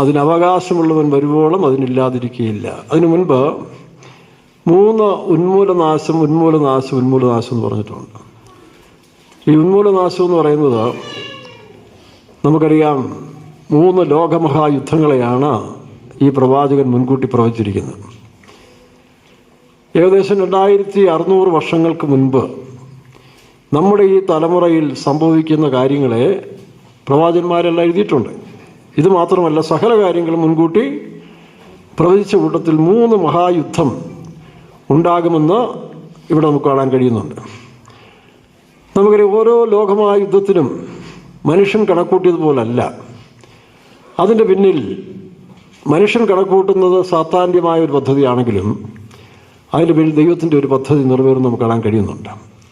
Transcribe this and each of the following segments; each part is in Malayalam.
അതിനവകാശമുള്ളവൻ വരുവോളം അതിനില്ലാതിരിക്കുകയില്ല. അതിനു മുൻപ് 3 ഉന്മൂലനാശം എന്ന് പറഞ്ഞിട്ടുണ്ട്. ഈ ഉന്മൂലനാശം എന്ന് പറയുന്നത് നമുക്കറിയാം 3 ലോകമഹായുദ്ധങ്ങളെയാണ് ഈ പ്രവാചകൻ മുൻകൂട്ടി പ്രവചിച്ചിരിക്കുന്നത്. ഏകദേശം 2600 വർഷങ്ങൾക്ക് മുൻപ് നമ്മുടെ ഈ തലമുറയിൽ സംഭവിക്കുന്ന കാര്യങ്ങളെ പ്രവാചകന്മാരെല്ലാം എഴുതിയിട്ടുണ്ട്. ഇത് മാത്രമല്ല, സകല കാര്യങ്ങളും മുൻകൂട്ടി പ്രവചിച്ച കൂട്ടത്തിൽ 3 മഹായുദ്ധം ഉണ്ടാകുമെന്ന് ഇവിടെ നമുക്ക് കാണാൻ കഴിയുന്നുണ്ട്. നമുക്കറിയാം, ഓരോ ലോകമഹായുദ്ധത്തിനും മനുഷ്യൻ കണക്കൂട്ടിയതുപോലല്ല. അതിൻ്റെ പിന്നിൽ മനുഷ്യൻ കണക്കൂട്ടുന്നത് സാത്താന്യമായ ഒരു പദ്ധതിയാണെങ്കിലും അതിൻ്റെ പിന്നിൽ ദൈവത്തിൻ്റെ ഒരു പദ്ധതി നിറവേറും നമുക്ക് കാണാൻ കഴിയുന്നുണ്ട്.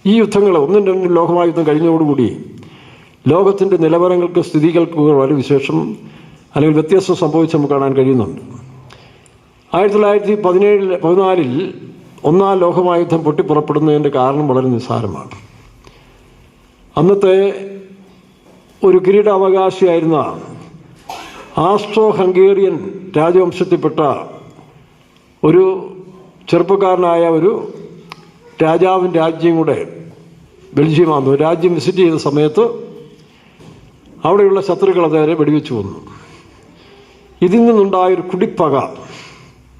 ഈ യുദ്ധങ്ങൾ 1ഉം 2ഉം ലോകമഹായുദ്ധം കഴിഞ്ഞതോടുകൂടി ലോകത്തിൻ്റെ നിലവാരങ്ങൾക്ക് സ്ഥിതികൾക്ക് വളരെ വിശേഷം അല്ലെങ്കിൽ വ്യത്യാസം സംഭവിച്ച് നമുക്ക് കാണാൻ കഴിയുന്നുണ്ട്. 1914 1ാം ലോകമഹായുദ്ധം പൊട്ടിപ്പുറപ്പെടുന്നതിൻ്റെ കാരണം വളരെ നിസ്സാരമാണ്. അന്നത്തെ ഒരു കിരീടാവകാശിയായിരുന്ന ആസ്ട്രോ ഹംഗേറിയൻ രാജവംശത്തിൽപ്പെട്ട ഒരു ചെറുപ്പക്കാരനായ ഒരു രാജാവും രാജ്യം കൂടെ ബെൽജിയമാണെന്ന് രാജ്യം വിസിറ്റ് ചെയ്ത സമയത്ത് അവിടെയുള്ള ശത്രുക്കൾ അതേവരെ വെടിവെച്ച് കൊന്നു. ഇതിൽ നിന്നുണ്ടായൊരു കുടിപ്പക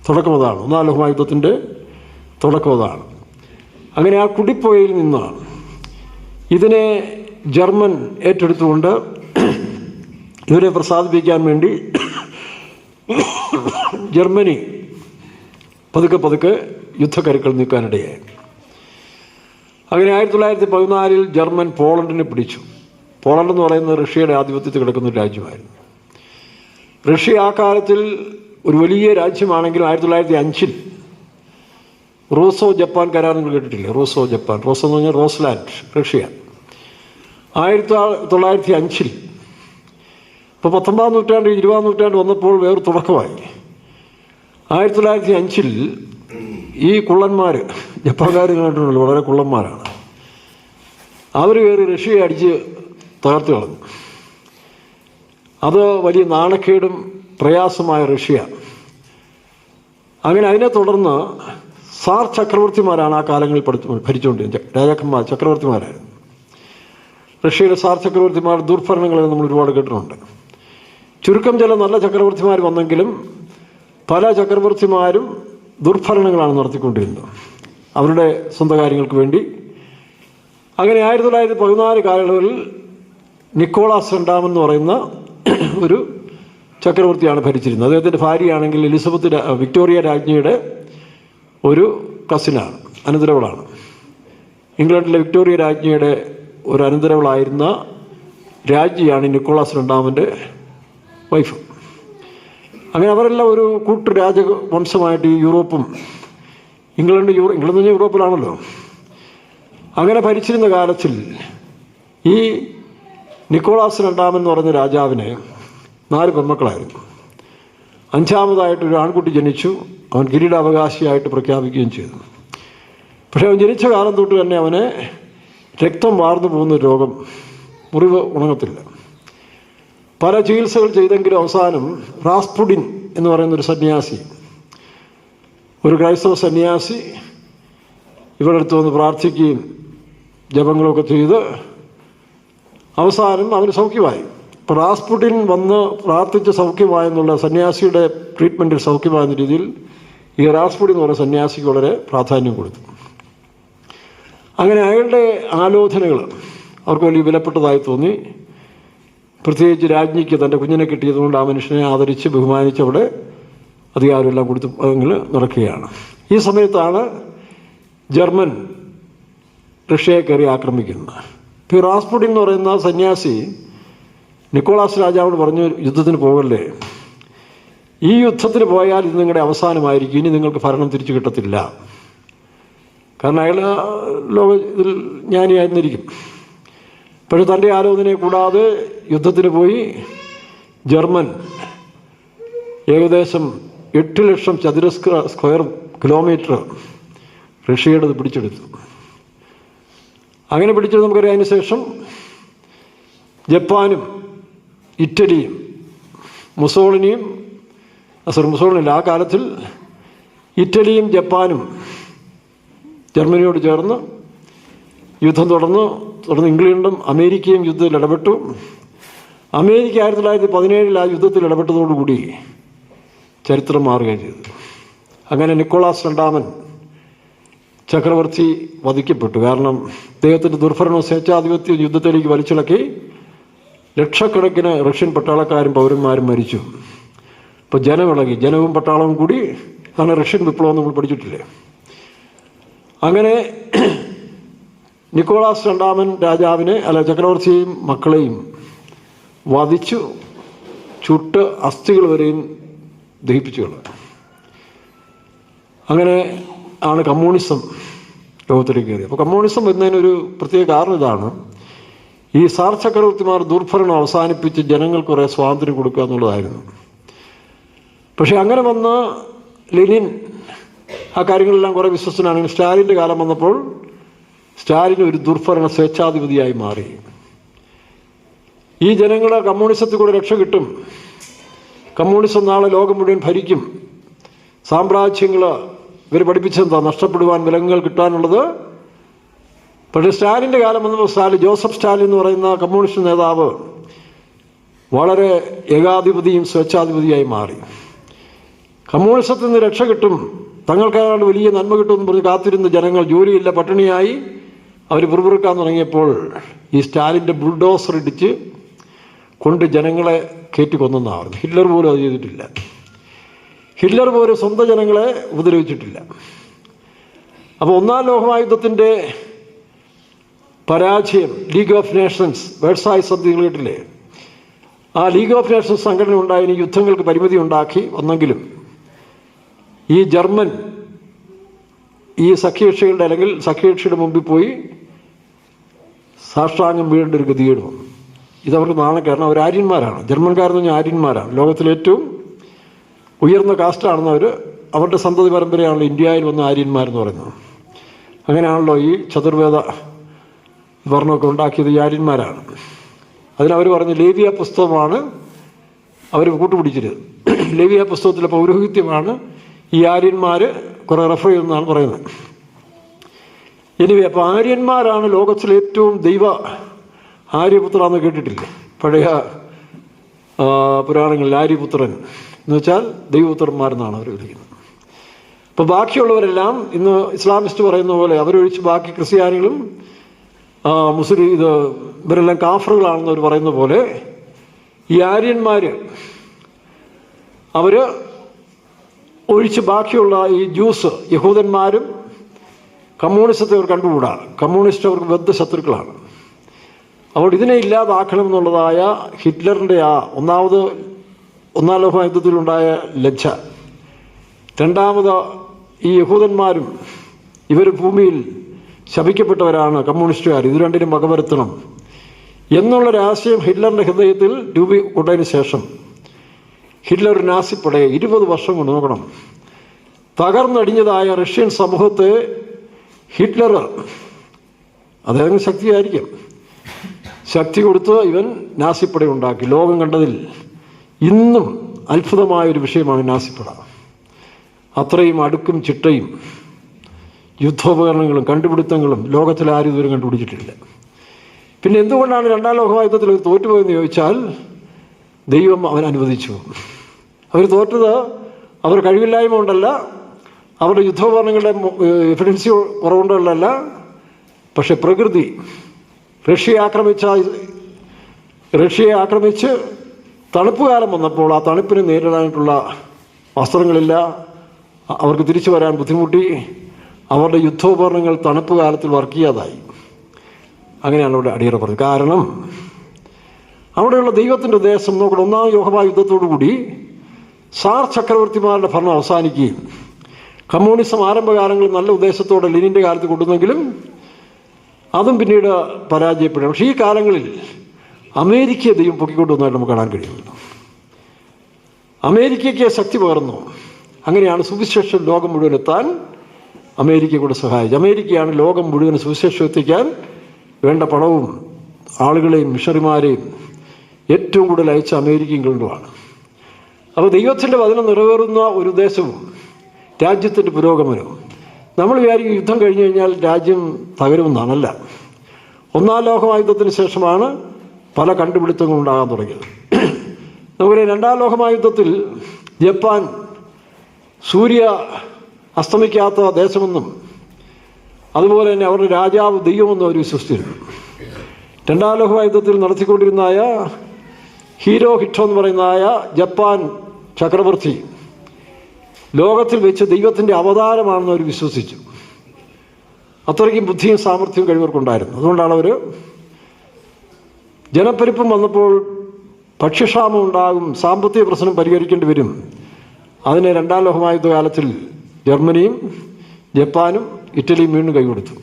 തുടക്കം അതാണ്. 1ാം ലോകമഹായുദ്ധത്തിൻ്റെ തുടക്കം അതാണ്. അങ്ങനെ ആ കുടിപ്പകയിൽ നിന്ന് ഇതിനെ ജർമ്മൻ ഏറ്റെടുത്തുകൊണ്ട് ഇവരെ പ്രസാദിപ്പിക്കാൻ വേണ്ടി ജർമ്മനി പതുക്കെ യുദ്ധക്കരുക്കൾ നീക്കാനിടയായി. അങ്ങനെ 1914 ജർമ്മൻ പോളണ്ടിനെ പിടിച്ചു. പോളണ്ട് എന്ന് പറയുന്നത് റഷ്യയുടെ ആധിപത്യത്തിൽ കിടക്കുന്ന ഒരു രാജ്യമായിരുന്നു. റഷ്യ ആ കാലത്തിൽ ഒരു വലിയ രാജ്യമാണെങ്കിലും 1905 റൂസോ ജപ്പാൻ കരാർ നിങ്ങൾ കേട്ടിട്ടില്ലേ? റൂസോ ജപ്പാൻ, റൂസോ എന്ന് പറഞ്ഞാൽ റോസ്ലാൻഡ്, റഷ്യ. 1905 ഇപ്പോൾ 19ാം നൂറ്റാണ്ട് 20ാം നൂറ്റാണ്ട് വന്നപ്പോൾ വേറെ തുടക്കമായി. 1905 ഈ കുള്ളന്മാർ, ജപ്പാൻകാർ കണ്ടിട്ടുണ്ടല്ലോ, വളരെ കുള്ളന്മാരാണ്. അവർ കയറി റഷ്യയെ അടിച്ച് തകർത്ത് കളഞ്ഞു. അത് വലിയ നാണക്കേടും പ്രയാസമായ റഷ്യ. അങ്ങനെ അതിനെ തുടർന്ന് സാർ ചക്രവർത്തിമാരാണ് ആ കാലങ്ങളിൽ ഭരിച്ചുകൊണ്ടിരുന്നത്. രാജാക്കന്മാർ ചക്രവർത്തിമാരായിരുന്നു. റഷ്യയിലെ സാർ ചക്രവർത്തിമാർ ദുർഭരണങ്ങൾ നമ്മൾ ഒരുപാട് കേട്ടിട്ടുണ്ട്. ചുരുക്കം ചില നല്ല ചക്രവർത്തിമാർ വന്നെങ്കിലും പല ചക്രവർത്തിമാരും ദുർഭരണങ്ങളാണ് നടത്തിക്കൊണ്ടിരുന്നത് അവരുടെ സ്വന്തം കാര്യങ്ങൾക്ക് വേണ്ടി. അങ്ങനെ 1914 കാലയളവിൽ നിക്കോളാസ് രണ്ടാമെന്ന് പറയുന്ന ഒരു ചക്രവർത്തിയാണ് ഭരിച്ചിരുന്നത്. അദ്ദേഹത്തിൻ്റെ ഭാര്യയാണെങ്കിൽ വിക്ടോറിയ രാജ്ഞിയുടെ ഒരു കസിനാണ്, അനന്തരവളാണ്. ഇംഗ്ലണ്ടിലെ വിക്ടോറിയ രാജ്ഞിയുടെ ഒരു അനന്തരവളായിരുന്ന രാജ്ഞിയാണ് നിക്കോളാസ് രണ്ടാമൻ്റെ വൈഫ്. അങ്ങനെ അവരെല്ലാം ഒരു കൂട്ടു രാജവംശമായിട്ട് ഈ യൂറോപ്പും ഇംഗ്ലണ്ട് യൂറോപ്പിലാണല്ലോ. അങ്ങനെ ഭരിച്ചിരുന്ന കാലത്തിൽ ഈ നിക്കോളാസ് രണ്ടാമെന്ന് പറയുന്ന രാജാവിന് 4 പെൺമക്കളായിരുന്നു. 5ാമതായിട്ടൊരു ആൺകുട്ടി ജനിച്ചു. അവൻ കിരീടാവകാശിയായിട്ട് പ്രഖ്യാപിക്കുകയും ചെയ്തു. പക്ഷേ അവൻ ജനിച്ച കാലം തൊട്ട് തന്നെ അവന് രക്തം വാർന്നു പോകുന്ന രോഗം, മുറിവ് ഉണങ്ങത്തില്ല. പല ചികിത്സകൾ ചെയ്തെങ്കിലും അവസാനം റാസ്പുടിൻ എന്ന് പറയുന്നൊരു സന്യാസി, ഒരു ക്രൈസ്തവ സന്യാസി ഇവിടെ അടുത്ത് വന്ന് പ്രാർത്ഥിക്കുകയും ജപങ്ങളൊക്കെ ചെയ്ത് അവസാനം അവന് സൗഖ്യമായി. ഇപ്പോൾ റാസ്പുടിൻ വന്ന് പ്രാർത്ഥിച്ച് സൗഖ്യമായെന്നുള്ള സന്യാസിയുടെ ട്രീറ്റ്മെൻറ്റിൽ സൗഖ്യമായെന്ന രീതിയിൽ ഈ റാസ്പുടിൻ എന്ന് പറയുന്ന സന്യാസിക്ക് വളരെ പ്രാധാന്യം കൊടുത്തു. അങ്ങനെ അയാളുടെ ആലോചനകൾ അവർക്ക് വലിയ വിലപ്പെട്ടതായി തോന്നി. പ്രത്യേകിച്ച് രാജ്ഞിക്ക് തൻ്റെ കുഞ്ഞിനെ കിട്ടിയതുകൊണ്ട് ആ മനുഷ്യനെ ആദരിച്ച് ബഹുമാനിച്ച് അവിടെ അധികാരമെല്ലാം കൊടുത്ത് അങ്ങനെ നടക്കുകയാണ്. ഈ സമയത്താണ് ജർമ്മൻ റഷ്യയെ കയറി ആക്രമിക്കുന്നത്. ഇപ്പോൾ റാസ്പുടിൻ എന്ന് പറയുന്ന സന്യാസി നിക്കോളാസ് രാജാവോട് പറഞ്ഞു, യുദ്ധത്തിന് പോകല്ലേ, ഈ യുദ്ധത്തിന് പോയാൽ ഇത് നിങ്ങളുടെ അവസാനമായിരിക്കും, ഇനി നിങ്ങൾക്ക് ഭരണം തിരിച്ചു കിട്ടത്തില്ല. കാരണം അയാൾ ഇതിൽ ജ്ഞാനിയായിരുന്നിരിക്കും. പക്ഷെ തൻ്റെ ആലോചനയെ കൂടാതെ യുദ്ധത്തിന് പോയി ജർമ്മൻ ഏകദേശം 8 ലക്ഷം ചതുരശ്ര സ്ക്വയർ കിലോമീറ്റർ റഷ്യയുടേത് പിടിച്ചെടുത്തു. അങ്ങനെ പിടിച്ചത് നമുക്കറിയാം. അതിന് ശേഷം ജപ്പാനും ഇറ്റലിയും മുസോളിനില്ല, ആ കാലത്തിൽ ഇറ്റലിയും ജപ്പാനും ജർമ്മനിയോട് ചേർന്ന് യുദ്ധം തുടർന്ന് ഇംഗ്ലണ്ടും അമേരിക്കയും യുദ്ധത്തിൽ ഇടപെട്ടു. അമേരിക്ക 1917 ആ യുദ്ധത്തിൽ ഇടപെട്ടതോടുകൂടി ചരിത്രം മാറുകയും ചെയ്തു. അങ്ങനെ നിക്കോളാസ് രണ്ടാമൻ ചക്രവർത്തി വധിക്കപ്പെട്ടു. കാരണം അദ്ദേഹത്തിൻ്റെ ദുർഭരണവും സ്വേച്ഛാധിപത്യവും യുദ്ധത്തിലേക്ക് വലിച്ചിളക്കി ലക്ഷക്കണക്കിന് റഷ്യൻ പട്ടാളക്കാരും പൗരന്മാരും മരിച്ചു. ഇപ്പോൾ ജനമിളകി, ജനവും പട്ടാളവും കൂടി. അതാണ് റഷ്യൻ വിപ്ലവം, നമ്മൾ പഠിച്ചിട്ടില്ലേ. അങ്ങനെ നിക്കോളാസ് രണ്ടാമൻ ചക്രവർത്തിയെയും മക്കളെയും വധിച്ചു, ചുട്ട് അസ്ഥികൾ വരെയും ദഹിപ്പിച്ചു കളഞ്ഞു. അങ്ങനെ ആണ് കമ്മ്യൂണിസം ലോകത്തിലേക്ക് കയറി. അപ്പോൾ കമ്മ്യൂണിസം വരുന്നതിനൊരു പ്രത്യേക കാരണം ഇതാണ്, ഈ സാർ ചക്രവർത്തിമാർ ദുർഭരണം അവസാനിപ്പിച്ച് ജനങ്ങൾക്ക് കുറേ സ്വാതന്ത്ര്യം കൊടുക്കുക എന്നുള്ളതായിരുന്നു. പക്ഷേ അങ്ങനെ വന്ന ലെനിൻ ആ കാര്യങ്ങളെല്ലാം കുറേ വിശ്വസനാണെങ്കിൽ സ്റ്റാലിൻ്റെ കാലം വന്നപ്പോൾ സ്റ്റാലിൻ ഒരു ദുർഭരണ സ്വേച്ഛാധിപതിയായി മാറി. ഈ ജനങ്ങൾ കമ്മ്യൂണിസത്തിൽ കൂടെ രക്ഷ കിട്ടും, കമ്മ്യൂണിസം നാളെ ലോകം മുഴുവൻ ഭരിക്കും, സാമ്രാജ്യങ്ങൾ ഇവർ പഠിപ്പിച്ചെന്താ നഷ്ടപ്പെടുവാൻ, വിലങ്ങുകൾ കിട്ടാനുള്ളത്. പക്ഷേ സ്റ്റാലിൻ്റെ കാലം വന്നപ്പോൾ ജോസഫ് സ്റ്റാലിൻ എന്ന് പറയുന്ന കമ്മ്യൂണിസ്റ്റ് നേതാവ് വളരെ ഏകാധിപതിയും സ്വേച്ഛാധിപതിയായി മാറി. കമ്മ്യൂണിസത്തിൽ നിന്ന് രക്ഷ കിട്ടും, തങ്ങൾക്കാണ്ട് വലിയ നന്മ കിട്ടുമെന്ന് പറഞ്ഞ് കാത്തിരുന്ന ജനങ്ങൾ ജോലിയില്ല, പട്ടിണിയായി, അവർ പിറുപിറുക്കാൻ തുടങ്ങിയപ്പോൾ ഈ സ്റ്റാലിൻ്റെ ബുൾഡോസർ ഇടിച്ച് കൊണ്ട് ജനങ്ങളെ കയറ്റിക്കൊന്നെന്നാണ്. ഹിറ്റ്ലർ പോലും അത് ചെയ്തിട്ടില്ല. ഹിറ്റ്ലർ പോലും സ്വന്തം ജനങ്ങളെ ഉപദ്രവിച്ചിട്ടില്ല. അപ്പോൾ ഒന്നാം ലോകമഹായുദ്ധത്തിൻ്റെ പരാജയം, ലീഗ് ഓഫ് നേഷൻസ്, വേഴ്സായി സന്ധി കേട്ടില്ലേ, ആ ലീഗ് ഓഫ് നേഷൻസ് സംഘടന ഉണ്ടായതിന് യുദ്ധങ്ങൾക്ക് പരിമിതി ഉണ്ടാക്കി വന്നെങ്കിലും ഈ ജർമ്മൻ ഈ സഖ്യകക്ഷികളുടെ അല്ലെങ്കിൽ സഖ്യകക്ഷിയുടെ മുമ്പിൽ പോയി സാഷ്ടാംഗം വീഴേണ്ട ഒരു ഗതികേട് വന്നു. ഇതവർക്ക് നാണക്കേടാണ്. അവർ ആര്യന്മാരാണ്, ജർമ്മൻകാരെന്ന് പറഞ്ഞാൽ ആര്യന്മാരാണ്, ലോകത്തിലേറ്റവും ഉയർന്ന കാസ്റ്റാണെന്ന് അവരുടെ സന്തതി പരമ്പരയാണല്ലോ ഇന്ത്യയിൽ വന്ന ആര്യന്മാരെന്ന് പറയുന്നത്. അങ്ങനെയാണല്ലോ ഈ ചതുർവേദ വർണ്ണമൊക്കെ ഉണ്ടാക്കിയത് ഈ ആര്യന്മാരാണ്. അതിനവർ പറഞ്ഞ് ലേവിയ പുസ്തകമാണ് അവർ കൂട്ടുപിടിച്ചത്. ലേവിയ പുസ്തകത്തിലെ പൗരോഹിത്യമാണ് ഈ ആര്യന്മാർ കുറേ റെഫർ ചെയ്യുന്നതാണ് പറയുന്നത്. എനിവേ, അപ്പോൾ ആര്യന്മാരാണ് ലോകത്തിലെ ഏറ്റവും ആര്യപുത്ര എന്ന് കേട്ടിട്ടില്ലേ പഴയ പുരാണങ്ങളിൽ? ആര്യപുത്രൻ എന്ന് വെച്ചാൽ ദൈവപുത്രന്മാരെന്നാണ് അവർ വിളിക്കുന്നത്. അപ്പോൾ ബാക്കിയുള്ളവരെല്ലാം ഇന്ന് ഇസ്ലാമിസ്റ്റ് പറയുന്ന പോലെ അവരൊഴിച്ച് ബാക്കി ക്രിസ്ത്യാനികളും മുസ്ലിം ഇവരെല്ലാം കാഫറുകളാണെന്ന് അവർ പറയുന്ന പോലെ ഈ ആര്യന്മാർ അവർ ഒഴിച്ച് ബാക്കിയുള്ള ഈ ജ്യൂസ് യഹൂദന്മാരും കമ്മ്യൂണിസത്തെ അവർ കണ്ടുകൂടാ. കമ്മ്യൂണിസ്റ്റ് അവർക്ക് ബദ്ധശത്രുക്കളാണ്. അതുകൊണ്ട് ഇതിനെ ഇല്ലാതാക്കണം എന്നുള്ളതായ ഹിറ്റ്ലറിൻ്റെ ഒന്നാം ലോകയുദ്ധത്തിലുണ്ടായ ലജ്ജ, രണ്ടാമത് ഈ യഹൂദന്മാരും ഇവർ ഭൂമിയിൽ ശപിക്കപ്പെട്ടവരാണ് കമ്മ്യൂണിസ്റ്റുകാർ, ഇത് രണ്ടിനും വകവരുത്തണം എന്നുള്ളൊരാശയം ഹിറ്റ്ലറിൻ്റെ ഹൃദയത്തിൽ രൂപപ്പെട്ടതിന് ശേഷം ഹിറ്റ്ലർ നാസിപ്പടയെ 20 വർഷം കൊണ്ട് നോക്കണം തകർന്നടിഞ്ഞതായ റഷ്യൻ സമൂഹത്തെ ഹിറ്റ്ലർ അദ്ദേഹം ശക്തിയായിരിക്കും, ശക്തി കൊടുത്ത് ഇവൻ നാസിപ്പട ഉണ്ടാക്കി. ലോകം കണ്ടതിൽ ഇന്നും അത്ഭുതമായൊരു വിഷയമാണ് നാസിപ്പട. അത്രയും അടുക്കും ചിട്ടയും യുദ്ധോപകരണങ്ങളും കണ്ടുപിടുത്തങ്ങളും ലോകത്തിൽ ആരും ഇതുവരെ കണ്ടുപിടിച്ചിട്ടില്ല. പിന്നെ എന്തുകൊണ്ടാണ് രണ്ടാം ലോകയുദ്ധത്തിൽ തോറ്റുപോയെന്ന് ചോദിച്ചാൽ ദൈവം അവൻ അനുവദിച്ചു. അവർ തോറ്റത് അവർ കഴിവില്ലായ്മ കൊണ്ടല്ല, അവരുടെ യുദ്ധോപകരണങ്ങളുടെ എഫിഷ്യൻസി കുറവുകൊണ്ടല്ല, പക്ഷെ പ്രകൃതി റഷ്യയെ ആക്രമിച്ച് തണുപ്പ് കാലം വന്നപ്പോൾ ആ തണുപ്പിനെ നേരിടാനായിട്ടുള്ള വസ്ത്രങ്ങളില്ല, അവർക്ക് തിരിച്ചു വരാൻ ബുദ്ധിമുട്ടി, അവരുടെ യുദ്ധോപകരണങ്ങൾ തണുപ്പ് കാലത്തിൽ വർക്ക് ചെയ്യാതായി. അങ്ങനെയാണ് അവിടെ അടിയറ പറഞ്ഞത്. കാരണം അവിടെയുള്ള ദൈവത്തിൻ്റെ ഉദ്ദേശം നോക്കണം. ഒന്നാം ലോകമഹായുദ്ധത്തോടുകൂടി സാർ ചക്രവർത്തിമാരുടെ ഭരണം അവസാനിക്കുകയും കമ്മ്യൂണിസം ആരംഭകാലങ്ങളിൽ നല്ല ഉദ്ദേശത്തോടെ ലെനിൻ്റെ കാലത്ത് കൊണ്ടുവന്നെങ്കിലും അതും പിന്നീട് പരാജയപ്പെടും. പക്ഷേ ഈ കാലങ്ങളിൽ അമേരിക്കയെ ദൈവം പൊക്കിക്കൊണ്ടുവന്നായിട്ട് നമുക്ക് കാണാൻ കഴിയുന്നു. അമേരിക്കയ്ക്ക് ശക്തി പകർന്നു. അങ്ങനെയാണ് സുവിശേഷം ലോകം മുഴുവൻ എത്താൻ അമേരിക്ക കൂടെ സഹായിച്ചു. അമേരിക്കയാണ് ലോകം മുഴുവൻ സുവിശേഷം എത്തിക്കാൻ വേണ്ട പണവും ആളുകളെയും മിഷണറിമാരെയും ഏറ്റവും കൂടുതൽ അയച്ച അമേരിക്ക ഇംഗ്ലണ്ടുമാണ്. അപ്പോൾ ദൈവത്തിൻ്റെ വചനം നിറവേറുന്ന ഒരു ദേശവും രാജ്യത്തിൻ്റെ പുരോഗമനവും. നമ്മൾ വിചാരിക്കും യുദ്ധം കഴിഞ്ഞു കഴിഞ്ഞാൽ രാജ്യം തകരുമെന്നാണല്ല. ഒന്നാം ലോകമഹായുദ്ധത്തിന് ശേഷമാണ് പല കണ്ടുപിടുത്തങ്ങളും ഉണ്ടാകാൻ തുടങ്ങിയത്. നമുക്ക് രണ്ടാം ലോകമഹായുദ്ധത്തിൽ ജപ്പാൻ സൂര്യ അസ്തമിക്കാത്ത ദേശമെന്നും അതുപോലെ തന്നെ അവരുടെ രാജാവ് ദൈവമെന്നും അവർ വിശ്വസിച്ചിരുന്നു. രണ്ടാം ലോകമഹായുദ്ധത്തിൽ നടത്തിക്കൊണ്ടിരുന്നായ ഹിറ്റോ എന്ന് പറയുന്നതായ ജപ്പാൻ ചക്രവർത്തി ലോകത്തിൽ വെച്ച് ദൈവത്തിൻ്റെ അവതാരമാണെന്ന് അവർ വിശ്വസിച്ചു. അത്രയ്ക്കും ബുദ്ധിയും സാമർഥ്യവും കഴിവർക്കുണ്ടായിരുന്നു. അതുകൊണ്ടാണ് അവർ ജനപ്പെരുപ്പം വന്നപ്പോൾ ഭക്ഷ്യക്ഷാമം ഉണ്ടാകും, സാമ്പത്തിക പ്രശ്നം പരിഹരിക്കേണ്ടി വരും, അതിന് രണ്ടാം ലോകമഹായുദ്ധ കാലത്തിൽ ജർമ്മനിയും ജപ്പാനും ഇറ്റലിയും വീണ്ടും കൈകൊടുത്തു.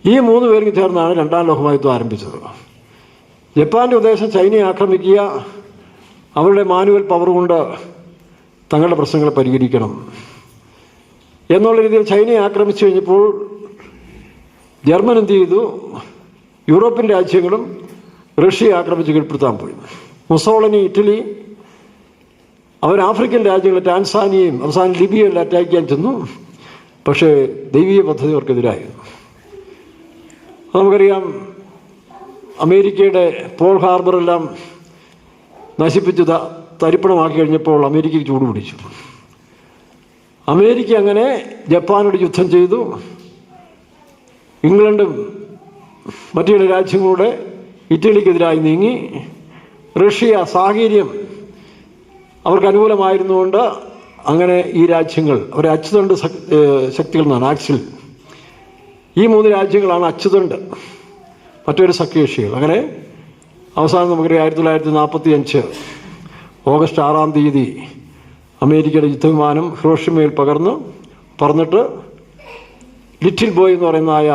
ഈ 3 പേരും ചേർന്നാണ് രണ്ടാം ലോകമഹായുദ്ധം ആരംഭിച്ചത്. ജപ്പാൻ്റെ ഉദ്ദേശം ചൈനയെ ആക്രമിക്കുക, അവരുടെ മാനുവൽ പവർ കൊണ്ട് തങ്ങളുടെ പ്രശ്നങ്ങൾ പരിഹരിക്കണം എന്നുള്ള രീതിയിൽ ചൈനയെ ആക്രമിച്ചു കഴിഞ്ഞപ്പോൾ ജർമ്മൻ എന്ത് ചെയ്തു? യൂറോപ്യൻ രാജ്യങ്ങളും റഷ്യയെ ആക്രമിച്ച് കീഴ്പ്പെടുത്താൻ പോയി. മുസോളിനി ഇറ്റലി അവർ ആഫ്രിക്കൻ രാജ്യങ്ങൾ ടാൻസാനിയയും അവസാനം ലിബിയയെല്ലാം അറ്റാക്ക് ചെയ്യാൻ ചെന്നു. പക്ഷേ ദൈവീയ പദ്ധതി അവർക്കെതിരായിരുന്നു. നമുക്കറിയാം, അമേരിക്കയുടെ പോൾ ഹാർബറെല്ലാം നശിപ്പിച്ച് തരിപ്പണമാക്കി കഴിഞ്ഞപ്പോൾ അമേരിക്കയ്ക്ക് ചൂട് പിടിച്ചു. അമേരിക്ക അങ്ങനെ ജപ്പാനോട് യുദ്ധം ചെയ്തു. ഇംഗ്ലണ്ടും മറ്റു ചില രാജ്യങ്ങളുടെ ഇറ്റലിക്കെതിരായി നീങ്ങി. റഷ്യ സാഹചര്യം അവർക്ക് അനുകൂലമായിരുന്നുകൊണ്ട് അങ്ങനെ ഈ രാജ്യങ്ങൾ അവരെ അച്ചുതണ്ട് ശക്തികൾ എന്നാണ്, ആക്സിൽ. ഈ 3 രാജ്യങ്ങളാണ് അച്ചുതണ്ട്, മറ്റൊരു സഖ്യകക്ഷികൾ. അങ്ങനെ അവസാനം നമുക്കറിയാം 1945 ഓഗസ്റ്റ് 6-ാം തീയതി അമേരിക്കയുടെ യുദ്ധവിമാനം ഹിരോഷിമയിൽ പറന്നിട്ട് ലിറ്റിൽ ബോയ് എന്ന് പറയുന്നതായ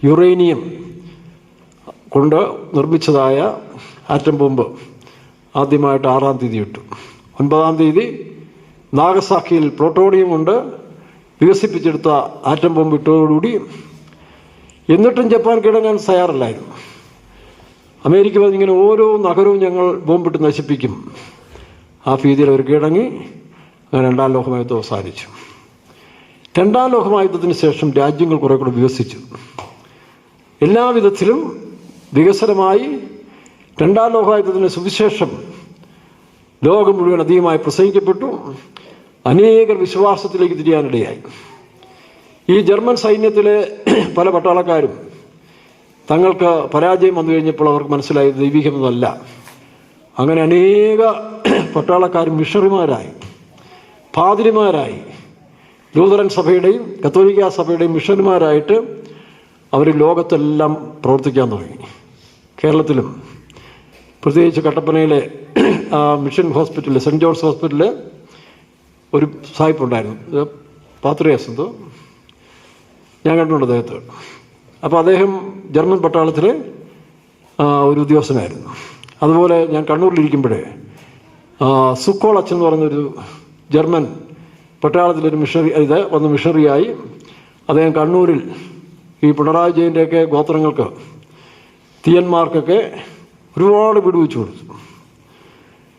യുറേനിയം കൊണ്ട് നിർമ്മിച്ചതായ ആറ്റം ബോംബ് ആദ്യമായിട്ട് 6-ാം തീയതി ഇട്ടു. 9-ാം തീയതി നാഗസാക്കിയിൽ പ്ലൂട്ടോണിയം കൊണ്ട് വികസിപ്പിച്ചെടുത്ത ആറ്റം ബോംബ് ഇട്ടതോടുകൂടി എന്നിട്ടും ജപ്പാൻ കീഴടങ്ങാൻ തയ്യാറല്ലായിരുന്നു. അമേരിക്ക പറഞ്ഞിങ്ങനെ ഓരോ നഗരവും ഞങ്ങൾ ബോംബിട്ട് നശിപ്പിക്കും. ആ ഭീതിയിൽ അവർ കീഴടങ്ങി. അങ്ങനെ രണ്ടാം ലോകമഹായുദ്ധം അവസാനിച്ചു. രണ്ടാം ലോകമഹായുദ്ധത്തിന് ശേഷം രാജ്യങ്ങൾ കുറെ കൂടെ വികസിച്ചു. എല്ലാവിധത്തിലും വികസനമായി. രണ്ടാം ലോകമഹായുദ്ധത്തിൻ്റെ സുവിശേഷം ലോകം മുഴുവൻ അധികമായി പ്രസംഗിക്കപ്പെട്ടു. അനേകർ വിശ്വാസത്തിലേക്ക് തിരിയാനിടയായി. ഈ ജർമ്മൻ സൈന്യത്തിലെ പല പട്ടാളക്കാരും തങ്ങൾക്ക് പരാജയം വന്നു കഴിഞ്ഞപ്പോൾ അവർക്ക് മനസ്സിലായി ദൈവികമൊന്നുമല്ല. അങ്ങനെ അനേക പട്ടാളക്കാരും മിഷണറിമാരായി, പാതിരിമാരായി, ലൂതറൻ സഭയുടെയും കത്തോലിക്ക സഭയുടെയും മിഷണറിമാരായിട്ട് അവർ ലോകത്തെല്ലാം പ്രവർത്തിക്കാൻ തുടങ്ങി. കേരളത്തിലും പ്രത്യേകിച്ച് കട്ടപ്പനയിലെ മിഷൻ ഹോസ്പിറ്റലിൽ, സെൻറ്റ് ജോൺസ് ഹോസ്പിറ്റലിൽ ഒരു സാഹിബുണ്ടായിരുന്നു, പാത്രിയാസ് എന്തോ, ഞാൻ കണ്ടിട്ടുണ്ട് അദ്ദേഹത്തെ. അപ്പോൾ അദ്ദേഹം ജർമ്മൻ പട്ടാളത്തിലെ ഒരു ഉദ്യോഗസ്ഥനായിരുന്നു. അതുപോലെ ഞാൻ കണ്ണൂരിലിരിക്കുമ്പോഴേ സുക്കോൾ അച്ഛൻ എന്ന് പറയുന്നൊരു ജർമ്മൻ പട്ടാളത്തിലൊരു മിഷണറിയായി അദ്ദേഹം കണ്ണൂരിൽ ഈ പിണറായി വിജയൻ്റെയൊക്കെ ഗോത്രങ്ങൾക്ക്, തീയന്മാർക്കൊക്കെ ഒരുപാട് വീട് വെച്ചു കൊടുത്തു.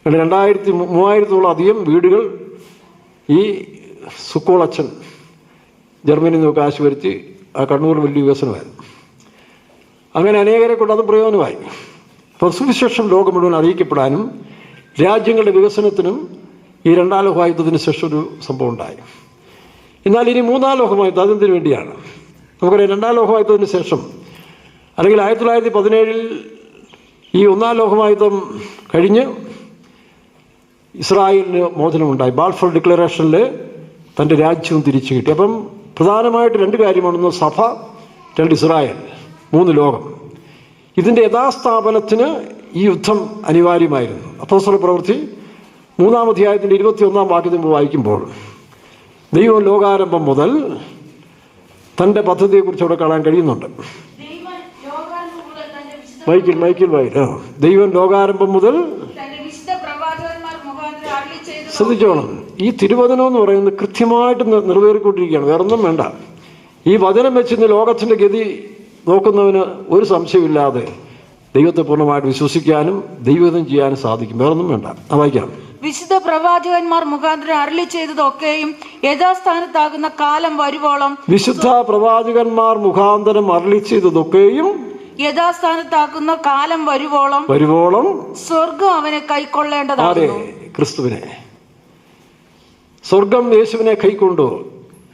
2300-ഓളം അധികം വീടുകൾ ഈ സുക്കോൾ അച്ഛൻ ജർമ്മനിയിൽ നിന്ന് കാശ് വരുത്തി ആ കണ്ണൂർ വലിയ വികസനമായിരുന്നു. അങ്ങനെ അനേകരെ കൊണ്ട് അത് പ്രയോജനമായി. അപ്പോൾ സുവിശേഷം ലോകം മുഴുവൻ അറിയിക്കപ്പെടാനും രാജ്യങ്ങളുടെ വികസനത്തിനും ഈ രണ്ടാം ലോകമഹായുദ്ധത്തിന് ശേഷം ഒരു സംഭവം ഉണ്ടായി. എന്നാൽ ഇനി മൂന്നാം ലോകമഹായുദ്ധം അതെന്തിനു വേണ്ടിയാണ്? നമുക്കറിയാം, രണ്ടാം ലോകമഹായുദ്ധത്തിന് ശേഷം അല്ലെങ്കിൽ 1917 ഈ ഒന്നാം ലോകമഹായുദ്ധം കഴിഞ്ഞ് ഇസ്രായേലിന് മോചനമുണ്ടായി. ബാൽഫോർ ഡിക്ലറേഷനിൽ തൻ്റെ രാജ്യവും തിരിച്ചു കിട്ടി. അപ്പം പ്രധാനമായിട്ട് 2 കാര്യമാണ്. 1 സഭ, 2 ഇസ്രായേൽ, 3 ലോകം. ഇതിൻ്റെ യഥാസ്ഥാപനത്തിന് ഈ യുദ്ധം അനിവാര്യമായിരുന്നു. അപ്പോസ്തല പ്രവൃത്തി 3-ാം അധ്യായത്തിൻ്റെ 21-ാം വാക്യം വായിക്കുമ്പോൾ ദൈവം ലോകാരംഭം മുതൽ തൻ്റെ പദ്ധതിയെക്കുറിച്ച് അവിടെ കാണാൻ കഴിയുന്നുണ്ട്. മൈക്കിൽ ദൈവം ലോകാരംഭം മുതൽ ശ്രദ്ധിച്ചോണം. ഈ തിരുവചനം എന്ന് പറയുന്നത് കൃത്യമായിട്ട് നിറവേറിക്കൊണ്ടിരിക്കുകയാണ്. വേറൊന്നും വേണ്ട. ഈ വചനം വെച്ചിന്ന് ലോകത്തിൻ്റെ ഗതി നോക്കുന്നവന് ഒരു സംശയമില്ലാതെ ദൈവത്തെ പൂർണ്ണമായിട്ട് വിശ്വസിക്കാനും ദൈവം ചെയ്യാനും സാധിക്കും. വേറൊന്നും വേണ്ട. വായിക്കാം. വിശുദ്ധ പ്രവാചകന്മാർ മുഖാന്തരം അരുളി ചെയ്തതൊക്കെയും യഥാസ്ഥാനത്താകുന്ന കാലം വരുവോളം, വിശുദ്ധ പ്രവാചകന്മാർ മുഖാന്തരം അരുളി ചെയ്തതൊക്കെയും യഥാസ്ഥാനത്താക്കുന്ന കാലം വരുവോളം സ്വർഗം അവനെ കൈക്കൊള്ളേണ്ടതാണ്. ക്രിസ്തുവിനെ, സ്വർഗം യേശുവിനെ കൈക്കൊണ്ടു.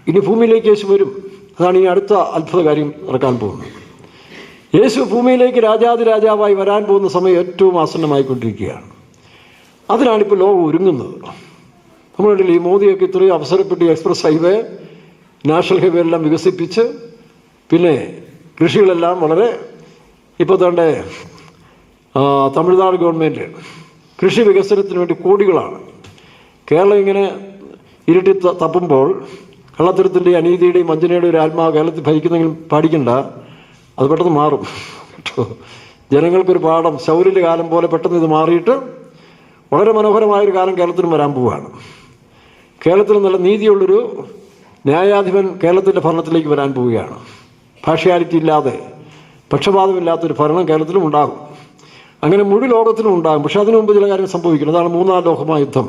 ഇനി ഭൂമിയിലേക്ക് യേശു വരും. അതാണ് ഈ അടുത്ത അത്ഭുത കാര്യം നടക്കാൻ പോകുന്നത്. യേശു ഭൂമിയിലേക്ക് രാജാതിരാജാവായി വരാൻ പോകുന്ന സമയം ഏറ്റവും ആസന്നമായിക്കൊണ്ടിരിക്കുകയാണ്. അതിനാണിപ്പോൾ ലോകം ഒരുങ്ങുന്നത്. നമ്മളുടെ ഈ മോദിയൊക്കെ ഇത്രയും അവസരപ്പെട്ട് എക്സ്പ്രസ് ഹൈവേ, നാഷണൽ ഹൈവേ എല്ലാം വികസിപ്പിച്ച്, പിന്നെ കൃഷികളെല്ലാം വളരെ ഇപ്പോൾ തന്നെ തമിഴ്നാട് ഗവൺമെൻറ് കൃഷി വികസനത്തിന് വേണ്ടി കോടികളാണ്. കേരളം ഇങ്ങനെ ഇരുട്ടി തപ്പുമ്പോൾ കള്ളത്തരത്തിൻ്റെയും അനീതിയുടെയും വഞ്ചനയുടെയും ഒരു ആത്മാവ് കേരളത്തിൽ ഭരിക്കുന്നെങ്കിലും പാടിക്കണ്ട, അത് പെട്ടെന്ന് മാറും കേട്ടോ. ജനങ്ങൾക്കൊരു പാഠം, ശൗര്യൻ്റെ കാലം പോലെ പെട്ടെന്ന് ഇത് മാറിയിട്ട് വളരെ മനോഹരമായൊരു കാലം കേരളത്തിനും വരാൻ പോവുകയാണ്. കേരളത്തിൽ നല്ല നീതിയുള്ളൊരു ന്യായാധിപൻ കേരളത്തിൻ്റെ ഭരണത്തിലേക്ക് വരാൻ പോവുകയാണ്. പാർഷ്യാലിറ്റി ഇല്ലാതെ, പക്ഷപാതമില്ലാത്തൊരു ഭരണം കേരളത്തിലും ഉണ്ടാകും. അങ്ങനെ മുഴുവൻ ലോകത്തിലും ഉണ്ടാകും. പക്ഷെ അതിനു മുമ്പ് ചില കാര്യങ്ങൾ സംഭവിക്കണം. അതാണ് മൂന്നാം ലോകമഹായുദ്ധം.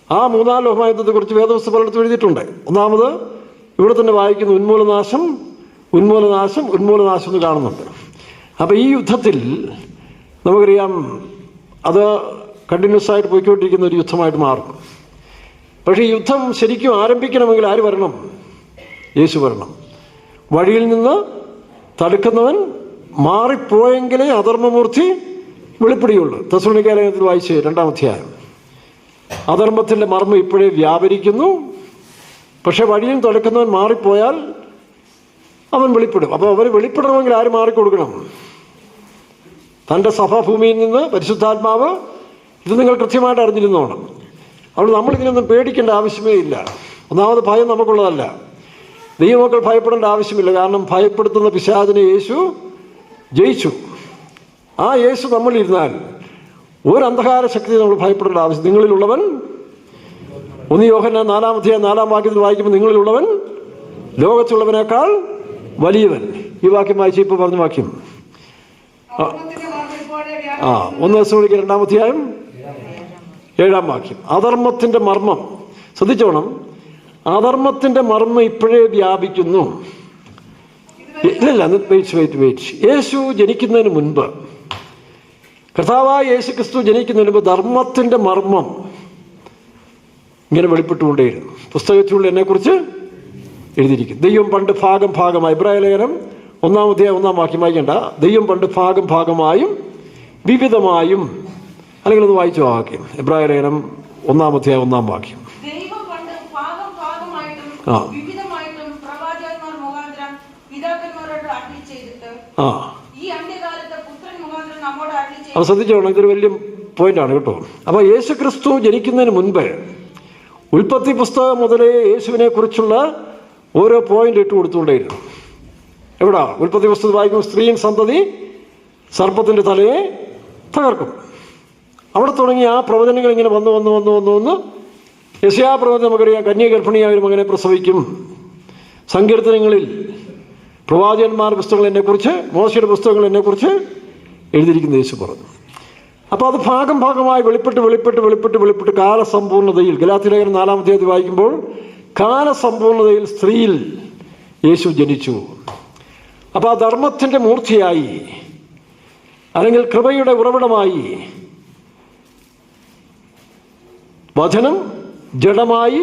ആ മൂന്നാം ലോകമഹായുദ്ധത്തെക്കുറിച്ച് വേദപുസ്തകം പലയിടത്തും എഴുതിയിട്ടുണ്ട്. ഒന്നാമത് ഇവിടെ തന്നെ വായിക്കുന്ന ഉന്മൂലനാശം എന്ന് കാണുന്നുണ്ട്. അപ്പോൾ ഈ യുദ്ധത്തിൽ നമുക്കറിയാം അത് കണ്ടിന്യൂസ് ആയിട്ട് പോയിക്കൊണ്ടിരിക്കുന്ന ഒരു യുദ്ധമായിട്ട് മാറും. പക്ഷേ ഈ യുദ്ധം ശരിക്കും ആരംഭിക്കണമെങ്കിൽ ആര് വരണം? യേശു വരണം. വഴിയിൽ നിന്ന് തടുക്കുന്നവൻ മാറിപ്പോയെങ്കിലേ അധർമ്മമൂർത്തി വെളിപ്പെടുകയുള്ളൂ. തെസ്സലോനിക്യ ലേഖനത്തിൽ വായിച്ച് 2-ാം അധ്യായം. അധർമ്മത്തിൻ്റെ മർമ്മം ഇപ്പോഴേ വ്യാപരിക്കുന്നു. പക്ഷെ വഴിയിൽ തടുക്കുന്നവൻ മാറിപ്പോയാൽ അവൻ വെളിപ്പെടും. അപ്പോൾ അവർ വെളിപ്പെടണമെങ്കിൽ ആര് മാറിക്കൊടുക്കണം? തൻ്റെ സഭാഭൂമിയിൽ നിന്ന് പരിശുദ്ധാത്മാവ് ഇത് നിങ്ങൾ കൃത്യമായിട്ട് അറിഞ്ഞിരുന്നോണം. അതുകൊണ്ട് നമ്മളിതിനൊന്നും പേടിക്കേണ്ട ആവശ്യമേ ഇല്ല. ഒന്നാമത് ഭയം നമുക്കുള്ളതല്ല. ദൈവമക്കൾ ഭയപ്പെടേണ്ട ആവശ്യമില്ല. കാരണം ഭയപ്പെടുത്തുന്ന പിശാചിനെ യേശു ജയിച്ചു. ആ യേശു നമ്മളിരുന്നാൽ ഒരു അന്ധകാര ശക്തി നമ്മൾ ഭയപ്പെടേണ്ട ആവശ്യം. നിങ്ങളിലുള്ളവൻ, 1 യോഹന്നാൻ 4-ാം അധ്യായം 4-ാം വാക്യത്തിൽ വായിക്കുമ്പോൾ നിങ്ങളിലുള്ളവൻ ലോകത്തുള്ളവനേക്കാൾ വലിയവൻ. ഈ വാക്യം വായിച്ച് ഇപ്പോൾ പറഞ്ഞ വാക്യം 1 തെസ്സലോനിക്യർ 2-ാം അധ്യായം 7-ാം വാക്യം. അധർമ്മത്തിൻ്റെ മർമ്മം ശ്രദ്ധിച്ചോണം. അധർമ്മത്തിൻ്റെ മർമ്മം ഇപ്പോഴേ വ്യാപിക്കുന്നു. ഇല്ല, വെയിറ്റ്. യേശു ജനിക്കുന്നതിന് മുൻപ്, കർത്താവായ യേശു ക്രിസ്തു ജനിക്കുന്നതിന് മുമ്പ് ധർമ്മത്തിൻ്റെ മർമ്മം ഇങ്ങനെ വെളിപ്പെട്ടുകൊണ്ടേയിരുന്നു. പുസ്തകത്തിലുള്ള എന്നെക്കുറിച്ച് എഴുതിയിരിക്കും. ദൈവം പണ്ട് ഭാഗമായി, ഇബ്രായ ലേഖനം 1-ാം അധ്യായം 1-ാം വാക്യം വായിക്കേണ്ട. ദൈവം പണ്ട് ഭാഗമായും വിവിധമായും, അല്ലെങ്കിൽ ഒന്ന് വായിച്ചു വാക്യം. ഇബ്രായ ലേഖനം 1-ാം അധ്യായം 1-ാം വാക്യം. അപ്പോൾ ശ്രദ്ധിച്ചോണം, ഇതൊരു വലിയ പോയിന്റാണ് കേട്ടോ. അപ്പോൾ യേശു ക്രിസ്തു ജനിക്കുന്നതിന് മുൻപ് ഉൽപ്പത്തി പുസ്തകം മുതലേ യേശുവിനെ കുറിച്ചുള്ള ഓരോ പോയിന്റ് ഇട്ട് കൊടുത്തുകൊണ്ടേയിരുന്നു. എവിടാ? ഉൽപ്പത്തി പുസ്തകം വായിക്കുമ്പോൾ സ്ത്രീயின் സന്തതി സർപ്പത്തിൻ്റെ തലയെ തകർക്കും. അവിടെ തുടങ്ങി ആ പ്രവചനങ്ങൾ ഇങ്ങനെ വന്ന് യെശയ്യാ പ്രവചനം നമുക്കറിയാം. കന്യഗർഭിണിയായ ഒരു മകനെ പ്രസവിക്കും. സങ്കീർത്തനങ്ങളിൽ പ്രവാചകന്മാർ പുസ്തകങ്ങൾ എന്നെക്കുറിച്ച്, മോശയുടെ പുസ്തകങ്ങൾ എന്നെക്കുറിച്ച് എഴുതിയിരിക്കുന്ന യേശു പറഞ്ഞു. അപ്പോൾ അത് ഭാഗമായി വെളിപ്പെട്ട് കാലസമ്പൂർണ്ണതയിൽ, ഗലാത്യലേഖനം 4-ാം അധ്യായത്തിൽ വായിക്കുമ്പോൾ കാലസമ്പൂർണ്ണതയിൽ സ്ത്രീയിൽ യേശു ജനിച്ചു. അപ്പോൾ ആ ധർമ്മത്തിൻ്റെ മൂർത്തിയായി, അല്ലെങ്കിൽ കൃപയുടെ ഉറവിടമായി, വചനം ജഡമായി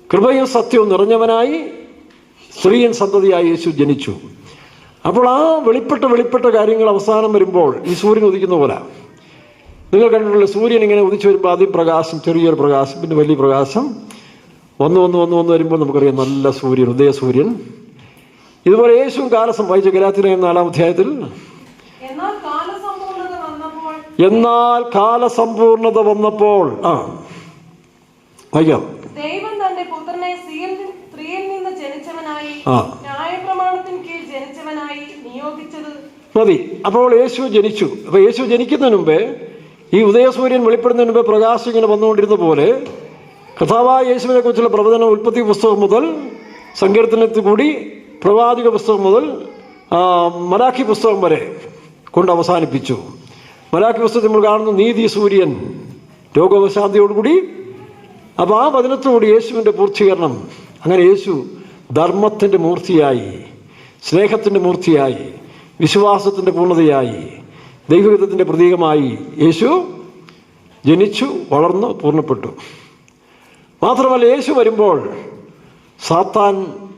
കൃപയും സത്യവും നിറഞ്ഞവനായി സ്ത്രീയൻ സന്തതിയായി യേശു ജനിച്ചു. അപ്പോൾ ആ വെളിപ്പെട്ട കാര്യങ്ങൾ അവസാനം വരുമ്പോൾ ഈ സൂര്യൻ ഉദിക്കുന്ന പോലെ നിങ്ങൾ കണ്ടിട്ടുള്ള സൂര്യൻ ഇങ്ങനെ ഉദിച്ചു വരുമ്പോൾ ആദ്യം പ്രകാശം, ചെറിയൊരു പ്രകാശം, പിന്നെ വലിയ പ്രകാശം, ഒന്ന് വരുമ്പോൾ നമുക്കറിയാം നല്ല സൂര്യൻ, ഉദയസൂര്യൻ. ഇതുപോലെ യേശുവും വായിച്ച ഗലാത്യലേഖനം 4-ാം അധ്യായത്തിൽ എന്നാൽ കാലസമ്പൂർണത വന്നപ്പോൾ വായിക്കാം. ദൈവം തന്റെ പുത്രനെ സ്ത്രീയിൽ നിന്ന് ജനിച്ചവനായി ന്യായപ്രമാണത്തിന് കീഴിൽ ജനിച്ചവനായി നിയോഗിച്ചത് മതി. അപ്പോൾ യേശു ജനിച്ചു. അപ്പോൾ യേശു ജനിക്കുന്നതിന് മുമ്പേ, ഈ ഉദയസൂര്യൻ വെളിപ്പെടുന്നതിന് മുമ്പേ പ്രകാശം ഇങ്ങനെ വന്നുകൊണ്ടിരുന്ന പോലെ കർത്താവായ യേശുവിനെ കുറിച്ചുള്ള പ്രവചനം ഉൽപ്പത്തി പുസ്തകം മുതൽ, സങ്കീർത്തനത്തിൽ കൂടി, പ്രവാചക പുസ്തകം മുതൽ മലാഖി പുസ്തകം വരെ കൊണ്ട് അവസാനിപ്പിച്ചു. മലാഖി പുസ്തകത്തിൽ നമ്മൾ കാണുന്നു നീതി സൂര്യൻ രോഗവശാന്തിയോടുകൂടി. അപ്പോൾ ആ വചനത്തോടുകൂടി യേശുവിൻ്റെ പൂർത്തീകരണം. അങ്ങനെ യേശു ധർമ്മത്തിൻ്റെ മൂർത്തിയായി, സ്നേഹത്തിൻ്റെ മൂർത്തിയായി, വിശ്വാസത്തിൻ്റെ പൂർണ്ണതയായി, ദൈവഹിതത്തിൻ്റെ പ്രതീകമായി യേശു ജനിച്ചു, വളർന്നു, പൂർണ്ണപ്പെട്ടു. മാത്രമല്ല, യേശു വരുമ്പോൾ സാത്താൻ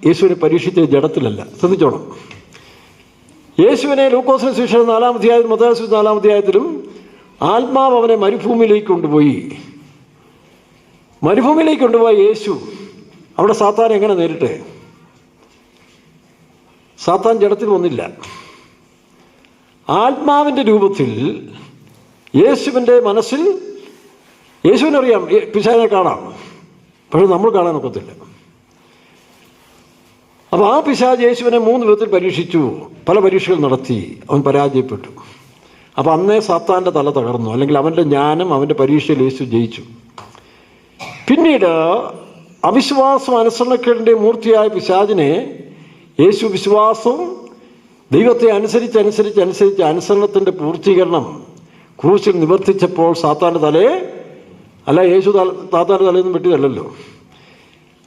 യേശുവിനെ പരീക്ഷിച്ച ജഡത്തിലല്ല. ശ്രദ്ധിച്ചോണം. യേശുവിനെ ലൂക്കോസിന് സുവിശേഷം 4-ാം അധ്യായത്തിലും മത്തായി സുവിശേഷം 4-ാം അധ്യായത്തിലും ആത്മാവ് അവനെ മരുഭൂമിയിലേക്ക് കൊണ്ടുപോയി. മരുഭൂമിയിലേക്ക് കൊണ്ടുപോയ യേശു അവിടെ സാത്താൻ എങ്ങനെ നേരിട്ടെ? സാത്താൻ ജഡത്തിൽ വന്നില്ല. ആത്മാവിൻ്റെ രൂപത്തിൽ യേശുവിൻ്റെ മനസ്സിൽ, യേശുവിനറിയാം പിശാചിനെ കാണാം, പക്ഷെ നമ്മൾ കാണാൻ ഒക്കത്തില്ല. അപ്പോൾ ആ പിശാച് യേശുവിനെ 3 വിധത്തിൽ പരീക്ഷിച്ചു, പല പരീക്ഷകൾ നടത്തി, അവൻ പരാജയപ്പെട്ടു. അപ്പോൾ അന്നേ സാത്താൻ്റെ തല തകർന്നു, അല്ലെങ്കിൽ അവൻ്റെ ജ്ഞാനം, അവൻ്റെ പരീക്ഷയിൽ യേശു ജയിച്ചു. പിന്നീട് അവിശ്വാസം, അനുസരണക്കേടിൻ്റെ മൂർത്തിയായ പിശാചിനെ യേശു വിശ്വാസവും ദൈവത്തെ അനുസരിച്ച് അനുസരണത്തിൻ്റെ പൂർത്തീകരണം ക്രൂശിൽ നിവർത്തിച്ചപ്പോൾ സാത്താൻ്റെ തലയെ, അല്ല യേശു സാത്താൻ്റെ തലയൊന്നും വെട്ടിയതല്ലല്ലോ,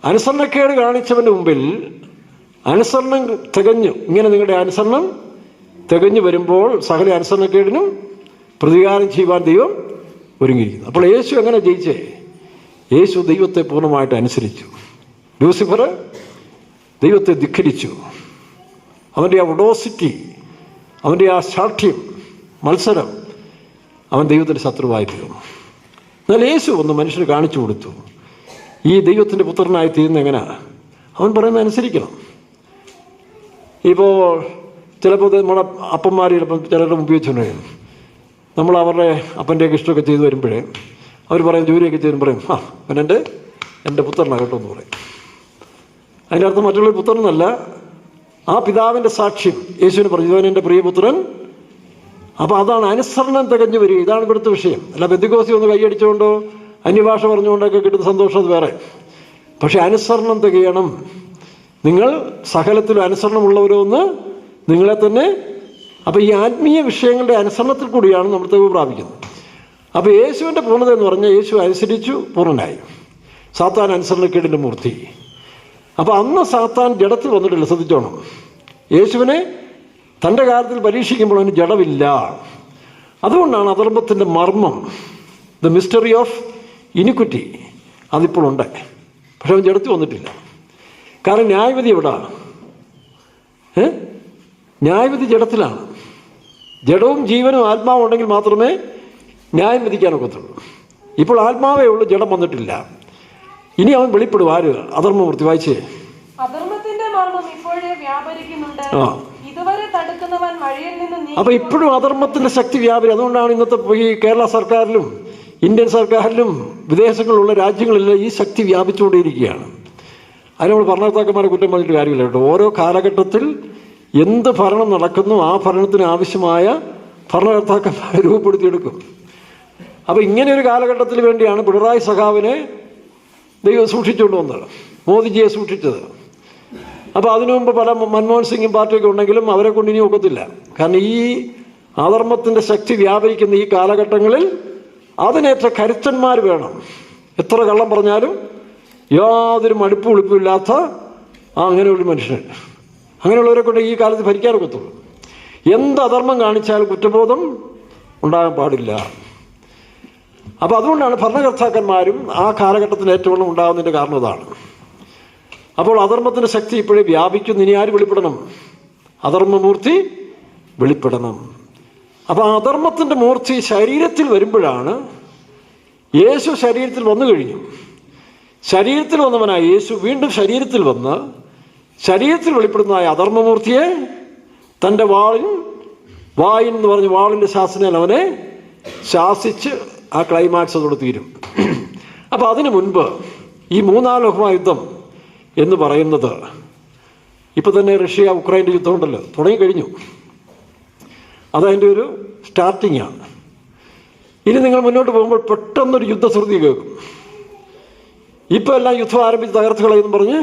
അനുസരണക്കേട് കാണിച്ചവൻ്റെ മുമ്പിൽ അനുസരണം തികഞ്ഞു. ഇങ്ങനെ നിങ്ങളുടെ അനുസരണം തികഞ്ഞു വരുമ്പോൾ സകല അനുസരണക്കേടിനും പ്രതികാരം ചെയ്യുവാൻ ദൈവം ഒരുങ്ങിയിരിക്കുന്നു. അപ്പോൾ യേശു എങ്ങനെ ജയിച്ചേ? യേശു ദൈവത്തെ പൂർണ്ണമായിട്ട് അനുസരിച്ചു. ലൂസിഫർ ദൈവത്തെ ധിക്കരിച്ചു. അവൻ്റെ ആ ഒഡോസിറ്റി, അവൻ്റെ ആ ശാഠ്യം, മത്സരം, അവൻ ദൈവത്തിൻ്റെ ശത്രുവായി തീർന്നു. എന്നാൽ യേശു ഒന്ന് മനുഷ്യന് കാണിച്ചു കൊടുത്തു, ഈ ദൈവത്തിൻ്റെ പുത്രനായി തീരുന്ന എങ്ങനെ? അവൻ പറയുന്നത് അനുസരിക്കണം. ഇപ്പോൾ ചിലപ്പോൾ നമ്മുടെ അപ്പന്മാർ ചിലപ്പം ചിലരുടെ മുമ്പിൽ വെച്ചുകൊണ്ട് നമ്മൾ അവരുടെ അപ്പൻ്റെയൊക്കെ ഇഷ്ടമൊക്കെ ചെയ്തു വരുമ്പോഴേ അവർ പറയും, ജോലിയൊക്കെ ചെയ്തു പറയും, അവൻ എൻ്റെ പുത്രനാണ് കേട്ടോ എന്ന് പറയും. അതിൻ്റെ അർത്ഥം മറ്റുള്ള പുത്രനല്ല, ആ പിതാവിൻ്റെ സാക്ഷ്യം യേശുവിന് പറഞ്ഞു, ഇവൻ എൻ്റെ പ്രിയപുത്രൻ. അപ്പോൾ അതാണ് അനുസരണം തികഞ്ഞു വരിക. ഇതാണ് ഇവിടുത്തെ വിഷയം. അല്ല ബെന്തിക്കോസി ഒന്ന് കൈയടിച്ചുകൊണ്ടോ അന്യഭാഷ പറഞ്ഞുകൊണ്ടൊക്കെ കിട്ടുന്ന സന്തോഷം അത് വേറെ. പക്ഷെ അനുസരണം തികയണം. നിങ്ങൾ സകലത്തിലും അനുസരണമുള്ളവരോ എന്ന് നിങ്ങളെ തന്നെ. അപ്പോൾ ഈ ആത്മീയ വിഷയങ്ങളുടെ അനുസരണത്തിൽ കൂടിയാണ് നമ്മൾ തെളിവ് പ്രാപിക്കുന്നത്. അപ്പോൾ യേശുവിൻ്റെ പൂർണ്ണത എന്ന് പറഞ്ഞാൽ യേശു അനുസരിച്ചു, പൂർണ്ണനായി. സാത്താൻ അനുസരണക്കേടിൻ്റെ മൂർത്തി. അപ്പോൾ അന്ന് സാത്താൻ ജഡത്തിൽ വന്നിട്ടില്ല. ശ്രദ്ധിച്ചോണം. യേശുവിനെ തൻ്റെ കാര്യത്തിൽ പരീക്ഷിക്കുമ്പോൾ അവന് ജഡമില്ല. അതുകൊണ്ടാണ് അധർമ്മത്തിൻ്റെ മർമ്മം, ദ മിസ്റ്ററി ഓഫ് ഇനിക്വിറ്റി, അതിപ്പോഴുണ്ട്. പക്ഷെ അവൻ ജഡത്തിൽ വന്നിട്ടില്ല. കാരണം ന്യായവിധി എവിടാണ്? ന്യായവിധി ജഡത്തിലാണ്. ജഡവും ജീവനും ആത്മാവും ഉണ്ടെങ്കിൽ മാത്രമേ ന്യായം വിധിക്കാനൊക്കത്തുള്ളൂ. ഇപ്പോൾ ആത്മാവേ ഉള്ളൂ, ജഡം വന്നിട്ടില്ല. ഇനി അവൻ വെളിപ്പെടും. ആര്? അധർമ്മമൂർത്തി. വായിച്ചേ. അധർമ്മത്തിന്റെ മർമ്മം ഇപ്പോഴേ വ്യാപരിക്കുന്നുണ്ട്. ഇതുവരെ തടുക്കുന്നവൻ വഴിയിൽ നിന്ന്. അപ്പൊ ഇപ്പോഴും അധർമ്മത്തിന്റെ ശക്തി വ്യാപരി. അതുകൊണ്ടാണ് ഇന്നത്തെ ഈ കേരള സർക്കാരിലും ഇന്ത്യൻ സർക്കാരിലും വിദേശങ്ങളിലുള്ള രാജ്യങ്ങളിലെല്ലാം ഈ ശക്തി വ്യാപിച്ചുകൊണ്ടേയിരിക്കുകയാണ്. അതിന് നമ്മൾ ഭരണകർത്താക്കന്മാരെ കുറ്റം പറഞ്ഞിട്ട് കാര്യമില്ല കേട്ടോ. ഓരോ കാലഘട്ടത്തിൽ എന്ത് ഭരണം നടക്കുന്നു ആ ഭരണത്തിന് ആവശ്യമായ ഭരണകർത്താക്കന്മാരെ രൂപപ്പെടുത്തിയെടുക്കും. അപ്പോൾ ഇങ്ങനെ ഒരു കാലഘട്ടത്തിന് വേണ്ടിയാണ് പിണറായി സഖാവിനെ ദൈവം സൂക്ഷിച്ചുകൊണ്ട് വന്നത്, മോദിജിയെ സൂക്ഷിച്ചത്. അപ്പോൾ അതിനു മുമ്പ് പല മൻമോഹൻ സിംഗും പാർട്ടിയൊക്കെ ഉണ്ടെങ്കിലും അവരെ കൊണ്ട് ഇനി ഒക്കത്തില്ല. കാരണം ഈ അധർമ്മത്തിൻ്റെ ശക്തി വ്യാപരിക്കുന്ന ഈ കാലഘട്ടങ്ങളിൽ അതിനേറ്റ കരുത്തന്മാർ വേണം. എത്ര കള്ളം പറഞ്ഞാലും യാതൊരു മടുപ്പും ഉളിപ്പുമില്ലാത്ത അങ്ങനെയുള്ള മനുഷ്യൻ, അങ്ങനെയുള്ളവരെ കൊണ്ട് ഈ കാലത്ത് ഭരിക്കാനൊക്കത്തുള്ളൂ. എന്ത് അധർമ്മം കാണിച്ചാലും കുറ്റബോധം ഉണ്ടാകാൻ പാടില്ല. അപ്പോൾ അതുകൊണ്ടാണ് ഭരണകർത്താക്കന്മാരും ആ കാലഘട്ടത്തിൽ ഏറ്റവും ഉണ്ടാകുന്നതിൻ്റെ കാരണം അതാണ്. അപ്പോൾ അധർമ്മത്തിൻ്റെ ശക്തി ഇപ്പോഴേ വ്യാപിക്കുന്നു. ഇനി ആര് വെളിപ്പെടണം? അധർമ്മമൂർത്തി വെളിപ്പെടണം. അപ്പോൾ ആ അധർമ്മത്തിൻ്റെ മൂർത്തി ശരീരത്തിൽ വരുമ്പോഴാണ്. യേശു ശരീരത്തിൽ വന്നു കഴിഞ്ഞു. ശരീരത്തിൽ വന്നവനായ യേശു വീണ്ടും ശരീരത്തിൽ വന്ന് ശരീരത്തിൽ വെളിപ്പെടുന്നതായ അധർമ്മമൂർത്തിയെ തൻ്റെ വായിൻ എന്ന് പറഞ്ഞ് വാളിൻ്റെ ശാസനയിൽ അവനെ ശാസിച്ച് ആ ക്ലൈമാക്സ് അതോട് തീരും. അപ്പോൾ അതിനു മുൻപ് ഈ 3-ാം ലോകമഹായുദ്ധം എന്ന് പറയുന്നത്, ഇപ്പോൾ തന്നെ റഷ്യ ഉക്രൈൻ്റെ യുദ്ധമുണ്ടല്ലോ, തുടങ്ങിക്കഴിഞ്ഞു. അതതിൻ്റെ ഒരു സ്റ്റാർട്ടിങ്ങാണ്. ഇനി നിങ്ങൾ മുന്നോട്ട് പോകുമ്പോൾ പെട്ടെന്നൊരു യുദ്ധശ്രുതി കേൾക്കും. ഇപ്പോൾ എല്ലാം യുദ്ധം ആരംഭിച്ച് തകർത്ത് കളയെന്ന് പറഞ്ഞ്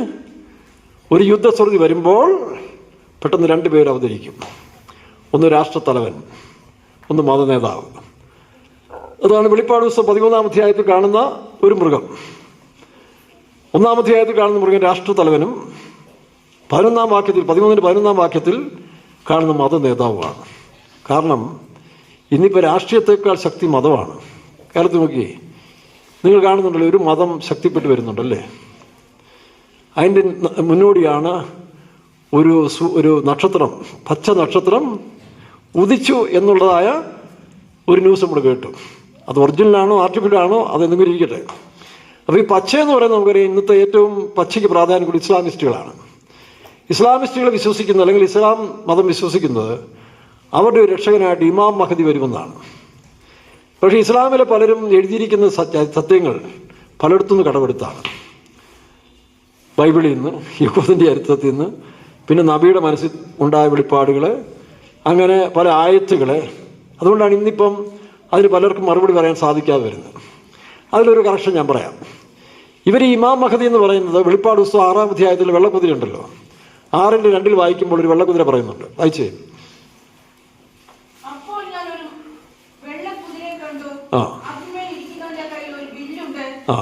ഒരു യുദ്ധശ്രുതി വരുമ്പോൾ പെട്ടെന്ന് 2 പേര് അവതരിക്കും. ഒന്ന് രാഷ്ട്രത്തലവൻ, ഒന്ന് മതനേതാവ്. അതാണ് വെളിപ്പാട് പുസ്തകം 13-ാം അധ്യായത്തിൽ കാണുന്ന ഒരു മൃഗം. 1-ാം അധ്യായത്തിൽ കാണുന്ന മൃഗം രാഷ്ട്രത്തലവനും 11-ാം വാക്യത്തിൽ കാണുന്ന മത നേതാവുമാണ്. കാരണം ഇന്നിപ്പോൾ രാഷ്ട്രീയത്തെക്കാൾ ശക്തി മതമാണ്. കാലത്ത് നോക്കിയേ, നിങ്ങൾ കാണുന്നുണ്ടല്ലോ, ഒരു മതം ശക്തിപ്പെട്ട് വരുന്നുണ്ടല്ലേ. അതിൻ്റെ മുന്നോടിയാണ് ഒരു നക്ഷത്രം, പച്ച നക്ഷത്രം ഉദിച്ചു എന്നുള്ളതായ ഒരു ന്യൂസ് നമ്മൾ കേട്ടു. അത് ഒറിജിനലാണോ ആർട്ടിഫിഷ്യലാണോ അതെന്തെങ്കിലും ഇരിക്കട്ടെ. അപ്പോൾ ഈ പച്ചയെന്ന് പറയുന്നത് നമുക്കറിയാം, ഇന്നത്തെ ഏറ്റവും പച്ചയ്ക്ക് പ്രാധാന്യം കൂടി ഇസ്ലാമിസ്റ്റുകളാണ്. ഇസ്ലാമിസ്റ്റുകൾ വിശ്വസിക്കുന്നത്, അല്ലെങ്കിൽ ഇസ്ലാം മതം വിശ്വസിക്കുന്നത്, അവരുടെ ഒരു രക്ഷകനായിട്ട് ഇമാം മഹദി വരുമെന്നാണ്. പക്ഷേ ഇസ്ലാമിലെ പലരും എഴുതിയിരിക്കുന്ന സത്യങ്ങൾ പലയിടത്തുനിന്ന് കടമെടുത്താണ്. ബൈബിളിൽ നിന്ന്, യഹൂദൻ്റെ ചരിത്രത്തിൽ നിന്ന്, പിന്നെ നബിയുടെ മനസ്സിൽ ഉണ്ടായ വെളിപ്പാടുകൾ, അങ്ങനെ പല ആയത്തുകളെ. അതുകൊണ്ടാണ് ഇന്നിപ്പം അതിന് പലർക്കും മറുപടി പറയാൻ സാധിക്കാതെ വരുന്നത്. അതിലൊരു കറക്ഷൻ ഞാൻ പറയാം. ഇവർ ഈ ഇമാം മഹദി എന്ന് പറയുന്നത് വെളിപ്പാട് പുസ്തകം 6-ാം അധ്യായത്തിൽ വെള്ളക്കുതിര ഉണ്ടല്ലോ, 6-2 വായിക്കുമ്പോൾ ഒരു വെള്ളക്കുതിര പറയുന്നുണ്ട്. വായിച്ചേ.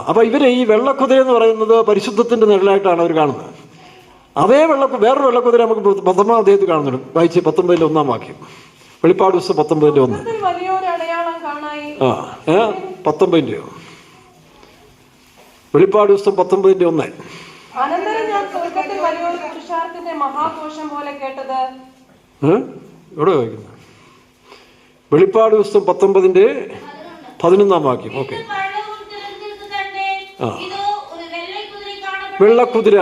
അപ്പോൾ ഇവർ ഈ വെള്ളക്കുതിര എന്ന് പറയുന്നത് പരിശുദ്ധത്തിൻ്റെ നിഴലായിട്ടാണ് അവർ കാണുന്നത്. അതേ വേറൊരു വെള്ളക്കുതിര നമുക്ക് 10-ാം അധ്യായത്തിൽ കാണുന്നുണ്ട്. വായിച്ച് 19-ന്റെ 1-ാം വാക്യം, വെളിപ്പാട് പുസ്തകം 19-ന്റെ 1. 19-ന്റെയോ? വെളിപ്പാട് പുസ്തകം 19-ന്റെ 1. അനന്തരം ഞാൻ സ്വർഗ്ഗത്തിൽ വലിയൊരു പുരുഷാരത്തിന്റെ മഹാഘോഷം പോലെ കേട്ടത്. എവിടെ വായിക്കുന്നത്? വെളിപ്പാട് പുസ്തകം 19-ന്റെ 11-ാം വാക്യം. ഓക്കെ. വെള്ളക്കുതിര.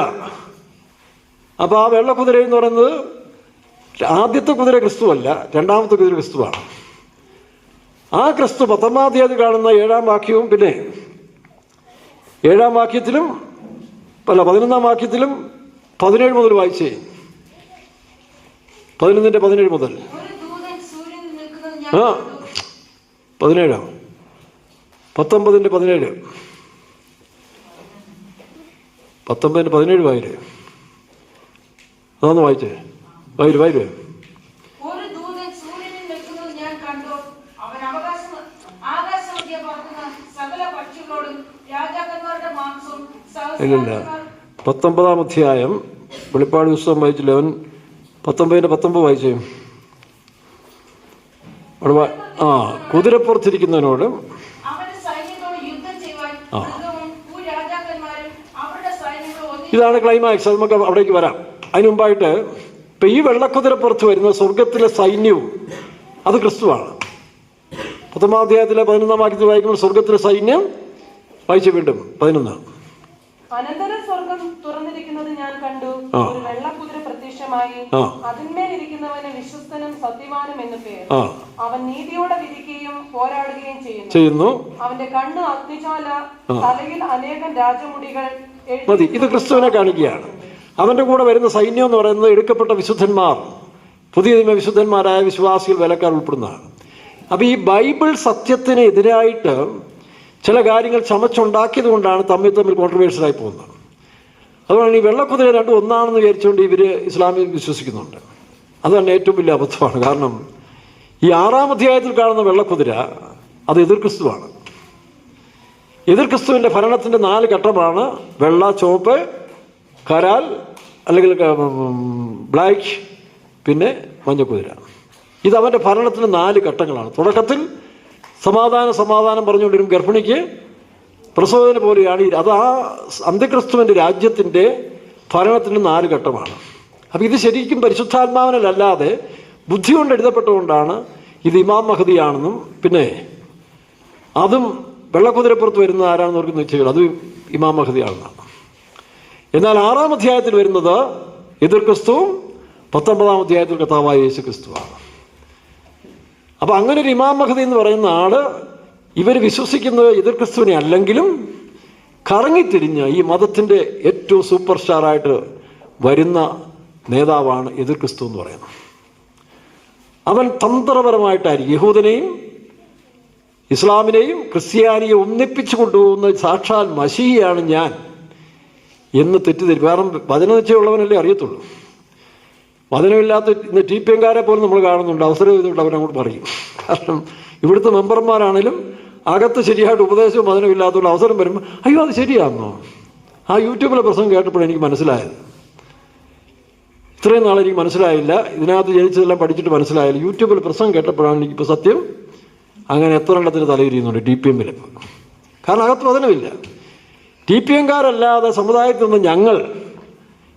അപ്പോൾ ആ വെള്ളക്കുതിര എന്ന് പറയുന്നത് ആദ്യത്തെ കുതിര ക്രിസ്തുവല്ല, രണ്ടാമത്തെ കുതിര ക്രിസ്തുവാണ്. ആ ക്രിസ്തു 10-ാം അധ്യായത്തിൽ കാണുന്ന 7-ാം വാക്യവും, പിന്നെ 7-ാം വാക്യത്തിലും 11-ാം വാക്യത്തിലും 17 മുതൽ വായിച്ചേ. 11-ന്റെ 17 മുതൽ. 17. 19-ന്റെ 17. 19-ന്റെ 17 വായിരേ. അതൊന്ന് വായിച്ചേ. വായിരേ. ഇല്ല, 19-ാം അധ്യായം വെളിപ്പാട് പുസ്തകം വായിച്ചില്ല. 19-ന്റെ 19 വായിച്ചേ. കുതിരപ്പുറത്തിരിക്കുന്നതിനോട് ഇതാണ് ക്ലൈമാക്സ്. അത് നമുക്ക് അവിടേക്ക് വരാം. അതിന് മുമ്പായിട്ട് ഇപ്പം ഈ വെള്ളക്കുതിരപ്പുറത്ത് വരുന്ന സ്വർഗത്തിലെ സൈന്യവും അത് ക്രിസ്തുവാണ്. 10-ാം അധ്യായത്തിലെ 11-ാം വാക്യത്തിൽ വായിക്കുമ്പോൾ സ്വർഗത്തിലെ സൈന്യം വായിച്ചു. വീണ്ടും 11. അനന്തരം സ്വർഗം തുറന്നിരിക്കുന്നത് ഞാൻ കണ്ടു. ഒരു വെള്ളക്കുതിര പ്രത്യക്ഷമായി. അതിന്മേൽ ഇരിക്കുന്നവന് വിശ്വസ്തനും സത്യവാനും എന്ന് പേര്. അവൻ നീതിയോടെ വിധിക്കുകയും പോരാടുകയും ചെയ്യുന്നു. അവന്റെ കണ്ണ് അഗ്നിജ്വാല, തലയിൽ അനേകം രാജമുടികൾ. മതി, ഇത് ക്രിസ്തുവിനെ കാണിക്കുകയാണ്. അവന്റെ കൂടെ വരുന്ന സൈന്യം എന്ന് പറയുന്നത് എടുക്കപ്പെട്ട വിശുദ്ധന്മാർ, പുതിയ നിയമ വിശുദ്ധന്മാരായ വിശ്വാസികൾ, വേലക്കാർ ഉൾപ്പെടുന്നതാണ്. അപ്പം ഈ ബൈബിൾ സത്യത്തിന് എതിരായിട്ട് ചില കാര്യങ്ങൾ ചമച്ചുണ്ടാക്കിയത് കൊണ്ടാണ് തമ്മിൽ കോൺട്രവേഴ്സ്യലായി പോകുന്നത്. അതുകൊണ്ടാണ് ഈ വെള്ളക്കുതിര രണ്ടും ഒന്നാണെന്ന് വിചാരിച്ചുകൊണ്ട് ഇവർ ഇസ്ലാമിൽ വിശ്വസിക്കുന്നുണ്ട്. അതാണ് ഏറ്റവും വലിയ അബദ്ധമാണ്. കാരണം ഈ 6-ാം അധ്യായത്തിൽ കാണുന്ന വെള്ളക്കുതിര അത് എതിർ ക്രിസ്തുവാണ്. എതിർ ക്രിസ്തുവിൻ്റെ ഭരണത്തിൻ്റെ 4 ഘട്ടമാണ്: വെള്ള, ചുവപ്പ്, കരാൽ അല്ലെങ്കിൽ ബ്ലാക്ക്, പിന്നെ മഞ്ഞക്കുതിര. ഇത് അവൻ്റെ ഭരണത്തിന് 4 ഘട്ടങ്ങളാണ്. തുടക്കത്തിൽ സമാധാനം പറഞ്ഞുകൊണ്ടിരും ഗർഭിണിക്ക് പ്രസവത്തിന് പോലെയാണ്. അത് ആ അന്ത്യക്രിസ്തുവിൻ്റെ രാജ്യത്തിൻ്റെ ഭരണത്തിന് 4 ഘട്ടമാണ്. അപ്പം ഇത് ശരിക്കും പരിശുദ്ധാത്മാവിനല്ലാതെ ബുദ്ധി കൊണ്ട് എഴുതപ്പെട്ടുകൊണ്ടാണ് ഇത് ഇമാം മഹദിയാണെന്നും, പിന്നെ അതും വെള്ളക്കുതിരപ്പുറത്ത് വരുന്നത് ആരാണെന്ന് അവർക്ക് നിശ്ചയിക്കണം, അത് ഇമാം മഹദിയാണെന്നാണ്. എന്നാൽ 6-ാം അധ്യായത്തിൽ വരുന്നത് എതിർ ക്രിസ്തുവും 19-ാം അധ്യായത്തിൽ കർത്താവായ യേശു ക്രിസ്തുവാണ്. അപ്പം അങ്ങനെ ഒരു ഇമാം മഹദി എന്ന് പറയുന്ന ആള് ഇവർ വിശ്വസിക്കുന്നത് എതിർ ക്രിസ്തുവിനെ അല്ലെങ്കിലും കറങ്ങിത്തിരിഞ്ഞ് ഈ മതത്തിൻ്റെ ഏറ്റവും സൂപ്പർ സ്റ്റാറായിട്ട് വരുന്ന നേതാവാണ് എതിർ ക്രിസ്തു എന്ന് പറയുന്നത്. അവൻ തന്ത്രപരമായിട്ടായിരിക്കും യഹൂദനെയും ഇസ്ലാമിനെയും ക്രിസ്ത്യാനിയെ ഒന്നിപ്പിച്ചു കൊണ്ടുപോകുന്ന സാക്ഷാൽ മശീഹയാണ് ഞാൻ എന്ന് തെറ്റിദ്ധരി. വേറെ വചനനിശ്ചയമുള്ളവനല്ലേ അറിയത്തുള്ളൂ. വചനമില്ലാത്ത ഇന്ന് TPM-കാരെ പോലും നമ്മൾ കാണുന്നുണ്ട്. അവസരം ചെയ്തുകൊണ്ട് അവരങ്ങോട്ട് പറയും. കാരണം ഇവിടുത്തെ മെമ്പർമാരാണേലും അകത്ത് ശരിയായിട്ട് ഉപദേശവും വചനവും ഇല്ലാത്തതുകൊണ്ട് അവസരം വരുമ്പോൾ അയ്യോ അത് ശരിയാണെന്നോ, ആ യൂട്യൂബിലെ പ്രസംഗം കേട്ടപ്പോഴാണ് എനിക്ക് മനസ്സിലായത്. ഇത്രയും നാളെ എനിക്ക് മനസ്സിലായില്ല, ഇതിനകത്ത് ജനിച്ചതെല്ലാം പഠിച്ചിട്ട് മനസ്സിലായില്ല. യൂട്യൂബിൽ പ്രസംഗം കേട്ടപ്പോഴാണ് എനിക്കിപ്പോൾ സത്യം അങ്ങനെ എത്ര എണ്ണത്തിന് തലയിരിക്കുന്നുണ്ട് TPM-ൽ. കാരണം അകത്ത് വചനമില്ല. TPM-കാരല്ലാതെ സമുദായത്തിൽ നിന്ന് ഞങ്ങൾ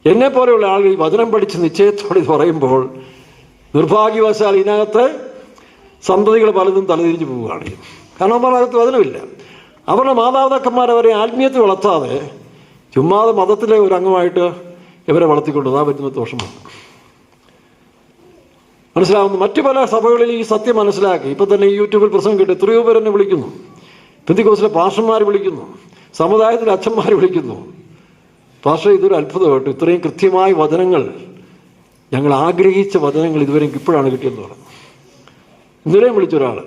എന്നെപ്പോലെയുള്ള ആളുകൾ ഈ വചനം പഠിച്ച് നിശ്ചയത്തോടെ ഇത് പറയുമ്പോൾ നിർഭാഗ്യവശാൽ ഇതിനകത്ത് സന്തതികൾ പലതും തലതിരിഞ്ഞ് പോവുകയാണ്. കാരണം അവരുടെ വചനമില്ല. അവരുടെ മാതാപിതാക്കന്മാരവരെ ആത്മീയത്തിൽ വളർത്താതെ ചുമ്മാതെ മതത്തിലെ ഒരു അംഗമായിട്ട് ഇവരെ വളർത്തിക്കൊണ്ടുവന്നാൻ പറ്റുന്ന ദോഷമാണ്. മനസ്സിലാവുന്നു. മറ്റു പല സഭകളിൽ ഈ സത്യം മനസ്സിലാക്കി ഇപ്പം തന്നെ ഈ യൂട്യൂബിൽ പ്രസംഗം കേട്ട് എത്രയോ പേർ എന്നെ വിളിക്കുന്നു. പെന്തിക്കോസിലെ പാസ്റ്റർമാർ വിളിക്കുന്നു, സമുദായത്തിലെ അച്ഛന്മാർ വിളിക്കുന്നു. പാസ്റ്റർ, ഇതൊരു അത്ഭുതമായിട്ട് ഇത്രയും കൃത്യമായ വചനങ്ങൾ, ഞങ്ങൾ ആഗ്രഹിച്ച വചനങ്ങൾ ഇതുവരെ ഇപ്പോഴാണ് കിട്ടിയെന്ന് പറഞ്ഞു. ഇന്നലെയും വിളിച്ചൊരാൾ.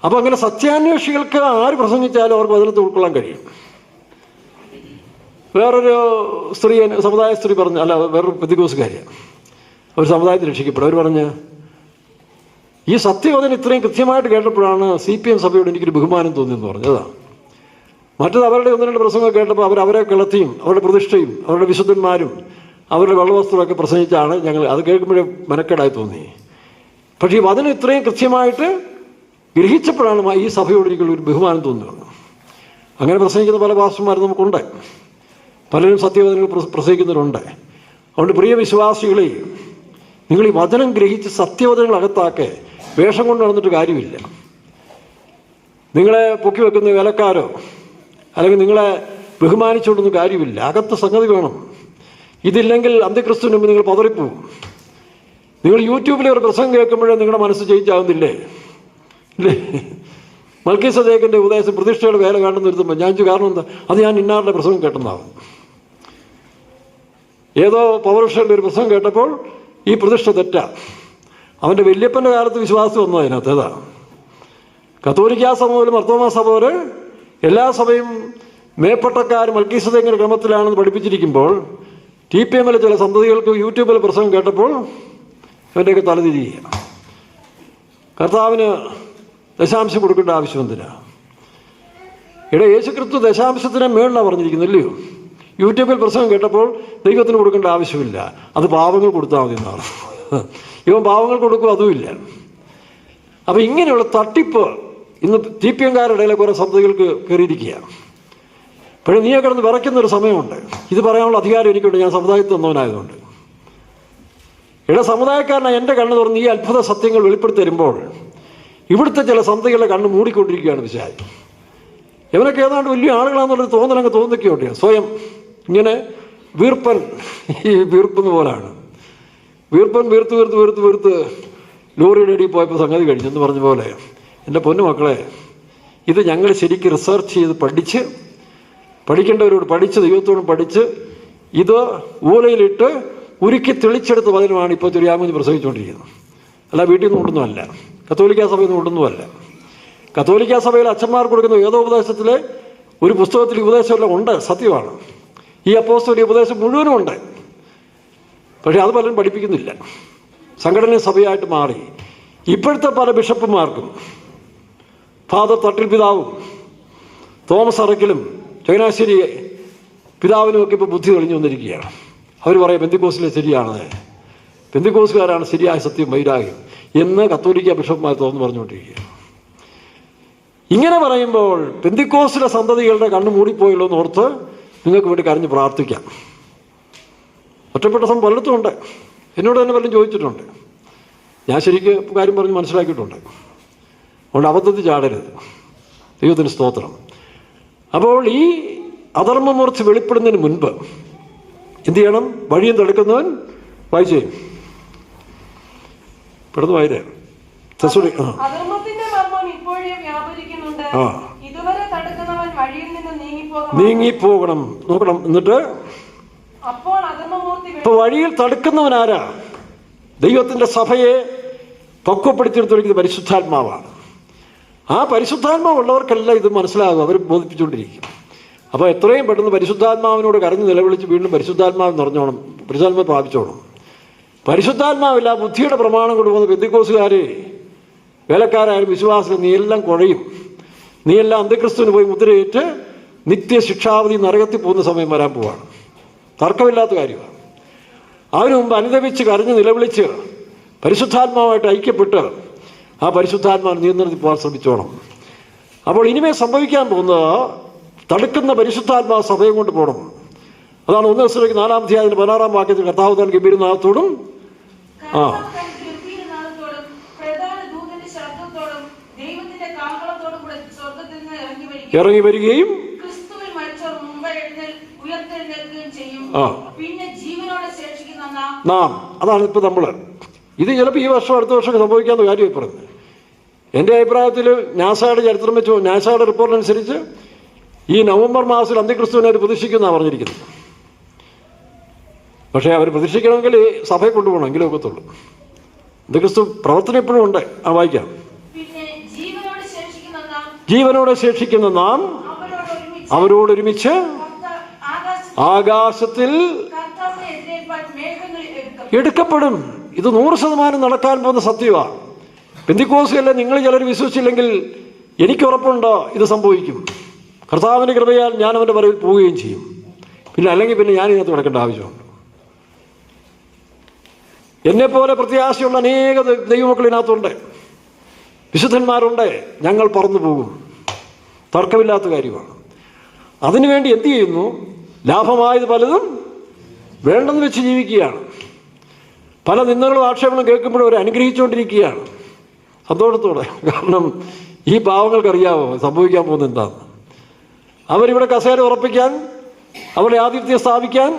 അപ്പം അങ്ങനെ സത്യാന്വേഷികൾക്ക് ആര് പ്രസംഗിച്ചാലും അവർക്ക് വചനത്തെ ഉൾക്കൊള്ളാൻ കഴിയും. വേറൊരു സ്ത്രീ, സമുദായ സ്ത്രീ പറഞ്ഞു, അല്ല വേറൊരു പെന്തിക്കോസുകാരിയാണ്, ഒരു സമുദായത്തിൽ രക്ഷിക്കപ്പെടും. അവർ പറഞ്ഞ് ഈ സത്യവചനം ഇത്രയും കൃത്യമായിട്ട് കേട്ടപ്പോഴാണ് CPM സഭയോട് എനിക്കൊരു ബഹുമാനം തോന്നിയെന്ന് പറഞ്ഞതാണ്. മറ്റത് അവരുടെ ഒന്ന് രണ്ട് പ്രസംഗം കേട്ടപ്പോൾ അവരെ കിളത്തിയും അവരുടെ പ്രതിഷ്ഠയും അവരുടെ വിശുദ്ധന്മാരും അവരുടെ വെള്ളവസ്ത്രമൊക്കെ പ്രസംഗിച്ചാണ് ഞങ്ങൾ അത് കേൾക്കുമ്പോഴേ മനക്കേടായി തോന്നി. പക്ഷേ ഈ വചനം ഇത്രയും കൃത്യമായിട്ട് ഗ്രഹിച്ചപ്പോഴാണ് ഈ സഭയോട് എനിക്കുള്ളൊരു ബഹുമാനം തോന്നുന്നത്. അങ്ങനെ പ്രസംഗിക്കുന്ന പല പാസ്റ്റർമാരും നമുക്കുണ്ട്, പലരും സത്യവചനങ്ങൾ പ്രസംഗിക്കുന്നവരുണ്ട്. അതുകൊണ്ട് പ്രിയ വിശ്വാസികളെ, നിങ്ങൾ ഈ വചനം ഗ്രഹിച്ച് സത്യവചനങ്ങൾ അകത്താക്കെ വേഷം കൊണ്ട് നടന്നിട്ട് കാര്യമില്ല. നിങ്ങളെ പൊക്കി വെക്കുന്ന വേലക്കാരോ അല്ലെങ്കിൽ നിങ്ങളെ ബഹുമാനിച്ചുകൊണ്ടൊന്നും കാര്യമില്ല. അകത്ത് സംഗതി വേണം. ഇതില്ലെങ്കിൽ അന്ത്യക്രിസ്തുവിന് മുമ്പ് നിങ്ങൾ പതറിപ്പോവും. നിങ്ങൾ യൂട്യൂബിലെ ഒരു പ്രസംഗം കേൾക്കുമ്പോഴേ നിങ്ങളുടെ മനസ്സ് ചേഞ്ച് ആവുന്നില്ലേ? ഇല്ലേ? മൽക്കീസദേക്കിൻ്റെ ഉപദേശം പ്രതിഷ്ഠയുടെ വേല കാണുന്ന നിർത്തുമ്പോൾ ഞാൻ കാരണം എന്താ, അത് ഞാൻ ഇന്നാരുടെ പ്രസംഗം കേട്ടെന്നാവും. ഏതോ പൗരുഷൻ്റെ ഒരു പ്രസംഗം കേട്ടപ്പോൾ ഈ പ്രതിഷ്ഠ തെറ്റാ. അവൻ്റെ വല്യപ്പൻ്റെ കാലത്ത് വിശ്വാസം വന്നു അതിനകത്ത്. ഏതാ കത്തോലിക്കാ സഭ പോലും മർത്തോമാ സഭ പോലെ എല്ലാ സഭയും മേപ്പട്ടക്കാർ മൽക്കീസദേക്കിൻ്റെ ക്രമത്തിലാണെന്ന് പഠിപ്പിച്ചിരിക്കുമ്പോൾ TPM-ലെ ചില സന്തതികൾക്ക് യൂട്യൂബിൽ പ്രസംഗം കേട്ടപ്പോൾ അവൻ്റെയൊക്കെ തലതിരിയുക. കർത്താവിന് ദശാംശം കൊടുക്കേണ്ട ആവശ്യം എന്തിനാ? യേശുക്രിസ്തു ദശാംശത്തിന് മേളിലാണ് പറഞ്ഞിരിക്കുന്നില്ലയോ? യൂട്യൂബിൽ പ്രസംഗം കേട്ടപ്പോൾ ദൈവത്തിന് കൊടുക്കേണ്ട ആവശ്യമില്ല, അത് പാവങ്ങൾ കൊടുത്താൽ മതി എന്നാണ്. ഇവൻ പാവങ്ങൾ കൊടുക്കും, അതുമില്ല. അപ്പം ഇങ്ങനെയുള്ള തട്ടിപ്പ് ഇന്ന് TPM-കാരുടെ ഇടയിലെ കുറേ സന്തതികൾക്ക് കയറിയിരിക്കുക. പക്ഷേ നീയെ കിടന്ന് വിറയ്ക്കുന്നൊരു സമയമുണ്ട്. ഇത് പറയാനുള്ള അധികാരം എനിക്കുണ്ട്, ഞാൻ സമുദായത്തിൽ വന്നവനായതുകൊണ്ട്. സമുദായക്കാരനാണ് എൻ്റെ കണ്ണ് തുറന്ന് ഈ അത്ഭുത സത്യങ്ങൾ വെളിപ്പെടുത്തി തരുമ്പോൾ ഇവിടുത്തെ ചില സന്തതികളുടെ കണ്ണ് മൂടിക്കൊണ്ടിരിക്കുകയാണ് പിശാച്. ഇവനൊക്കെ ഏതാണ്ട് വലിയ ആളുകളാണെന്നുള്ളൊരു തോന്നലങ്ങ് തോന്നിക്കൊണ്ടിരിക്കുക. സ്വയം ഇങ്ങനെ വീർപ്പൻ, ഈ വീർപ്പെന്ന് പോലാണ്. വീർപ്പൻ വീർത്ത് വീർത്ത് വീർത്ത് വീർത്ത് ലോറിയുടെ അടിയിൽ പോയപ്പോൾ സംഗതി കഴിഞ്ഞെന്ന് പറഞ്ഞ പോലെ, എൻ്റെ പൊന്നു മക്കളെ, ഇത് ഞങ്ങൾ ശരിക്കും റിസർച്ച് ചെയ്ത് പഠിക്കേണ്ടവരോട് പഠിച്ച് ദൈവത്തോടും പഠിച്ച് ഇത് ഊലയിലിട്ട് ഉരുക്കി തെളിച്ചെടുത്ത വചനമാണ് ഇപ്പോൾ ചെറിയാമൂഞ്ഞ് പ്രസംഗിച്ചുകൊണ്ടിരിക്കുന്നത്. അല്ല വീട്ടിൽ നിന്ന് കൊണ്ടൊന്നുമല്ല, കത്തോലിക്കാ സഭയിൽ നിന്ന് കൊണ്ടൊന്നുമല്ല. കത്തോലിക്കാ സഭയിൽ അച്ഛന്മാർ കൊടുക്കുന്ന വേദോപദേശത്തിലെ ഒരു പുസ്തകത്തിൽ ഉപദേശമെല്ലാം ഉണ്ട്, സത്യമാണ്. ഈ അപ്പോസ്തലിക ഉപദേശം മുഴുവനും ഉണ്ട്. പക്ഷേ അത് പലരും പഠിപ്പിക്കുന്നില്ല. സംഘടന സഭയായിട്ട് മാറി. ഇപ്പോഴത്തെ പല ബിഷപ്പുമാർക്കും ഫാദർ തട്ടിൽ പിതാവും തോമസ് അറക്കിലും ചങ്ങനാശ്ശേരി പിതാവിനുമൊക്കെ ഇപ്പോൾ ബുദ്ധി തെളിഞ്ഞു വന്നിരിക്കുകയാണ്. അവർ പറയും പെന്തിക്കോസിലെ ശരിയാണ്, പെന്തിക്കോസുകാരാണ് ശരിയായ സത്യം വൈരാഗ്യം എന്ന് കത്തോലിക്ക ബിഷപ്പുമാർ തോന്നുന്നു പറഞ്ഞുകൊണ്ടിരിക്കുക. ഇങ്ങനെ പറയുമ്പോൾ പെന്തിക്കോസിലെ സന്തതികളുടെ കണ്ണ് മൂടിപ്പോയല്ലോ എന്ന് ഓർത്ത് നിങ്ങൾക്ക് വേണ്ടി കരഞ്ഞ് പ്രാർത്ഥിക്കാം. ഒറ്റപ്പെട്ട സംഭവം പലയിടത്തും ഉണ്ട്. എന്നോട് തന്നെ പലരും ചോദിച്ചിട്ടുണ്ട്. ഞാൻ ശരിക്കും കാര്യം പറഞ്ഞ് മനസ്സിലാക്കിയിട്ടുണ്ട്. അതുകൊണ്ട് അബദ്ധത്തിൽ ചാടരുത്. ദൈവത്തിന് സ്തോത്രം. അപ്പോൾ ഈ അധർമ്മമൂർച്ച വെളിപ്പെടുന്നതിന് മുൻപ് എന്ത് ചെയ്യണം? വഴിയും തടുക്കുന്നവൻ വായിച്ചേ പെടുന്നു വായിരേ നീങ്ങിപ്പോകണം. നോക്കണം. എന്നിട്ട് ഇപ്പൊ വഴിയിൽ തടുക്കുന്നവൻ ആരാ? ദൈവത്തിൻ്റെ സഭയെ പക്വപ്പെടുത്തിയെടുത്തിരിക്കുന്നത് പരിശുദ്ധാത്മാവാണ്. ആ പരിശുദ്ധാത്മാവുള്ളവർക്കെല്ലാം ഇത് മനസ്സിലാകും, അവർ ബോധിപ്പിച്ചുകൊണ്ടിരിക്കും. അപ്പോൾ എത്രയും പെട്ടെന്ന് പരിശുദ്ധാത്മാവിനോട് കരഞ്ഞ് നിലവിളിച്ച് വീണ്ടും പരിശുദ്ധാത്മാവ് നിറഞ്ഞോണം, പരിശുദ്ധാത്മാവ് പ്രാപിച്ചോണം. പരിശുദ്ധാത്മാവില്ല ബുദ്ധിയുടെ പ്രമാണം കൊണ്ടുപോകുന്ന പെന്തിക്കോസുകാരെ വേലക്കാരായാലും വിശ്വാസികൾ, നീ എല്ലാം കുഴയും. നീ എല്ലാം അന്ത്യക്രിസ്തുവിന് പോയി മുദ്രയേറ്റ് നിത്യശിക്ഷാവധി നരകത്തിൽ പോകുന്ന സമയം വരാൻ പോവാണ്. തർക്കമില്ലാത്ത കാര്യമാണ്. അതിനു മുമ്പ് അനുദപിച്ച് കരഞ്ഞ് നിലവിളിച്ച് പരിശുദ്ധാത്മാവായിട്ട് ഐക്യപ്പെട്ട് ആ പരിശുദ്ധാത്മാവിന് നിയന്ത്രണത്തിൽ പോകാൻ ശ്രമിച്ചോണം. അപ്പോൾ ഇനിമേ സംഭവിക്കാൻ പോകുന്നത് തടുക്കുന്ന പരിശുദ്ധാത്മാ സഭയും കൊണ്ട് പോകണം. അതാണ് 1 Thessalonians 4-ാം അധ്യായത്തിന്റെ 16-ാം വാക്യത്തിൽ കർത്താവ് താൻ ഗംഭീരനാഥത്തോടും ഇറങ്ങി വരികയും നാം, അതാണ് ഇപ്പൊ നമ്മള് ഇത് ചിലപ്പോൾ ഈ വർഷം അടുത്ത വർഷം സംഭവിക്കാവുന്ന കാര്യമായി പറഞ്ഞത്. എൻ്റെ അഭിപ്രായത്തിൽ നാസയുടെ ചരിത്രം വെച്ച്, നാസയുടെ റിപ്പോർട്ട് അനുസരിച്ച് ഈ നവംബർ മാസത്തിൽ അന്ത്യക്രിസ്തുവിനെ അവർ പ്രതീക്ഷിക്കുന്നതാണ് പറഞ്ഞിരിക്കുന്നത്. പക്ഷേ അവർ പ്രതീക്ഷിക്കണമെങ്കിൽ സഭയെ കൊണ്ടുപോകണം, എങ്കിലും ഒക്കത്തുള്ളൂ. അന്ത്യക്രിസ്തു പ്രവർത്തനം എപ്പോഴും ഉണ്ട്. വായിക്കാം. ജീവനോടെ ശേഷിക്കുന്ന നാം അവരോടൊരുമിച്ച് ആകാശത്തിൽ എടുക്കപ്പെടും. ഇത് 100% നടക്കാൻ പോകുന്ന സത്യമാണ്. പെന്തിക്കോസ്തല്ലേ നിങ്ങൾ ചിലർ വിശ്വസിച്ചില്ലെങ്കിൽ എനിക്ക് ഉറപ്പുണ്ടോ ഇത് സംഭവിക്കും. കർത്താവിൻ്റെ കൃപയാൽ ഞാൻ അവൻ്റെ വരവിൽ പോവുകയും ചെയ്യും. അല്ലെങ്കിൽ ഞാൻ ഇതിനകത്ത് കിടക്കേണ്ട ആവശ്യമുണ്ട്. എന്നെപ്പോലെ പ്രത്യാശയുള്ള അനേക ദൈവമക്കൾ ഇതിനകത്തുണ്ട്, വിശുദ്ധന്മാരുണ്ട്. ഞങ്ങൾ പറന്നു പോകും, തർക്കമില്ലാത്ത കാര്യമാണ്. അതിനുവേണ്ടി എന്ത് ചെയ്യുന്നു? ലാഭമായത് പലതും വേണ്ടെന്ന് വെച്ച് ജീവിക്കുകയാണ്. പല നിന്ദകളും ആക്ഷേപങ്ങളും കേൾക്കുമ്പോഴും അവർ അനുഗ്രഹിച്ചുകൊണ്ടിരിക്കുകയാണ് സന്തോഷത്തോടെ. കാരണം ഈ പാവങ്ങൾക്കറിയാമോ സംഭവിക്കാൻ പോകുന്നത് എന്താണെന്ന്. അവരിവിടെ കസേര ഉറപ്പിക്കാൻ, അവരുടെ ആധിപത്യം സ്ഥാപിക്കാൻ,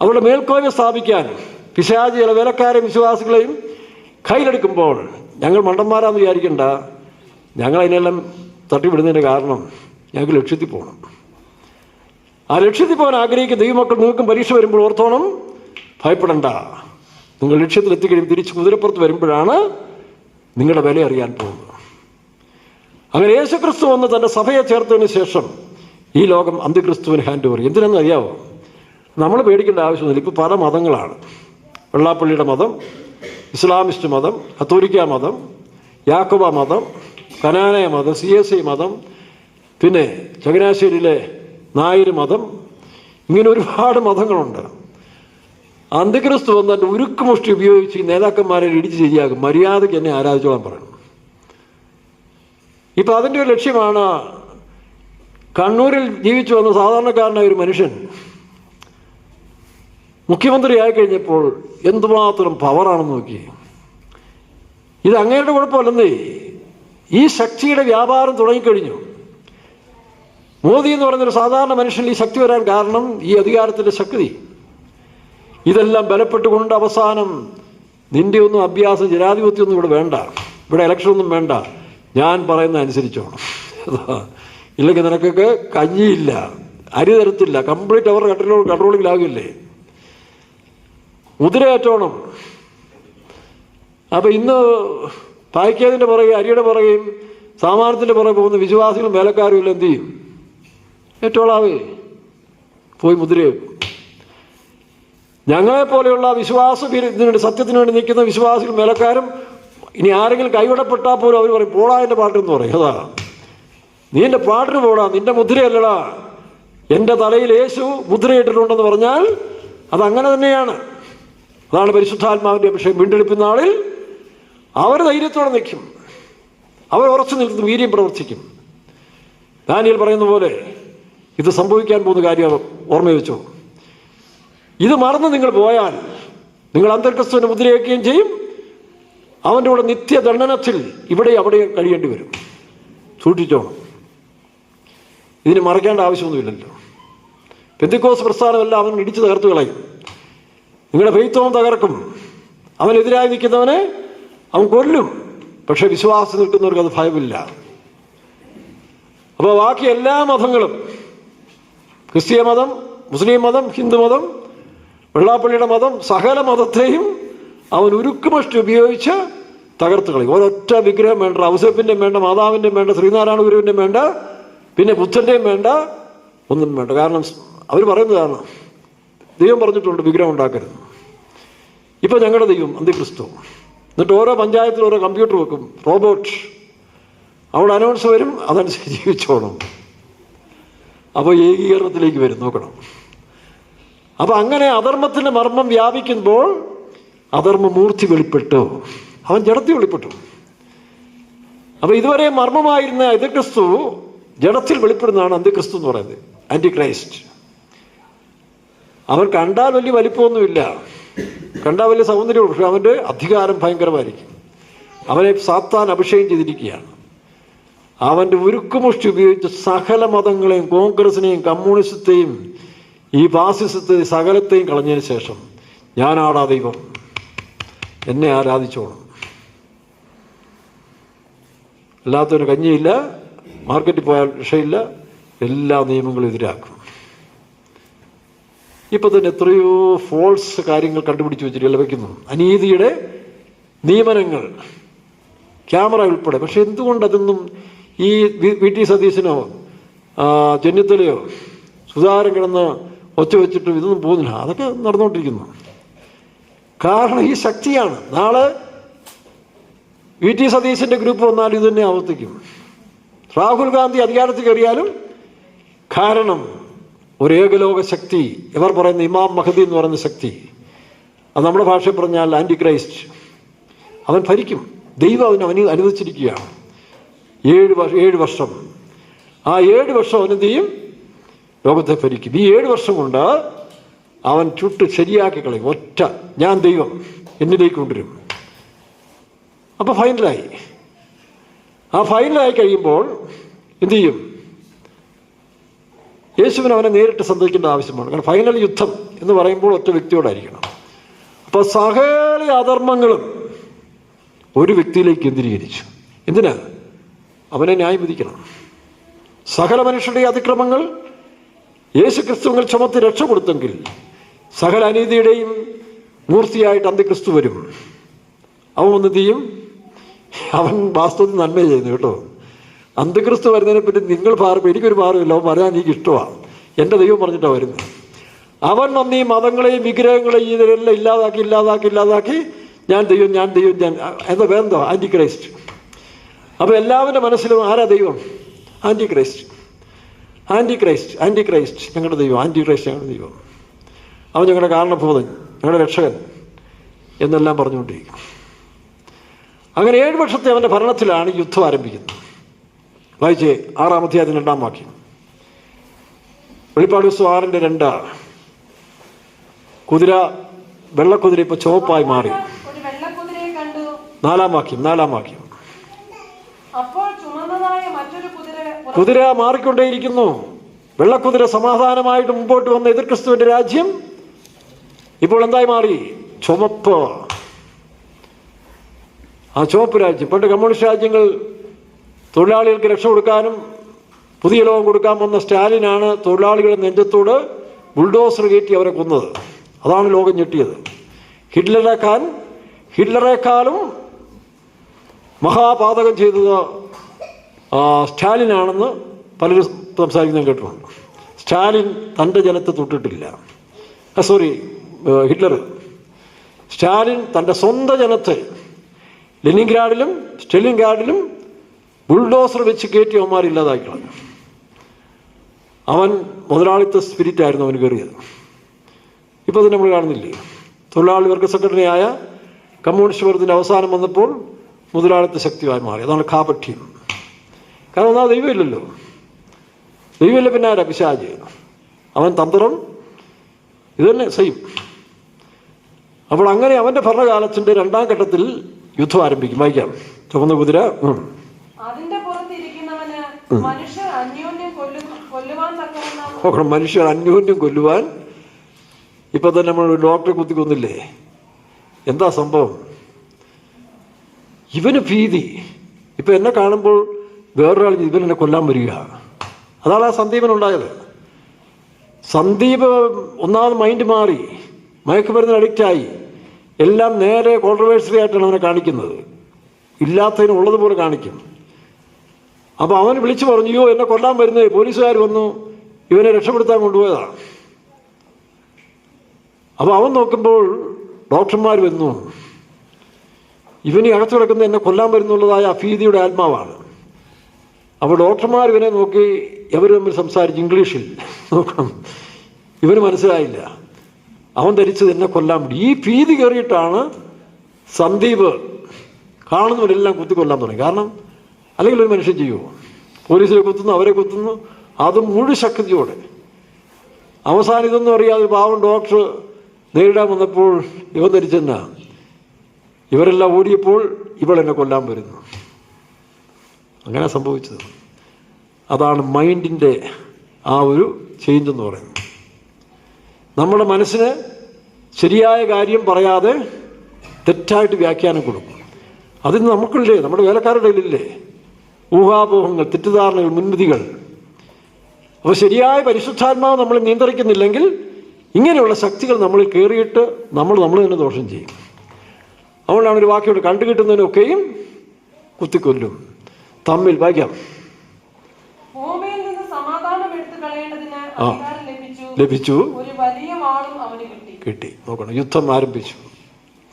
അവരുടെ മേൽക്കോയ്മ സ്ഥാപിക്കാൻ പിശാചി ചില വേലക്കാരെയും വിശ്വാസികളെയും കയ്യിലെടുക്കുമ്പോൾ ഞങ്ങൾ മണ്ടന്മാരാന്ന് വിചാരിക്കണ്ട. ഞങ്ങൾ അതിനെല്ലാം തട്ടിവിടുന്നതിൻ്റെ കാരണം ഞങ്ങൾക്ക് ലക്ഷ്യത്തിൽ പോകണം. ആ ലക്ഷ്യത്തിൽ പോകാൻ ആഗ്രഹിക്കുന്ന ദൈവമക്കൾ നിങ്ങൾക്കും പരീക്ഷ വരുമ്പോൾ ഓർത്തോണം, ഭയപ്പെടണ്ട. നിങ്ങൾ ലക്ഷ്യത്തിൽ എത്തിക്കഴിയും തിരിച്ച് കുതിരപ്പുറത്ത് വരുമ്പോഴാണ് നിങ്ങളുടെ വില അറിയാൻ പോകുന്നത്. അങ്ങനെ യേശുക്രിസ്തു വന്ന് തൻ്റെ സഭയെ ചേർത്തതിന് ശേഷം ഈ ലോകം അന്ത്യക്രിസ്തുവിന് ഹാൻഡ് ഓവർ. എന്തിനെന്ന് അറിയാമോ? നമ്മൾ പേടിക്കേണ്ട ആവശ്യമൊന്നുമില്ല. ഇപ്പോൾ പല മതങ്ങളാണ്. വെള്ളാപ്പള്ളിയുടെ മതം, ഇസ്ലാമിസ്റ്റ് മതം, കത്തോലിക്ക മതം, യാക്കോബ മതം, കനാനയ മതം, CSI മതം, പിന്നെ ചങ്ങനാശ്ശേരിയിലെ നായർ മതം, ഇങ്ങനെ ഒരുപാട് മതങ്ങളുണ്ട്. അന്ത്യക്രിസ്തു വന്ന് എൻ്റെ ഉരുക്കുമുഷ്ടി ഉപയോഗിച്ച് ഈ നേതാക്കന്മാരെ ഇടിച്ച് ശരിയാകും. മര്യാദയ്ക്ക് എന്നെ ആരാധിച്ചോളാൻ പറയണം. ഇപ്പം അതിൻ്റെ ഒരു ലക്ഷ്യമാണ്. കണ്ണൂരിൽ ജീവിച്ചു വന്ന സാധാരണക്കാരനായ ഒരു മനുഷ്യൻ മുഖ്യമന്ത്രിയായി കഴിഞ്ഞപ്പോൾ എന്തുമാത്രം പവറാണെന്ന് നോക്കി. ഇത് അങ്ങേരുടെ കുഴപ്പമല്ലെന്നേ, ഈ ശക്തിയുടെ വ്യാപാരം തുടങ്ങിക്കഴിഞ്ഞു. മോദി എന്ന് പറയുന്നൊരു സാധാരണ മനുഷ്യൻ ഈ ശക്തി വരാൻ കാരണം ഈ അധികാരത്തിൻ്റെ ശക്തി. ഇതെല്ലാം ബലപ്പെട്ടുകൊണ്ട് അവസാനം നിന്റെ ഒന്നും അഭ്യാസം, ജനാധിപത്യമൊന്നും ഇവിടെ വേണ്ട, ഇവിടെ ഇലക്ഷനൊന്നും വേണ്ട, ഞാൻ പറയുന്ന അനുസരിച്ചോണം. ഇല്ലെങ്കിൽ നിനക്കൊക്കെ കഞ്ഞിയില്ല, അരി തരത്തില്ല, കംപ്ലീറ്റ് അവരുടെ കൺട്രോളിങ്ങിലാകില്ലേ, മുദ്രയേറ്റോണം. അപ്പം ഇന്ന് പായ്ക്കേതിൻ്റെ പുറകെ, അരിയുടെ പുറകെയും സാമാനത്തിൻ്റെ പുറകെ പോകുന്ന വിശ്വാസികളും വേലക്കാരും എല്ലാം എന്ത് ചെയ്യും? ഏറ്റോളാവേ പോയി മുദ്രയേക്കും. ഞങ്ങളെപ്പോലെയുള്ള ഇതിനുവേണ്ടി സത്യത്തിന് വേണ്ടി നിൽക്കുന്ന വിശ്വാസികളും വേലക്കാരും ഇനി ആരെങ്കിലും കൈവിടപ്പെട്ടാൽ പോലും അവർ പറയും, പോടാ എൻ്റെ പാട്ടെന്ന് പറയും. അതാ നീ എൻ്റെ പാട്ടിന് പോടാ, നിൻ്റെ മുദ്രയല്ലടാ, എൻ്റെ തലയിൽ യേശു മുദ്രയിട്ടിട്ടുണ്ടെന്ന് പറഞ്ഞാൽ അതങ്ങനെ തന്നെയാണ്. അതാണ് പരിശുദ്ധാത്മാവിൻ്റെ അഭിഷേകം. വീണ്ടെടുക്കുന്ന നാളിൽ അവർ ധൈര്യത്തോടെ നിൽക്കും, അവർ ഉറച്ചു നിൽക്കുന്ന വീര്യം പ്രവർത്തിക്കും. ദാനിയേൽ പറയുന്ന പോലെ ഇത് സംഭവിക്കാൻ പോകുന്ന കാര്യം ഓർമ്മ വെച്ചോ. ഇത് മറന്ന് നിങ്ങൾ പോയാൽ നിങ്ങൾ അന്തർക്രിസ്തുവിനെ മുദ്രയേക്കുകയും ചെയ്യും. അവൻ്റെ കൂടെ നിത്യദണ്ഡനത്തിൽ ഇവിടെ അവിടെ കഴിയേണ്ടി വരും. സൂക്ഷിച്ചോണം. ഇതിന് മറക്കേണ്ട ആവശ്യമൊന്നുമില്ലല്ലോ. പെന്തിക്കോസ് പ്രസ്ഥാനമെല്ലാം അവൻ ഇടിച്ചു തകർത്ത് കളയും. നിങ്ങളുടെ ഫെയ്ത്തും തകർക്കും. അവനെതിരായി നിൽക്കുന്നവനെ അവൻ കൊല്ലും. പക്ഷെ വിശ്വാസം നിൽക്കുന്നവർക്ക് അത് ഭയമില്ല. അപ്പോൾ ബാക്കി എല്ലാ മതങ്ങളും, ക്രിസ്തീയ മതം, മുസ്ലിം മതം, ഹിന്ദു മതം, വെള്ളാപ്പള്ളിയുടെ മതം, സകല മതത്തെയും അവൻ ഉരുക്കുമഷ്ടി ഉപയോഗിച്ച് തകർത്ത് കളയും. ഒരൊറ്റ വിഗ്രഹം വേണ്ട, ഔസേപ്പിൻ്റെയും വേണ്ട, മാതാവിൻ്റെയും വേണ്ട, ശ്രീനാരായണ ഗുരുവിൻ്റെയും വേണ്ട, പിന്നെ ബുദ്ധൻ്റെയും വേണ്ട, ഒന്നും വേണ്ട. കാരണം അവർ പറയുന്നതാണ്, ദൈവം പറഞ്ഞിട്ടുണ്ട് വിഗ്രഹം ഉണ്ടാക്കരുത്. ഇപ്പം ഞങ്ങളുടെ ദൈവം അന്ത്യക്രിസ്തു, എന്നിട്ട് ഓരോ പഞ്ചായത്തിലും ഓരോ കമ്പ്യൂട്ടർ വെക്കും, റോബോട്ട്. അവിടെ അനൗൺസ് വരും, അതനുസരിച്ച് ജീവിച്ചോണം. അപ്പോൾ ഏകീകരണത്തിലേക്ക് വരും, നോക്കണം. അപ്പം അങ്ങനെ അധർമ്മത്തിൻ്റെ മർമ്മം വ്യാപിക്കുമ്പോൾ അധർമ്മമൂർത്തി വെളിപ്പെട്ടു, അവൻ ജഡത്തിൽ വെളിപ്പെട്ടു. അപ്പോൾ ഇതുവരെ മർമ്മമായിരുന്ന എതിർക്രിസ്തു ജഡത്തിൽ വെളിപ്പെടുന്നതാണ് അന്ത്യക്രിസ്തു എന്ന് പറയുന്നത്, ആൻറ്റി ക്രൈസ്റ്റ്. അവൻ കണ്ടാൽ വലിയ വലിപ്പമൊന്നുമില്ല, കണ്ടാൽ വലിയ സൗന്ദര്യമുള്ളൂ, പക്ഷെ അവൻ്റെ അധികാരം ഭയങ്കരമായിരിക്കും. അവനെ സാത്താൻ അഭിഷേകം ചെയ്തിരിക്കുകയാണ്. അവൻ്റെ ഉരുക്കുമുഷ്ടി ഉപയോഗിച്ച് സകല മതങ്ങളെയും, കോൺഗ്രസിനെയും കമ്മ്യൂണിസത്തെയും ഈ ഫാസിസത്തെയും സകലത്തെയും കളഞ്ഞതിന് ശേഷം ഞാനാടാ ദൈവം, എന്നെ ആരാധിച്ചോണം. അല്ലാത്തൊരു കഞ്ഞിയില്ല, മാർക്കറ്റിൽ പോയാൽ രക്ഷയില്ല, എല്ലാ നിയമങ്ങളും എതിരാക്കും. ഇപ്പം തന്നെ എത്രയോ ഫോൾസ് കാര്യങ്ങൾ കണ്ടുപിടിച്ച് വെച്ചിട്ട് വയ്ക്കുന്നു, അനീതിയുടെ നിയമനങ്ങൾ, ക്യാമറ ഉൾപ്പെടെ. പക്ഷെ എന്തുകൊണ്ടതൊന്നും ഈ വി.ടി. സതീശനോ ചെന്നിത്തലയോ സുധാകരൻ കിടന്ന് ഒച്ച വെച്ചിട്ടും ഇതൊന്നും പോകുന്നില്ല. അതൊക്കെ നടന്നുകൊണ്ടിരിക്കുന്നു. കാരണം ഈ ശക്തിയാണ്. നാളെ വി.ടി. സതീശൻ്റെ ഗ്രൂപ്പ് വന്നാൽ ഇത് തന്നെ ആവർത്തിക്കും. രാഹുൽ ഗാന്ധി അധികാരത്തിൽ കയറിയാലും, കാരണം ഒരു ഏകലോക ശക്തി, ഇവർ പറയുന്ന ഇമാം മഹദി എന്ന് പറയുന്ന ശക്തി, അത് നമ്മുടെ ഭാഷയിൽ പറഞ്ഞാൽ ആൻറ്റി ക്രൈസ്റ്റ്, അവൻ ഭരിക്കും. ദൈവം അവന് അനുവദിച്ചിരിക്കുകയാണ് 7 വർഷം. ആ 7 വർഷം അവനെന്ത് ചെയ്യും? ലോകത്തെ ഭരിക്കും. ഈ 7 വർഷം കൊണ്ട് അവൻ ചുട്ട് ശരിയാക്കി കളയും. ഒറ്റ ഞാൻ ദൈവം എന്നിലേക്ക് കൊണ്ടുവരും. അപ്പോൾ ഫൈനലായി. ആ ഫൈനലായി കഴിയുമ്പോൾ എന്തു ചെയ്യും? യേശുവിന് അവനെ നേരിട്ട് സന്ദർശിക്കേണ്ട ആവശ്യമാണ്. കാരണം ഫൈനൽ യുദ്ധം എന്ന് പറയുമ്പോൾ ഒറ്റ വ്യക്തിയോടായിരിക്കണം. അപ്പോൾ സകല അധർമ്മങ്ങളും ഒരു വ്യക്തിയിലേക്ക് കേന്ദ്രീകരിച്ചു. എന്തിനാ? അവനെ ന്യായം വിധിക്കണം. സകല മനുഷ്യരുടെ അതിക്രമങ്ങൾ യേശു ക്രിസ്തുവിൽ ചുമത്തി രക്ഷ കൊടുത്തെങ്കിൽ സകല അനീതിയുടെയും മൂർത്തിയായിട്ട് അന്ത്യക്രിസ്തു വരും. അവൻ എന്ത് ചെയ്യും? അവൻ വാസ്തവത്തിൽ നന്മ ചെയ്യുന്നു കേട്ടോ. അന്ത്യക്രിസ്തു വരുന്നതിനെ പറ്റി നിങ്ങൾ എനിക്കൊരു ഭാരമില്ല, അവൻ പറയാൻ എനിക്ക് ഇഷ്ടമാണ്. എൻ്റെ ദൈവം പറഞ്ഞിട്ടാണ് വരുന്നത്. അവൻ വന്ന് ഈ മതങ്ങളെയും വിഗ്രഹങ്ങളെയും ഇതിലെല്ലാം ഇല്ലാതാക്കി ഞാൻ ദൈവം എന്താ വേണ്ടോ? Anti Christ. അപ്പോൾ എല്ലാവരുടെ മനസ്സിലും ആരാ ദൈവം? ആൻറ്റി ക്രൈസ്റ്റ്, ഞങ്ങളുടെ ദൈവം, ആൻറ്റി ക്രൈസ്റ്റ് ഞങ്ങളുടെ ദൈവം, അവൻ ഞങ്ങളുടെ കാരണഭൂതൻ, ഞങ്ങളുടെ രക്ഷകൻ എന്നെല്ലാം പറഞ്ഞുകൊണ്ടിരിക്കും. അങ്ങനെ 7 വർഷത്തെ അവൻ്റെ ഭരണത്തിലാണ് യുദ്ധം ആരംഭിക്കുന്നത്. വായിച്ചേ 6-ാം അധ്യായത്തിന് 2-ാം വാക്യം. വെളിപ്പാട് പുസ്തകം 6:2. കുതിര, വെള്ളക്കുതിര ഇപ്പൊ ചുവപ്പായി മാറി. 4-ാം വാക്യം. കുതിര മാറിക്കൊണ്ടേയിരിക്കുന്നു. വെള്ളക്കുതിര സമാധാനമായിട്ട് മുമ്പോട്ട് വന്ന എതിർ ക്രിസ്തുവിന്റെ രാജ്യം ഇപ്പോൾ എന്തായി മാറി? ചുമപ്പ്. ആ ചുവപ്പ് രാജ്യം. പണ്ട് കമ്മ്യൂണിസ്റ്റ് രാജ്യങ്ങൾ തൊഴിലാളികൾക്ക് രക്ഷ കൊടുക്കാനും പുതിയ ലോകം കൊടുക്കാൻ വന്ന സ്റ്റാലിനാണ് തൊഴിലാളികളുടെ നെഞ്ചത്തോട് ബുൾഡോസർ കയറ്റി അവരെ കൊന്നത്. അതാണ് ലോകം ഞെട്ടിയത്. ഹിറ്റ്ലറേക്കാളും മഹാപാതകം ചെയ്തത് സ്റ്റാലിനാണെന്ന് പലരും സംസാരിക്കുന്നത് കേട്ടിട്ടുണ്ട്. സ്റ്റാലിൻ തൻ്റെ ജനത്തെ തൊട്ടിട്ടില്ല. സ്റ്റാലിൻ തൻ്റെ സ്വന്തം ജനത്തെ ലെനിൻഗ്രാഡിലും സ്റ്റെലിൻഗ്രാഡിലും ബുൾഡോസർ വെച്ച് കയറ്റി അവന്മാരില്ലാതാക്കി കളഞ്ഞു. അവൻ മുതലാളിത്ത സ്പിരിറ്റായിരുന്നു അവന് കയറിയത്. ഇപ്പോൾ തന്നെ നമ്മൾ കാണുന്നില്ലേ? തൊഴിലാളി വർഗ സംഘടനയായ കമ്മ്യൂണിസ്റ്റ് വർഗത്തിൻ്റെ അവസാനം വന്നപ്പോൾ മുതലാളിത്ത ശക്തിയായി മാറി. അതാണ് കാപഠ്യം. കാരണം ഒന്നാമത് ദൈവമില്ലല്ലോ. ദൈവമില്ല, പിന്നെ ആരാ? പിശാച്. അവൻ തന്ത്രം ഇത് തന്നെ ചെയ്യും. അപ്പോൾ അങ്ങനെ അവൻ്റെ ഭരണകാലത്തിൻ്റെ 2-ാം ഘട്ടത്തിൽ യുദ്ധം ആരംഭിക്കും. വായിക്കാം. ചുവന്ന കുതിര. മനുഷ്യർ അന്യോന്യം കൊല്ലുവാൻ ഇപ്പൊ തന്നെ നമ്മൾ ഡോക്ടറെ കുത്തിക്കൊന്നില്ലേ? എന്താ സംഭവം? ഇവന് ഭീതി. ഇപ്പൊ എന്നെ കാണുമ്പോൾ വേറൊരാൾ ഇവൻ എന്നെ കൊല്ലാൻ വരിക. അതാണ് ആ സന്ദീപനുണ്ടായത്. സന്ദീപ് ഒന്നാമത് മൈൻഡ് മാറി, മയക്കുമരുന്നിന് അഡിക്റ്റായി. എല്ലാം നേരെ കോൺട്രവേഴ്സറി ആയിട്ടാണ് അവനെ കാണിക്കുന്നത്. ഇല്ലാത്തതിന് ഉള്ളതുപോലെ കാണിക്കും. അപ്പോൾ അവൻ വിളിച്ചു പറഞ്ഞു, അയ്യോ എന്നെ കൊല്ലാൻ വരുന്നത് പോലീസുകാർ വന്നു, ഇവനെ രക്ഷപ്പെടുത്താൻ കൊണ്ടുപോയതാണ്. അപ്പോൾ അവൻ നോക്കുമ്പോൾ ഡോക്ടർമാർ വന്നു. ഇവന് അകത്ത് കിടക്കുന്ന എന്നെ കൊല്ലാൻ വരുന്നുള്ളതായ അഭീതിയുടെ ആത്മാവാണ്. അപ്പോൾ ഡോക്ടർമാർ ഇവനെ നോക്കി ഇവർ തമ്മിൽ സംസാരിച്ച് ഇംഗ്ലീഷിൽ നോക്കണം. ഇവന് മനസ്സിലായില്ല. അവൻ ധരിച്ചത് എന്നെ കൊല്ലാൻ വേണ്ടി. ഈ ഭീതി കയറിയിട്ടാണ് സന്ദീപ് കാണുന്നവരെല്ലാം കുത്തിക്കൊല്ലാൻ തുടങ്ങി. കാരണം അല്ലെങ്കിൽ ഒരു മനുഷ്യൻ ചെയ്യുമോ? പോലീസിനെ കുത്തുന്നു, അവരെ കുത്തുന്നു, അതും മുഴു ശക്തിയോടെ. അവസാനം ഇതൊന്നും അറിയാതെ പാവം ഡോക്ടർ നേരിടാൻ വന്നപ്പോൾ ഇവൻ ധരിച്ചെന്നാ, ഇവരെല്ലാം ഓടിയപ്പോൾ ഇവളെന്നെ കൊല്ലാൻ വരുന്നു. അങ്ങനെ സംഭവിച്ചത്. അതാണ് മൈൻഡിൻ്റെ ആ ഒരു ചേഞ്ച് എന്ന് പറയുന്നത്. നമ്മുടെ മനസ്സിന് ശരിയായ കാര്യം പറയാതെ തെറ്റായിട്ട് വ്യാഖ്യാനം കൊടുക്കും. അതിന് നമുക്കില്ലേ, നമ്മുടെ വേലക്കാരുടെ ഇല്ലേ ഊഹാപോഹങ്ങൾ, തെറ്റിദ്ധാരണകൾ, മുൻവിധികൾ. അപ്പോൾ ശരിയായ പരിശുദ്ധാത്മാവ് നമ്മൾ നിയന്ത്രിക്കുന്നില്ലെങ്കിൽ ഇങ്ങനെയുള്ള ശക്തികൾ നമ്മളിൽ കയറിയിട്ട് നമ്മൾ തന്നെ ദോഷം ചെയ്യും. അതുകൊണ്ടാണ് ഒരു വാക്യോട് കണ്ടുകിട്ടുന്നതിനൊക്കെയും കുത്തിക്കൊല്ലും. തമ്മിൽ വായിക്കാം. ലഭിച്ചു, കിട്ടി. നോക്കണം, യുദ്ധം ആരംഭിച്ചു.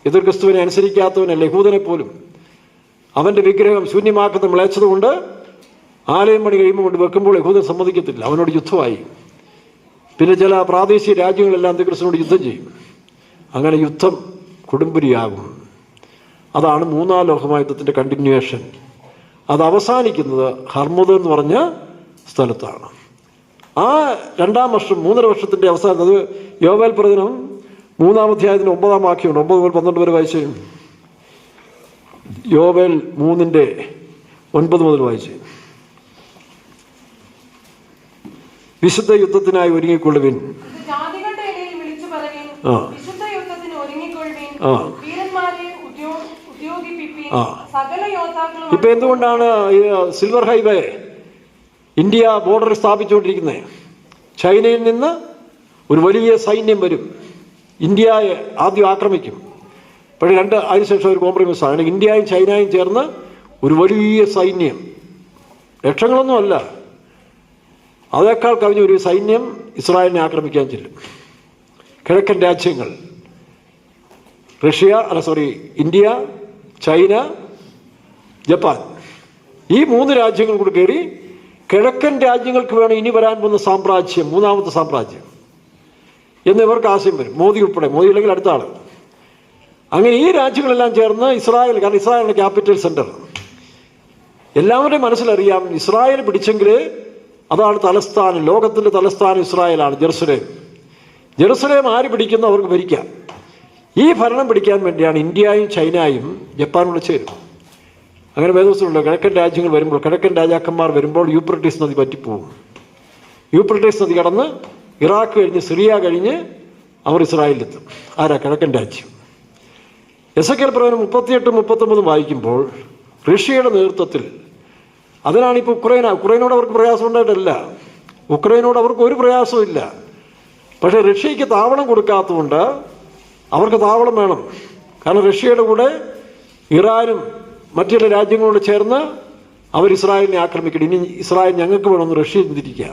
എതിർ ക്രിസ്തുവിനെ അനുസരിക്കാത്തവനല്ല, യഹൂദനെ പോലും അവൻ്റെ വിഗ്രഹം ശൂന്യമാക്കുന്ന വിളച്ചതുകൊണ്ട് ആലയം പണി കഴിയുമ്പോൾ കൊണ്ട് വെക്കുമ്പോൾ യഹൂദൻ സമ്മതിക്കത്തില്ല. അവനോട് യുദ്ധമായി. പിന്നെ ചില പ്രാദേശിക രാജ്യങ്ങളെല്ലാം അന്ത്യക്രിസ്തുവിനോട് യുദ്ധം ചെയ്യും. അങ്ങനെ യുദ്ധം കൊടുമ്പിരിയാകും. അതാണ് മൂന്നാം ലോകമഹായുദ്ധത്തിൻ്റെ കണ്ടിന്യൂവേഷൻ. അത് അവസാനിക്കുന്നത് ഹർമുദ് എന്ന് പറഞ്ഞ സ്ഥലത്താണ്. ആ 2-ാം വർഷം, 3.5 വർഷത്തിൻ്റെ അവസാനം, അത് യോവേൽ പ്രവചനം 3-ാം അധ്യായത്തിന് 9-ാം വാക്യമുണ്ട്. 9 മുതൽ 12 വരെ വായിച്ചു. യോവേൽ 3:9 മുതൽ വായിച്ചു. വിശുദ്ധ യുദ്ധത്തിനായി ഒരുങ്ങിക്കൊള്ളുവിൻ. ഇപ്പൊ എന്തുകൊണ്ടാണ് സിൽവർ ഹൈവേ ഇന്ത്യ ബോർഡറിൽ സ്ഥാപിച്ചുകൊണ്ടിരിക്കുന്നത്? ചൈനയിൽ നിന്ന് ഒരു വലിയ സൈന്യം വരും, ഇന്ത്യയെ ആദ്യം ആക്രമിക്കും. പക്ഷേ അതിനുശേഷം ഒരു കോംപ്രമൈസ് ആണ്. ഇന്ത്യയും ചൈനയും ചേർന്ന് ഒരു വലിയ സൈന്യം, ലക്ഷങ്ങളൊന്നും അല്ല, അതേക്കാൾ കവിഞ്ഞ ഒരു സൈന്യം ഇസ്രായേലിനെ ആക്രമിക്കാൻ ചെല്ലും. കിഴക്കൻ രാജ്യങ്ങൾ, ഇന്ത്യ, ചൈന, ജപ്പാൻ, ഈ 3 രാജ്യങ്ങൾ കൂടി കയറി കിഴക്കൻ രാജ്യങ്ങൾക്ക് വേണം ഇനി വരാൻ പോകുന്ന സാമ്രാജ്യം, 3ാമത്തെ സാമ്രാജ്യം എന്നിവർക്ക് ആശയം വരും. മോദി ഉൾപ്പെടെ, മോദി അല്ലെങ്കിൽ അടുത്ത ആൾ. അങ്ങനെ ഈ രാജ്യങ്ങളെല്ലാം ചേർന്ന് ഇസ്രായേൽ, കാരണം ഇസ്രായേലിൻ്റെ ക്യാപിറ്റൽ സെൻറ്റർ, എല്ലാവരുടെയും മനസ്സിലറിയാം ഇസ്രായേൽ പിടിച്ചെങ്കിൽ അതാണ് തലസ്ഥാനം, ലോകത്തിൻ്റെ തലസ്ഥാനം ഇസ്രായേലാണ്, ജെറുസലേം ആര് പിടിക്കുന്നു അവർക്ക് ഭരിക്കാം. ഈ ഭരണം പിടിക്കാൻ വേണ്ടിയാണ് ഇന്ത്യയും ചൈനയും ജപ്പാനും കൂടെ ചേരും. അങ്ങനെ വേദവസ്തുണ്ട്. കിഴക്കൻ രാജ്യങ്ങൾ വരുമ്പോൾ, കിഴക്കൻ രാജാക്കന്മാർ വരുമ്പോൾ യൂഫ്രട്ടീസ് നദി പറ്റിപ്പോകും. യൂഫ്രട്ടീസ് നദി കടന്ന് ഇറാഖ് കഴിഞ്ഞ് സിറിയ കഴിഞ്ഞ് അവർ ഇസ്രായേലിലെത്തും. ആരാ? കിഴക്കൻ രാജ്യം. എസെക്കിയേൽ പ്രവചനം 38-39 വായിക്കുമ്പോൾ റഷ്യയുടെ നേതൃത്വത്തിൽ, അതിനാണിപ്പോൾ ഉക്രൈനോട് അവർക്ക് പ്രയാസം ഉണ്ടായിട്ടല്ല, ഉക്രൈനോട് അവർക്ക് ഒരു പ്രയാസവും ഇല്ല. പക്ഷേ റഷ്യയ്ക്ക് താവളം കൊടുക്കാത്തതുകൊണ്ട് അവർക്ക് താവളം വേണം. കാരണം റഷ്യയുടെ കൂടെ ഇറാനും മറ്റു ചില രാജ്യങ്ങളോട് ചേർന്ന് അവർ ഇസ്രായേലിനെ ആക്രമിക്കണം. ഇനി ഇസ്രായേൽ ഞങ്ങൾക്ക് വേണമെന്ന് റഷ്യ ചിന്തിരിക്കുക.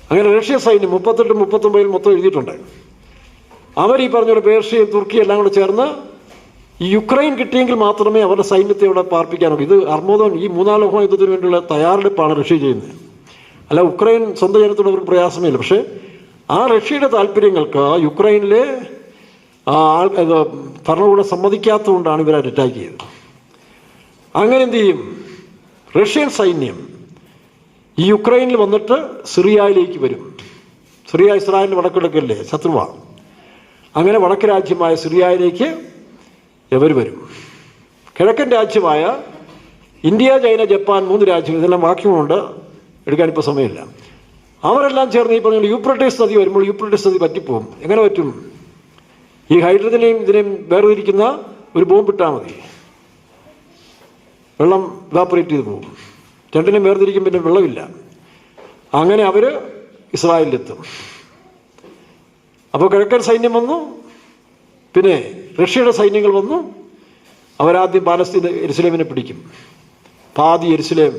അങ്ങനെ റഷ്യ സൈന്യം 38-39 മൊത്തം എഴുതിയിട്ടുണ്ട്. അവർ ഈ പറഞ്ഞ പോലെ പേർഷ്യയും തുർക്കിയും എല്ലാം കൂടെ ചേർന്ന് ഈ യുക്രൈൻ കിട്ടിയെങ്കിൽ മാത്രമേ അവരുടെ സൈന്യത്തെ ഇവിടെ പാർപ്പിക്കാനുള്ളൂ. ഇത് അർമോദോൻ, ഈ 3-ാം ലോകയുദ്ധത്തിന് വേണ്ടിയുള്ള തയ്യാറെടുപ്പാണ് റഷ്യ ചെയ്യുന്നത്. അല്ല, ഉക്രൈൻ സ്വന്തം ജനത്തോട് അവർക്ക് പ്രയാസമേ ഇല്ല. പക്ഷേ ആ റഷ്യയുടെ താല്പര്യങ്ങൾക്ക് യുക്രൈനിലെ ഭരണകൂടം സമ്മതിക്കാത്തതുകൊണ്ടാണ് ഇവരെ അറ്റാക്ക് ചെയ്തത്. അങ്ങനെ എന്ത് ചെയ്യും? റഷ്യൻ സൈന്യം ഈ യുക്രൈനിൽ വന്നിട്ട് സിറിയയിലേക്ക് വരും. സിറിയ ഇസ്രായേലിൻ്റെ വടക്കിഴക്കല്ലേ, ശത്രുവാണ്. അങ്ങനെ വടക്ക് രാജ്യമായ സിറിയയിലേക്ക് ഇവർ വരും. കിഴക്കൻ രാജ്യമായ ഇന്ത്യ, ചൈന, ജപ്പാൻ 3 രാജ്യങ്ങൾ, ഇതെല്ലാം വാക്യമുണ്ട്, എടുക്കാനിപ്പോൾ സമയമില്ല. അവരെല്ലാം ചേർന്ന് ഈ പറഞ്ഞ യൂഫ്രട്ടീസ് നദി വരുമ്പോൾ യൂഫ്രട്ടീസ് നദി പറ്റിപ്പോകും. എങ്ങനെ പറ്റും? ഈ ഹൈഡ്രജനെയും ഇതിനെയും വേർതിരിക്കുന്ന ഒരു ബോംബിട്ടാൽ മതി, വെള്ളം ഇവാപ്പറേറ്റ് ചെയ്ത് പോകും. രണ്ടിനെയും വേർതിരിക്കും, പിന്നെ വെള്ളമില്ല. അങ്ങനെ അവർ ഇസ്രായേലിലെത്തും. അപ്പോൾ കിഴക്കൻ സൈന്യം വന്നു, പിന്നെ റഷ്യയുടെ സൈന്യങ്ങൾ വന്നു. അവരാദ്യം പാലസ്തീൻ യെരുശലേമിനെ പിടിക്കും. പാതി യെരുശലേം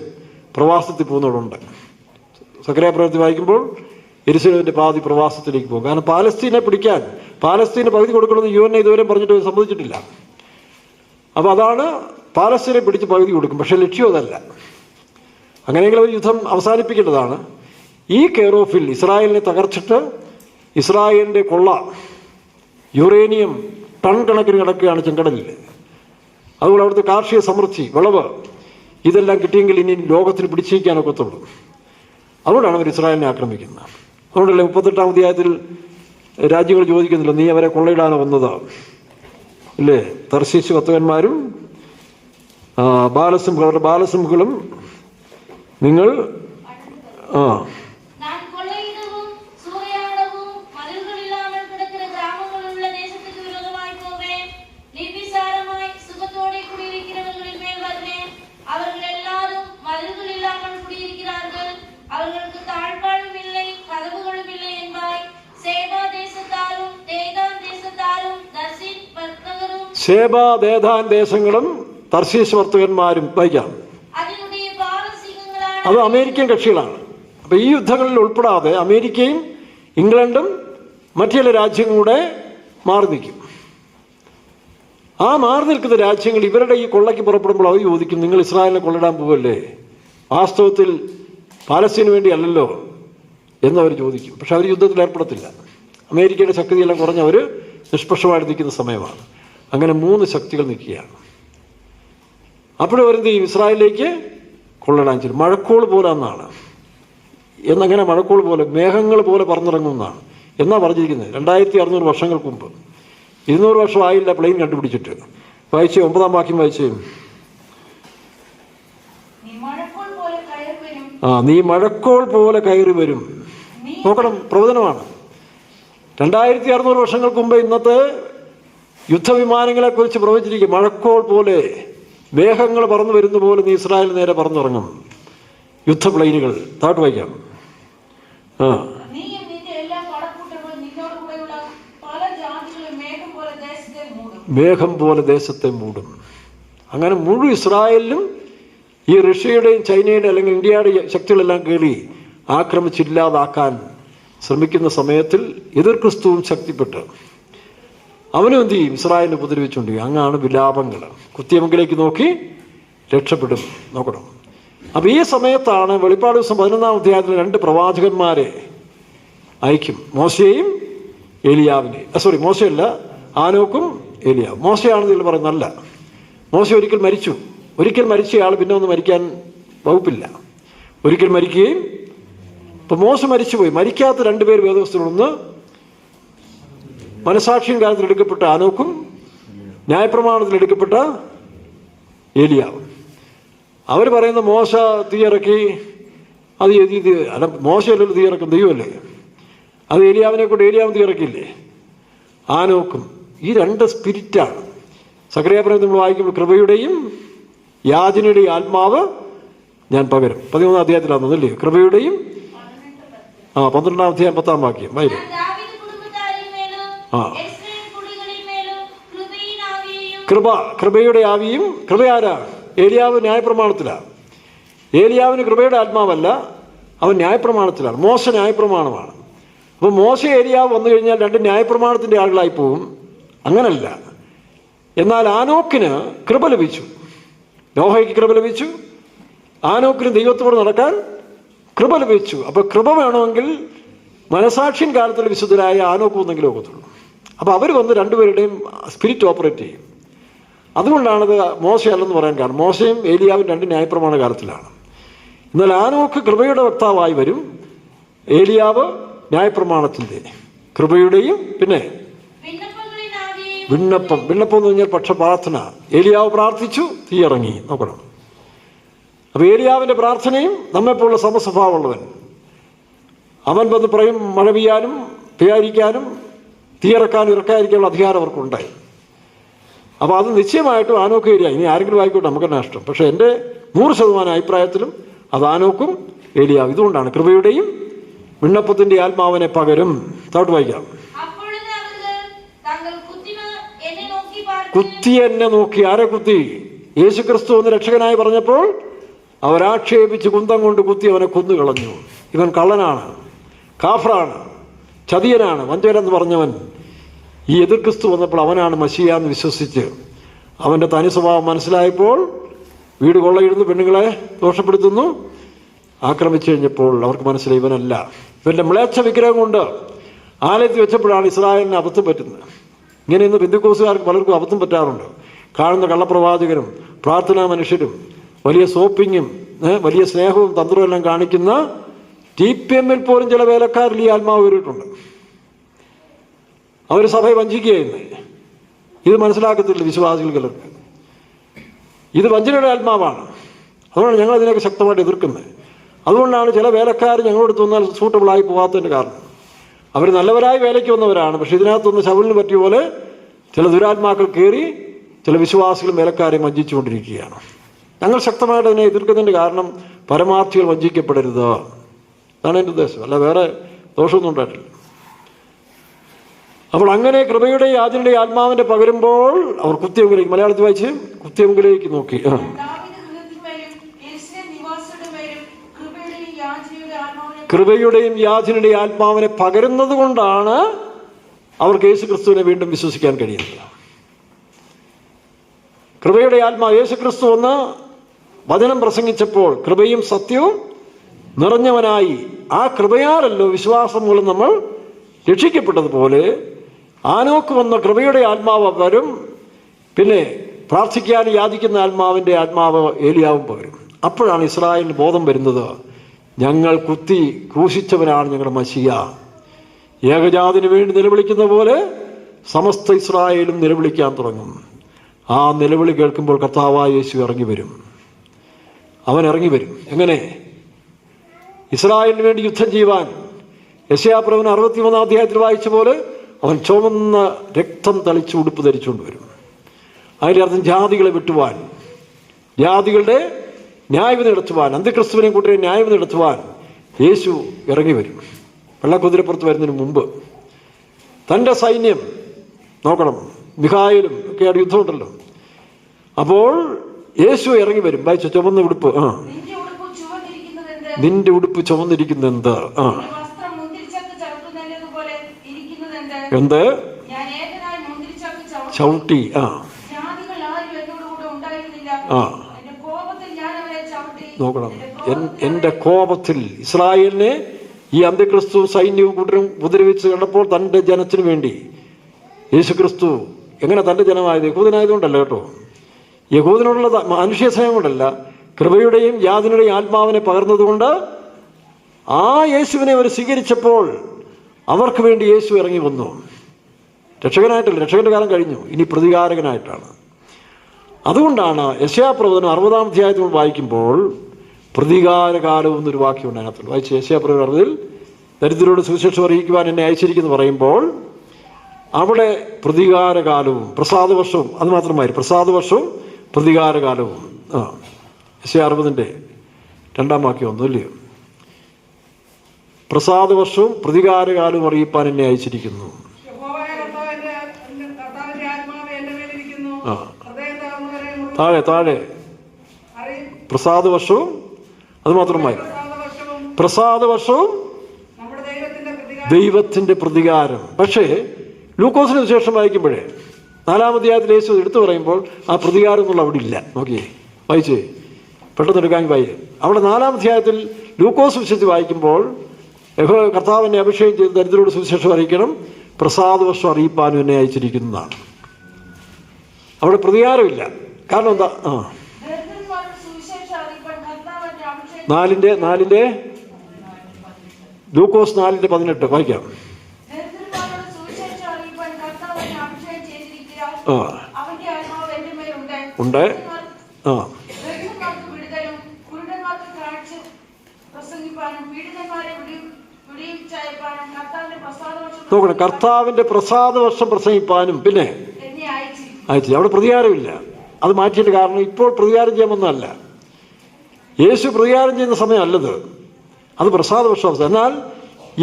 പ്രവാസത്തിൽ പോകുന്നവരുണ്ട്. സക്കറിയ പ്രവൃത്തി വായിക്കുമ്പോൾ യെരുശലേമിൻ്റെ പാതി പ്രവാസത്തിലേക്ക് പോകും. കാരണം പാലസ്തീനെ പിടിക്കാൻ, പാലസ്തീന് പകുതി കൊടുക്കണമെന്ന് UN ഇതുവരെ പറഞ്ഞിട്ട് സമ്മതിച്ചിട്ടില്ല. അപ്പോൾ അതാണ് പാലസ്തീനെ പിടിച്ച് പകുതി കൊടുക്കും. പക്ഷേ ലക്ഷ്യം അതല്ല. അങ്ങനെയെങ്കിലും ഒരു യുദ്ധം അവസാനിപ്പിക്കേണ്ടതാണ്. ഈ കെയർ ഓഫിൽ ഇസ്രായേലിനെ തകർച്ചിട്ട് ഇസ്രായേലിൻ്റെ കൊള്ള യുറേനിയം ടൺ കണക്കിന് കിടക്കുകയാണ് ചെങ്കടലിൽ. അതുപോലെ അവിടുത്തെ കാർഷിക സമൃദ്ധി, വിളവ് ഇതെല്ലാം കിട്ടിയെങ്കിൽ ഇനി ലോകത്തിന് പിടിച്ചിരിക്കാനൊക്കത്തുള്ളൂ. അതുകൊണ്ടാണ് അവർ ഇസ്രായേലിനെ ആക്രമിക്കുന്നത്. അതുകൊണ്ടല്ലേ 38-ാം അധ്യായത്തിൽ രാജ്യങ്ങൾ ചോദിക്കുന്നില്ല, നീ അവരെ കൊള്ളയിടാനോ വന്നത് ഇല്ലേ? തർശീശ് വത്തകന്മാരും അവരുടെ ബാലസിംഹുകളും നിങ്ങൾ ശേബ ദേദാൻ ദേശങ്ങളും തർശീശ് വർത്തകന്മാരും വായിക്കാം. അത് അമേരിക്കൻ കക്ഷികളാണ്. അപ്പോൾ ഈ യുദ്ധങ്ങളിൽ ഉൾപ്പെടാതെ അമേരിക്കയും ഇംഗ്ലണ്ടും മറ്റു ചില രാജ്യങ്ങളും കൂടെ മാറി നിൽക്കും. ആ മാറി നിൽക്കുന്ന രാജ്യങ്ങൾ ഇവരുടെ ഈ കൊള്ളയ്ക്ക് പുറപ്പെടുമ്പോൾ അവർ ചോദിക്കും, നിങ്ങൾ ഇസ്രായേലിനെ കൊള്ളിടാൻ പോവല്ലേ, വാസ്തവത്തിൽ പാലസ്തീന് വേണ്ടി അല്ലല്ലോ എന്നവർ ചോദിക്കും. പക്ഷെ അവർ യുദ്ധത്തിൽ ഏർപ്പെടത്തില്ല. അമേരിക്കയുടെ ശക്തിയെല്ലാം കുറഞ്ഞവർ നിഷ്പക്ഷമായിട്ട് നിൽക്കുന്ന സമയമാണ്. അങ്ങനെ 3 ശക്തികൾ നിൽക്കുകയാണ്. അപ്പോഴും അവരെന്ത് ചെയ്യും? ഇസ്രായേലിലേക്ക് കൊള്ളിടാൻ ചെയ്യും. മഴക്കോൾ പോലെ എന്നാണ്. എന്നങ്ങനെ മഴക്കോൾ പോലെ മേഘങ്ങൾ പോലെ പറന്നിറങ്ങുമെന്നാണ് എന്നാ പറഞ്ഞിരിക്കുന്നത്. 2600 വർഷങ്ങൾക്ക് മുമ്പ്. 200 വർഷം ആയില്ല പ്ലെയിൻ കണ്ടുപിടിച്ചിട്ട്. വായിച്ചേ, 9-ാം വാക്യം വായിച്ചേ. നീ മഴക്കോൾ പോലെ കയറി വരും. നോക്കണം, പ്രവചനമാണ്. 2600 വർഷങ്ങൾക്ക് മുമ്പ് ഇന്നത്തെ യുദ്ധവിമാനങ്ങളെക്കുറിച്ച് പ്രവചിച്ചിരിക്കും. മഴക്കോൾ പോലെ മേഘങ്ങൾ പറന്നു വരുന്ന പോലെ നീ ഇസ്രായേൽ നേരെ പറന്നിറങ്ങും. യുദ്ധ പ്ലെയിനുകൾ. താട്ട് വായിക്കാം. മേഘം പോലെ ദേശത്തെ മൂടും. അങ്ങനെ മുഴുവൻ ഇസ്രായേലിലും ഈ റഷ്യയുടെയും ചൈനയുടെയും അല്ലെങ്കിൽ ഇന്ത്യയുടെ ശക്തികളെല്ലാം കയറി ആക്രമിച്ചില്ലാതാക്കാൻ ശ്രമിക്കുന്ന സമയത്തിൽ എതിർ ക്രിസ്തുവും ശക്തിപ്പെട്ട് അവനും എന്ത് ചെയ്യും? ഇസ്രായേലിനെ ഉപദ്രവിച്ചുകൊണ്ടിരിക്കും. അങ്ങാണ് വിലാപങ്ങൾ. കുത്തിയമങ്കിലേക്ക് നോക്കി രക്ഷപ്പെടും. നോക്കണം. അപ്പോൾ ഈ സമയത്താണ് വെളിപ്പാട് ദിവസം 11-ാം അധ്യായത്തിൽ 2 പ്രവാചകന്മാരെ അയക്കും. മോശയെയും ഏലിയാവിനെയും. മോശയല്ല, ആനോക്കും ഏലിയാവും. മോശയാണെന്ന് ഇതിൽ പറയുന്നതല്ല. മോശ ഒരിക്കൽ മരിച്ചു. ഒരിക്കൽ മരിച്ചയാൾ പിന്നെ ഒന്ന് മരിക്കാൻ വകുപ്പില്ല. ഒരിക്കൽ മരിക്കുകയും ഇപ്പം മോശ മരിച്ചുപോയി. മരിക്കാത്ത 2 പേർ വേദപുസ്തകത്തിലൊന്ന് മനസാക്ഷ്യം കാലത്തിൽ എടുക്കപ്പെട്ട ആനോക്കും ന്യായപ്രമാണത്തിൽ എടുക്കപ്പെട്ട ഏലിയാവും. അവർ പറയുന്ന മോശ തീയിറക്കി, അത് അല്ല, മോശമല്ലല്ലോ തീയിറക്കും, ദൈവമല്ലേ. അത് ഏലിയാവിനെ കൊണ്ട് ഏലിയാവും തീയിറക്കില്ലേ. ആനോക്കും ഈ 2 സ്പിരിറ്റാണ്. സക്കറിയാപ്രവചനം നമ്മൾ വായിക്കുമ്പോൾ കൃപയുടെയും യാചനയുടെയും ആത്മാവ് ഞാൻ പകരും. 13-ാം അധ്യായത്തിലാണെന്നല്ലേ. കൃപയുടെയും 12-ാം അധ്യായം 10-ാം വാക്യം വരും. കൃപയുടെ ആവിയും. കൃപ ആരാ? ഏലിയാവ് ന്യായപ്രമാണത്തിലാണ്. ഏലിയാവിന് കൃപയുടെ ആത്മാവല്ല, അവൻ ന്യായപ്രമാണത്തിലാണ്. മോശ ന്യായപ്രമാണമാണ്. അപ്പോൾ മോശ ഏലിയാവ് വന്നു കഴിഞ്ഞാൽ 2 ന്യായപ്രമാണത്തിൻ്റെ ആളുകളായി പോവും. അങ്ങനല്ല. എന്നാൽ ആനോക്കിന് കൃപ ലഭിച്ചു. നോഹയ്ക്ക് കൃപ ലഭിച്ചു. ആനോക്കിന് ദൈവത്തോട് നടക്കാൻ കൃപ ലഭിച്ചു. അപ്പോൾ കൃപ വേണമെങ്കിൽ മനസാക്ഷ്യൻ കാലത്തിൽ വിശുദ്ധരായ ആനോക്ക് ഒന്നെങ്കിലും ഒക്കത്തുള്ളൂ. അപ്പോൾ അവർ വന്ന് 2 പേരുടെയും സ്പിരിറ്റ് ഓപ്പറേറ്റ് ചെയ്യും. അതുകൊണ്ടാണത് മോശയല്ലെന്ന് പറയാൻ കാരണം. മോശയും ഏലിയാവും 2 ന്യായപ്രമാണ കാലത്തിലാണ്. എന്നാൽ ആനോക്ക് കൃപയുടെ വക്താവായി വരും. ഏലിയാവ് ന്യായപ്രമാണത്തിൻ്റെ. കൃപയുടെയും പിന്നെ വിണ്ണപ്പം. വിണ്ണപ്പം എന്ന് പറഞ്ഞാൽ പക്ഷപ്രാർത്ഥന. ഏലിയാവ് പ്രാർത്ഥിച്ചു, തീ ഇറങ്ങി. നോക്കണം. അപ്പോൾ ഏലിയാവിൻ്റെ പ്രാർത്ഥനയും നമ്മെപ്പോലുള്ള സമസ്വഭാവമുള്ളവൻ. അവൻ വന്ന് പറയും മഴ പെയ്യാനും പെയ്യാതിരിക്കാനും തീയിറക്കാനും ഇറക്കാതിരിക്കാനുള്ള അധികാരം അവർക്കുണ്ടായി. അപ്പോൾ അത് നിശ്ചയമായിട്ടും ആനോക്ക് ഏലിയ. ഇനി ആരെങ്കിലും ആയിക്കോട്ടെ, നമുക്ക് നഷ്ടം. പക്ഷേ എൻ്റെ 100% അഭിപ്രായത്തിലും അത് ആനോക്കും ഏലിയാവും. ഇതുകൊണ്ടാണ് കൃപയുടെയും വിണ്ണപ്പത്തിൻ്റെ ആത്മാവിനെ പകരും. താട്ട് വായിക്കാം. കുത്തി എന്നെ നോക്കി. ആരെ കുത്തി? യേശുക്രിസ്തു എന്ന് രക്ഷകനായി പറഞ്ഞപ്പോൾ അവരാക്ഷേപിച്ച് കുന്തം കൊണ്ട് കുത്തി അവനെ കൊന്നുകളഞ്ഞു. ഇവൻ കള്ളനാണ്, കാഫറാണ്, ചതിയനാണ്, വഞ്ചകനെന്ന് പറഞ്ഞവൻ ഈ എതിർ ക്രിസ്തു വന്നപ്പോൾ അവനാണ് മശിയ എന്ന് വിശ്വസിച്ച് അവൻ്റെ തനി സ്വഭാവം മനസ്സിലായപ്പോൾ വീട് കൊള്ളയിടുന്നു, പെണ്ണുങ്ങളെ ദോഷപ്പെടുത്തുന്നു. ആക്രമിച്ചു കഴിഞ്ഞപ്പോൾ അവർക്ക് മനസ്സിലായി ഇവനല്ല. ഇവൻ്റെ മ്ലേച്ഛ വിഗ്രഹം കൊണ്ട് ആലയത്തിൽ വെച്ചപ്പോഴാണ് ഇസ്രായേലിന് അബദ്ധം പറ്റുന്നത്. ഇങ്ങനെ ഇന്ന് പെന്തക്കോസ്തുകാർക്ക് പലർക്കും അബദ്ധം പറ്റാറുണ്ട്. കാണുന്ന കള്ളപ്രവാചകരും പ്രാർത്ഥനാ മനുഷ്യരും വലിയ സോപ്പിങ്ങും വലിയ സ്നേഹവും തന്ത്രവും എല്ലാം കാണിക്കുന്ന TPM-ൽ പോലും ചില വേലക്കാരിൽ ഈ ആത്മാവ് കയറിയിട്ടുണ്ട്. അവർ സഭയെ വഞ്ചിക്കുകയായിരുന്നു. ഇത് മനസ്സിലാക്കത്തില്ല വിശ്വാസികൾ ചിലർക്ക്. ഇത് വഞ്ചനയുടെ ആത്മാവാണ്. അതുകൊണ്ടാണ് ഞങ്ങൾ അതിനൊക്കെ ശക്തമായിട്ട് എതിർക്കുന്നത്. അതുകൊണ്ടാണ് ചില വേലക്കാർ ഞങ്ങളോട് തോന്നാൽ സൂട്ടബിളായി പോകാത്തതിൻ്റെ കാരണം. അവർ നല്ലവരായി വേലയ്ക്ക് വന്നവരാണ്. പക്ഷെ ഇതിനകത്തൊന്ന് ശൗലിന് പറ്റിയ പോലെ ചില ദുരാത്മാക്കൾ കയറി ചില വിശ്വാസികളും വേലക്കാരെയും വഞ്ചിച്ചുകൊണ്ടിരിക്കുകയാണ്. ഞങ്ങൾ ശക്തമായിട്ട് അതിനെ എതിർക്കുന്നതിൻ്റെ കാരണം പരമാർത്ഥികൾ വഞ്ചിക്കപ്പെടരുത്, അതാണ് എൻ്റെ ഉദ്ദേശം. അല്ല വേറെ ദോഷമൊന്നും ഉണ്ടായിട്ടില്ല. അപ്പോൾ അങ്ങനെ കൃപയുടെ യാചനയുടെ ആത്മാവിൻ്റെ പകരുമ്പോൾ അവർ കുത്തിയങ്കിലേക്ക്, മലയാളത്തിൽ വായിച്ച് കുത്തിയങ്കിലേക്ക് നോക്കി. കൃപയുടെയും യാചനയുടെയും ആത്മാവിനെ പകരുന്നത് കൊണ്ടാണ് അവർക്ക് യേശു ക്രിസ്തുവിനെ വീണ്ടും വിശ്വസിക്കാൻ കഴിയുന്നത്. കൃപയുടെ ആത്മാവ് യേശു ക്രിസ്തു ഒന്ന് വചനം പ്രസംഗിച്ചപ്പോൾ കൃപയും സത്യവും നിറഞ്ഞവനായി, ആ കൃപയാലല്ലോ വിശ്വാസം മൂലം നമ്മൾ രക്ഷിക്കപ്പെട്ടതുപോലെ ആനോക്ക് വന്ന കൃപയുടെ ആത്മാവ് വരും. പിന്നെ പ്രാർത്ഥിക്കാൻ യാചിക്കുന്ന ആത്മാവിൻ്റെ ആത്മാവ് ഏലിയാവും പകരും. അപ്പോഴാണ് ഇസ്രായേലിന് ബോധം വരുന്നത്, ഞങ്ങൾ കുത്തി ക്രൂശിച്ചവനാണ് ഞങ്ങളുടെ മശിയ. ഏകജാതിന് വേണ്ടി നിലവിളിക്കുന്ന പോലെ സമസ്ത ഇസ്രായേലും നിലവിളിക്കാൻ തുടങ്ങും. ആ നിലവിളി കേൾക്കുമ്പോൾ കർത്താവായ യേശു ഇറങ്ങി വരും. അവൻ ഇറങ്ങി വരും. എങ്ങനെ? ഇസ്രായേലിന് വേണ്ടി യുദ്ധം ചെയ്യുവാൻ. യെശയ്യാപ്രവചനം 63-ാം അധ്യായത്തിൽ വായിച്ച പോലെ അവൻ ചുവന്ന രക്തം തളിച്ച് ഉടുപ്പ് ധരിച്ചുകൊണ്ട് വരും. അതിൻ്റെ അർത്ഥം ജാതികളെ വെട്ടുവാൻ, ജാതികളുടെ ന്യായവിധി നടത്തുവാൻ, അന്ത്യക്രിസ്തുവിനെ കൂട്ടരെ ന്യായവിധി നടത്തുവാൻ യേശു ഇറങ്ങി വരും. വെള്ളക്കുതിരപ്പുറത്ത് വരുന്നതിന് മുമ്പ് തൻ്റെ സൈന്യം നോക്കണം, മിഖായേലും ഒക്കെയാണ് യുദ്ധമുണ്ടല്ലോ. അപ്പോൾ യേശു ഇറങ്ങി വരും. വായിച്ച ചുവന്ന ഉടുപ്പ്. നിന്റെ ഉടുപ്പ് ചുവന്നിരിക്കുന്ന എന്ത്? എന്ത്? ചവിട്ടി. നോക്കണം, എൻ്റെ കോപത്തിൽ ഇസ്രായേലിനെ ഈ അന്ത്യക്രിസ്തു സൈന്യവും കൂട്ടരും ഉപദ്രവിച്ച് കണ്ടപ്പോൾ തൻ്റെ ജനത്തിനു വേണ്ടി യേശുക്രിസ്തു എങ്ങനെ തൻ്റെ ജനമായത്? യഹൂദനായതുകൊണ്ടല്ല കേട്ടോ, യഹൂദനോടുള്ള മനുഷ്യ സ്നേഹം കൊണ്ടല്ല, കൃപയുടെയും യാചനയുടെയും ആത്മാവിനെ പകർന്നതുകൊണ്ട് ആ യേശുവിനെ അവർ സ്വീകരിച്ചപ്പോൾ അവർക്ക് വേണ്ടി യേശു ഇറങ്ങി വന്നു. രക്ഷകനായിട്ടല്ല, രക്ഷകൻ്റെ കാലം കഴിഞ്ഞു, ഇനി പ്രതികാരകനായിട്ടാണ്. അതുകൊണ്ടാണ് യെശയ്യാപ്രവചനം 60-ാം അധ്യായത്തിൽ വായിക്കുമ്പോൾ പ്രതികാരകാലവും എന്നൊരു വാക്യമുണ്ട് അതിനകത്തുണ്ട്. വായിച്ച് യെശയ്യാപ്രവചനം 60-ൽ ദരിദ്രരോട് സുവിശേഷം അറിയിക്കുവാൻ എന്നെ അയച്ചിരിക്കുന്നു പറയുമ്പോൾ അവിടെ പ്രതികാരകാലവും പ്രസാദവർഷവും, അത് മാത്രമായിരുന്നു പ്രസാദവർഷവും പ്രതികാരകാലവും. യെശയ്യാ 60-ന്റെ 2-ാം വാക്യം ഒന്നും ഇല്ലയോ? പ്രസാദവർഷവും പ്രതികാരകാലവും അറിയിപ്പാൻ എന്നെ അയച്ചിരിക്കുന്നു. താഴെ താഴെ പ്രസാദവർഷവും, അത് മാത്രമായി പ്രസാദവർഷവും ദൈവത്തിൻ്റെ പ്രതികാരം. പക്ഷേ ലൂക്കോസിന് ശേഷം വായിക്കുമ്പോഴേ 4-ാം അധ്യായത്തിൽ യേശു എടുത്തു പറയുമ്പോൾ ആ പ്രതികാരം എന്നുള്ള അവിടെ ഇല്ല. നോക്കിയേ, വായിച്ചേ, പെട്ടെന്ന് എടുക്കാൻ വായി. അവിടെ 4-ാം അധ്യായത്തിൽ ലൂക്കോസ് വിശേഷിച്ച് വായിക്കുമ്പോൾ കർത്താവിനെ അഭിഷേകം ചെയ്ത് ദരിദ്രരോട് സുവിശേഷം അറിയിക്കണം, പ്രസാദവർഷം അറിയിപ്പാനും എന്നെ അയച്ചിരിക്കുന്നതാണ്. അവിടെ പ്രതികാരമില്ല. കാരണം എന്താ? നാലിൻ്റെ ലൂക്കോസ് 4:18 വായിക്കാം. ഉണ്ട്. നോക്കണം, കർത്താവിൻ്റെ പ്രസാദവർഷം പ്രസംഗിപ്പാനും പിന്നെ അയച്ചു. അവിടെ പ്രതികാരമില്ല. അത് മാറ്റിയിട്ട് കാരണം ഇപ്പോൾ പ്രതികാരം ചെയ്യാമെന്നല്ല, യേശു പ്രതികാരം ചെയ്യുന്ന സമയമല്ലത്, അത് പ്രസാദവർഷം. എന്നാൽ